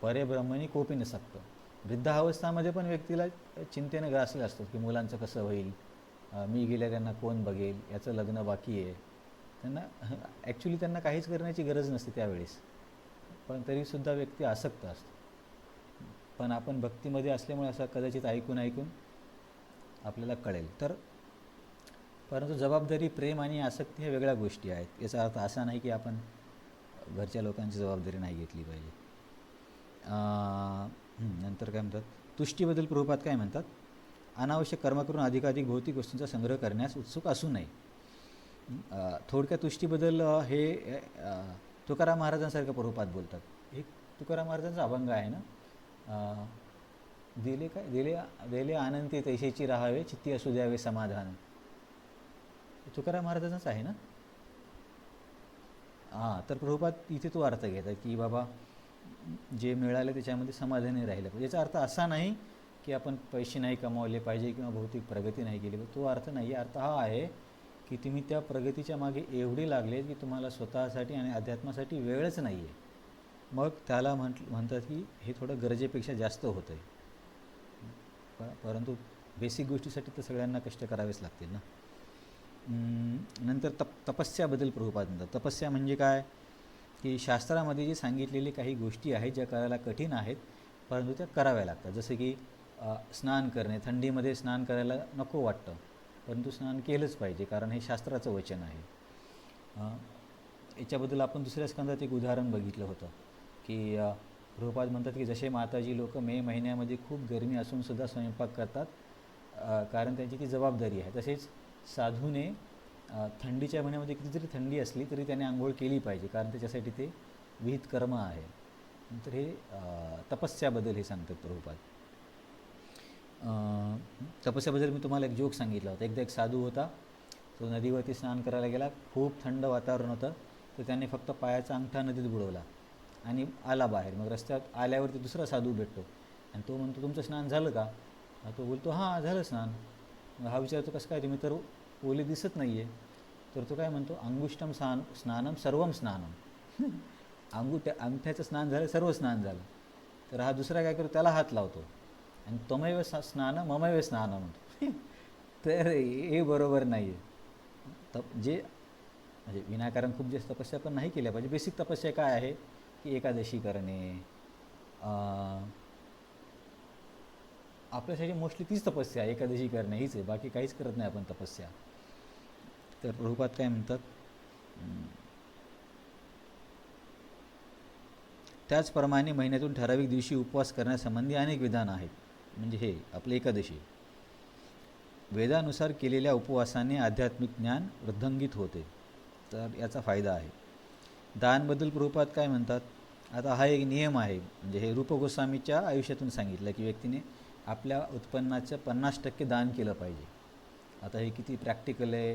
परे ब्रह्मणी कोपी नसक्त. वृद्धावस्थामध्ये पण व्यक्तीला चिंतेने ग्रासले असतात की मुलांचं कसं होईल, मी गेल्या त्यांना कोण बघेल, याचं लग्न बाकी आहे. त्यांना ॲक्च्युली त्यांना काहीच करण्याची गरज नसते त्यावेळेस, पण तरीसुद्धा व्यक्ती आसक्त असतो. पण आपण भक्तीमध्ये असल्यामुळे असं कदाचित ऐकून आपल्याला कळेल. तर परंतु जबाबदारी, प्रेम आणि आसक्ती ह्या वेगळ्या गोष्टी आहेत. याचा अर्थ असा नाही की आपण घरच्या लोकांची जबाबदारी नाही घेतली पाहिजे. नंतर काय म्हणतात, तुष्टीबद्दल प्रभुपाद काय म्हणतात, अनावश्यक कर्म करून अधिकाधिक भौतिक वस्तूंचा संग्रह करण्यास उत्सुक असू नये. थोडक्या तुष्टीबद्दल हे तुकाराम महाराजांसारखं प्रभुपाद बोलतात. हे तुकाराम महाराजांचा अभंग आहे ना, दिले आनंदी तैसेची राहावे चित्ती असू द्यावे समाधान. तुकाराम महाराजांचाच आहे ना. तर प्रभुपाद इथे तो अर्थ घेतात की बाबा जे मिळाले त्याच्यामध्ये समाधानी राहिलं पाहिजे. याचा अर्थ असा नाही की आपण पैसे नाही कमावले पाहिजे किंवा भौतिक प्रगती नाही केली पाहिजे, तो अर्थ नाही. अर्थ हा आहे की तुम्ही त्या प्रगतीच्या मागे एवढे लागले की तुम्हाला स्वतःसाठी आणि अध्यात्मासाठी वेळच नाही आहे. मग त्याला म्हणतात की हे थोडं गरजेपेक्षा जास्त होतं आहे. परंतु बेसिक गोष्टीसाठी तर सगळ्यांना कष्ट करावेच लागतील ना. नंतर तपस्याबद्दल प्रभुपाद म्हणतात. तपस्या म्हणजे काय की शास्त्रामध्ये जे सांगितलेले काही गोष्टी आहेत ज्या करायला कठीण आहेत परंतु त्या कराव्या लागतात. जसं की स्नान करणे. थंडीमध्ये स्नान करायला नको वाटतं, परंतु स्नान केलंच पाहिजे कारण हे शास्त्राचं वचन आहे. याच्याबद्दल आपण दुसऱ्या स्कंदात एक उदाहरण बघितलं होतं की प्रभुपाद म्हणतात की जसे माताजी लोक मे महिन्यामध्ये खूप गरमी असूनसुद्धा स्वयंपाक करतात कारण त्यांची ती जबाबदारी आहे, तसेच साधूने थंडीच्या महिन्यामध्ये किती जरी थंडी असली तरी त्याने आंघोळ केली पाहिजे कारण त्याच्यासाठी ते विहित कर्म आहे. नंतर हे तपस्याबद्दल हे सांगतात प्रभुपाद. तपस्याबद्दल मी तुम्हाला एक जोक सांगितला होता. एकदा एक साधू होता, तो नदीवरती स्नान करायला गेला. खूप थंड वातावरण होतं, तर त्याने फक्त पायाचा अंगठा नदीत बुडवला आणि आला बाहेर. मग रस्त्यात आल्यावरती दुसरा साधू भेटतो आणि तो म्हणतो तुमचं स्नान झालं का. तो बोलतो हां झालं स्नान. हा विचारतो कसं काय, तुम्ही तर ओले दिसत नाही आहे. तर तो काय म्हणतो अंगुष्टम स्नानम सर्वम स्नानम. अंगठ्याचं स्नान झालं, सर्व स्नान झालं. तर हा दुसरा काय करतो, त्याला हात लावतो आणि त्वमेव स्नान ममेव स्नान म्हणतो. तर हे बरोबर नाही आहे. जे म्हणजे विनाकारण खूप जास्त तपस्या पण नाही केल्या पाहिजे. बेसिक तपस्या काय आहे की एकादशी करणे. आपल्यासाठी मोस्टली तीच तपस्या आहे, एकादशी करणे हीच आहे, बाकी काहीच करत नाही आपण तपस्या. तर प्रभुपाद काय म्हणतात, त्याचप्रमाणे महिन्यातून ठराविक दिवशी उपवास करण्यासंबंधी अनेक विधान आहेत. म्हणजे हे आपले एकादशी. वेदानुसार केलेल्या उपवासाने आध्यात्मिक ज्ञान वृद्धंगित होते, तर याचा फायदा आहे. दानबद्दल प्रभुपाद काय म्हणतात, आता हा एक नियम आहे, म्हणजे हे रूप गोस्वामीच्या आयुष्यातून सांगितलं की व्यक्तीने आपल्या उत्पन्नाचं 50% दान केलं पाहिजे. आता हे किती प्रॅक्टिकल आहे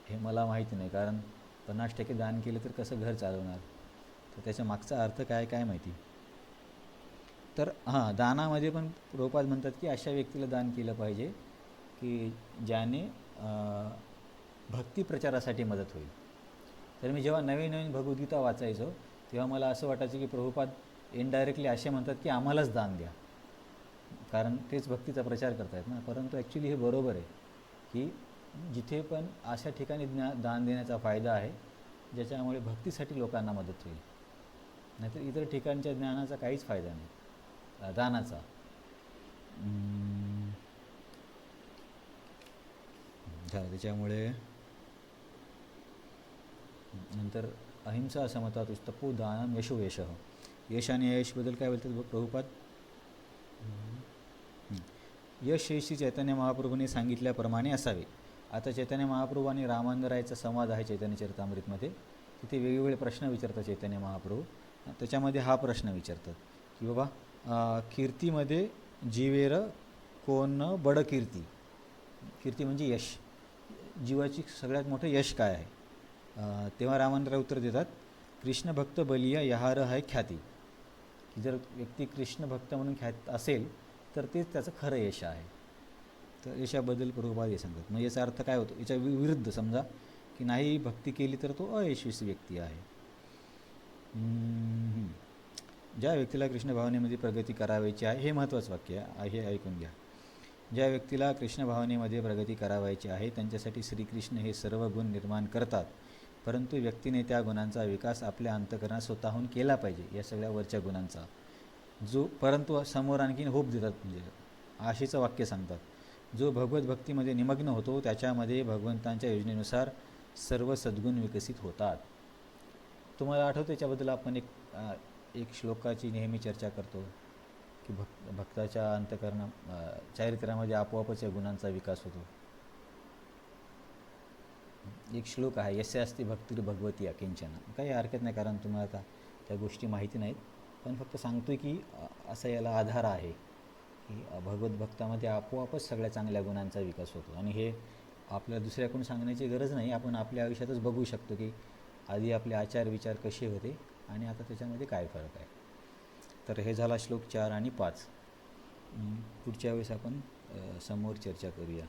हे मला माहिती नाही, कारण 50% दान केलं तर कसं घर चालवणार, तर त्याच्या मागचा अर्थ काय माहिती. तर दानामध्ये पण प्रभुपाद म्हणतात की अशा व्यक्तीला दान केलं पाहिजे की ज्याने भक्ती प्रचारासाठी मदत होईल. तर मी जेव्हा नवीन भगवद्गीता वाचायचो तेव्हा मला असं वाटायचं की प्रभुपाद इनडायरेक्टली असे म्हणतात की आम्हालाच दान द्या, कारण तेच भक्तीचा प्रचार करतायत ना. परंतु ॲक्च्युली हे बरोबर आहे की जिथे पण अशा ठिकाणी दान देण्याचा फायदा आहे ज्याच्यामुळे भक्तीसाठी लोकांना मदत होईल, नाहीतर इतर ठिकाणच्या ज्ञानाचा काहीच फायदा नाही दानाचा. झालं. त्याच्यामुळे नंतर अहिंसा असमता तुस्तपो दानम यशो यशः. यश आणि यशबद्दल काय बोलतात प्रभुपाद, यश हे श्री चैतन्य महाप्रभूंनी सांगितल्याप्रमाणे असावे. आता चैतन्य महाप्रभू आणि रामानंदरायचा संवाद आहे चैतन्य चरितामृतमध्ये. तिथे वेगवेगळे प्रश्न विचारतात चैतन्य महाप्रभू. त्याच्यामध्ये हा प्रश्न विचारतात की बाबा कीर्तीमध्ये जीवेर कोण बड कीर्ती. कीर्ती म्हणजे यश, जीवाची सगळ्यात मोठं यश काय आहे. तेव्हा रामानंदराय उत्तर देतात कृष्ण भक्त बलिया यहार है ख्याती, की जर व्यक्ती कृष्ण भक्त म्हणून ख्यात असेल तर तेच त्याचं खरं यश आहे. तर यशाबद्दल प्रभुपाद हे सांगतात. म्हणजे याचा अर्थ काय होतो, याच्या विरुद्ध समजा की नाही भक्ती केली तर तो अयशस्वी व्यक्ती आहे. ज्या व्यक्तीला कृष्ण भावनेमध्ये प्रगती करावायची आहे, हे महत्त्वाचं वाक्य आहे, हे ऐकून घ्या. ज्या व्यक्तीला कृष्ण भावनेमध्ये प्रगती करावायची आहे त्यांच्यासाठी श्रीकृष्ण हे सर्व गुण निर्माण करतात, परंतु व्यक्तीने त्या गुणांचा विकास आपल्या अंतःकरणात स्वतःहून केला पाहिजे, या सगळ्या वरच्या गुणांचा. परंतु समोर आणखीन होप देतात, म्हणजे आशेचं वाक्य सांगतात. जो भगवत भक्तीमध्ये निमग्न होतो त्याच्यामध्ये भगवंतांच्या योजनेनुसार सर्व सद्गुण विकसित होतात. तुम्हाला आठवतं याच्याबद्दल आपण एक श्लोकाची नेहमी चर्चा करतो की भक्ताच्या चारित्र्यामध्ये आपोआपच या गुणांचा विकास होतो. एक श्लोक आहे, यस्य अस्ति भक्तिर् भगवती अकिंचन. काही हरकत नाही, कारण तुम्हाला आता त्या गोष्टी माहिती नाहीत, पण फक्त सांगतोय की असा याला आधार आहे की भगवत भक्तामध्ये आपोआपच सगळ्या चांगल्या गुणांचा विकास होतो. आणि हे आपल्याला दुसऱ्याकडून सांगण्याची गरज नाही, आपण आपल्या आयुष्यातच बघू शकतो की आधी आपले आचार विचार कसे होते आणि आता त्याच्यामध्ये काय फरक आहे. तर हे झाला श्लोक 4 आणि 5. पुढच्या वेळेस आपण समोर चर्चा करूया.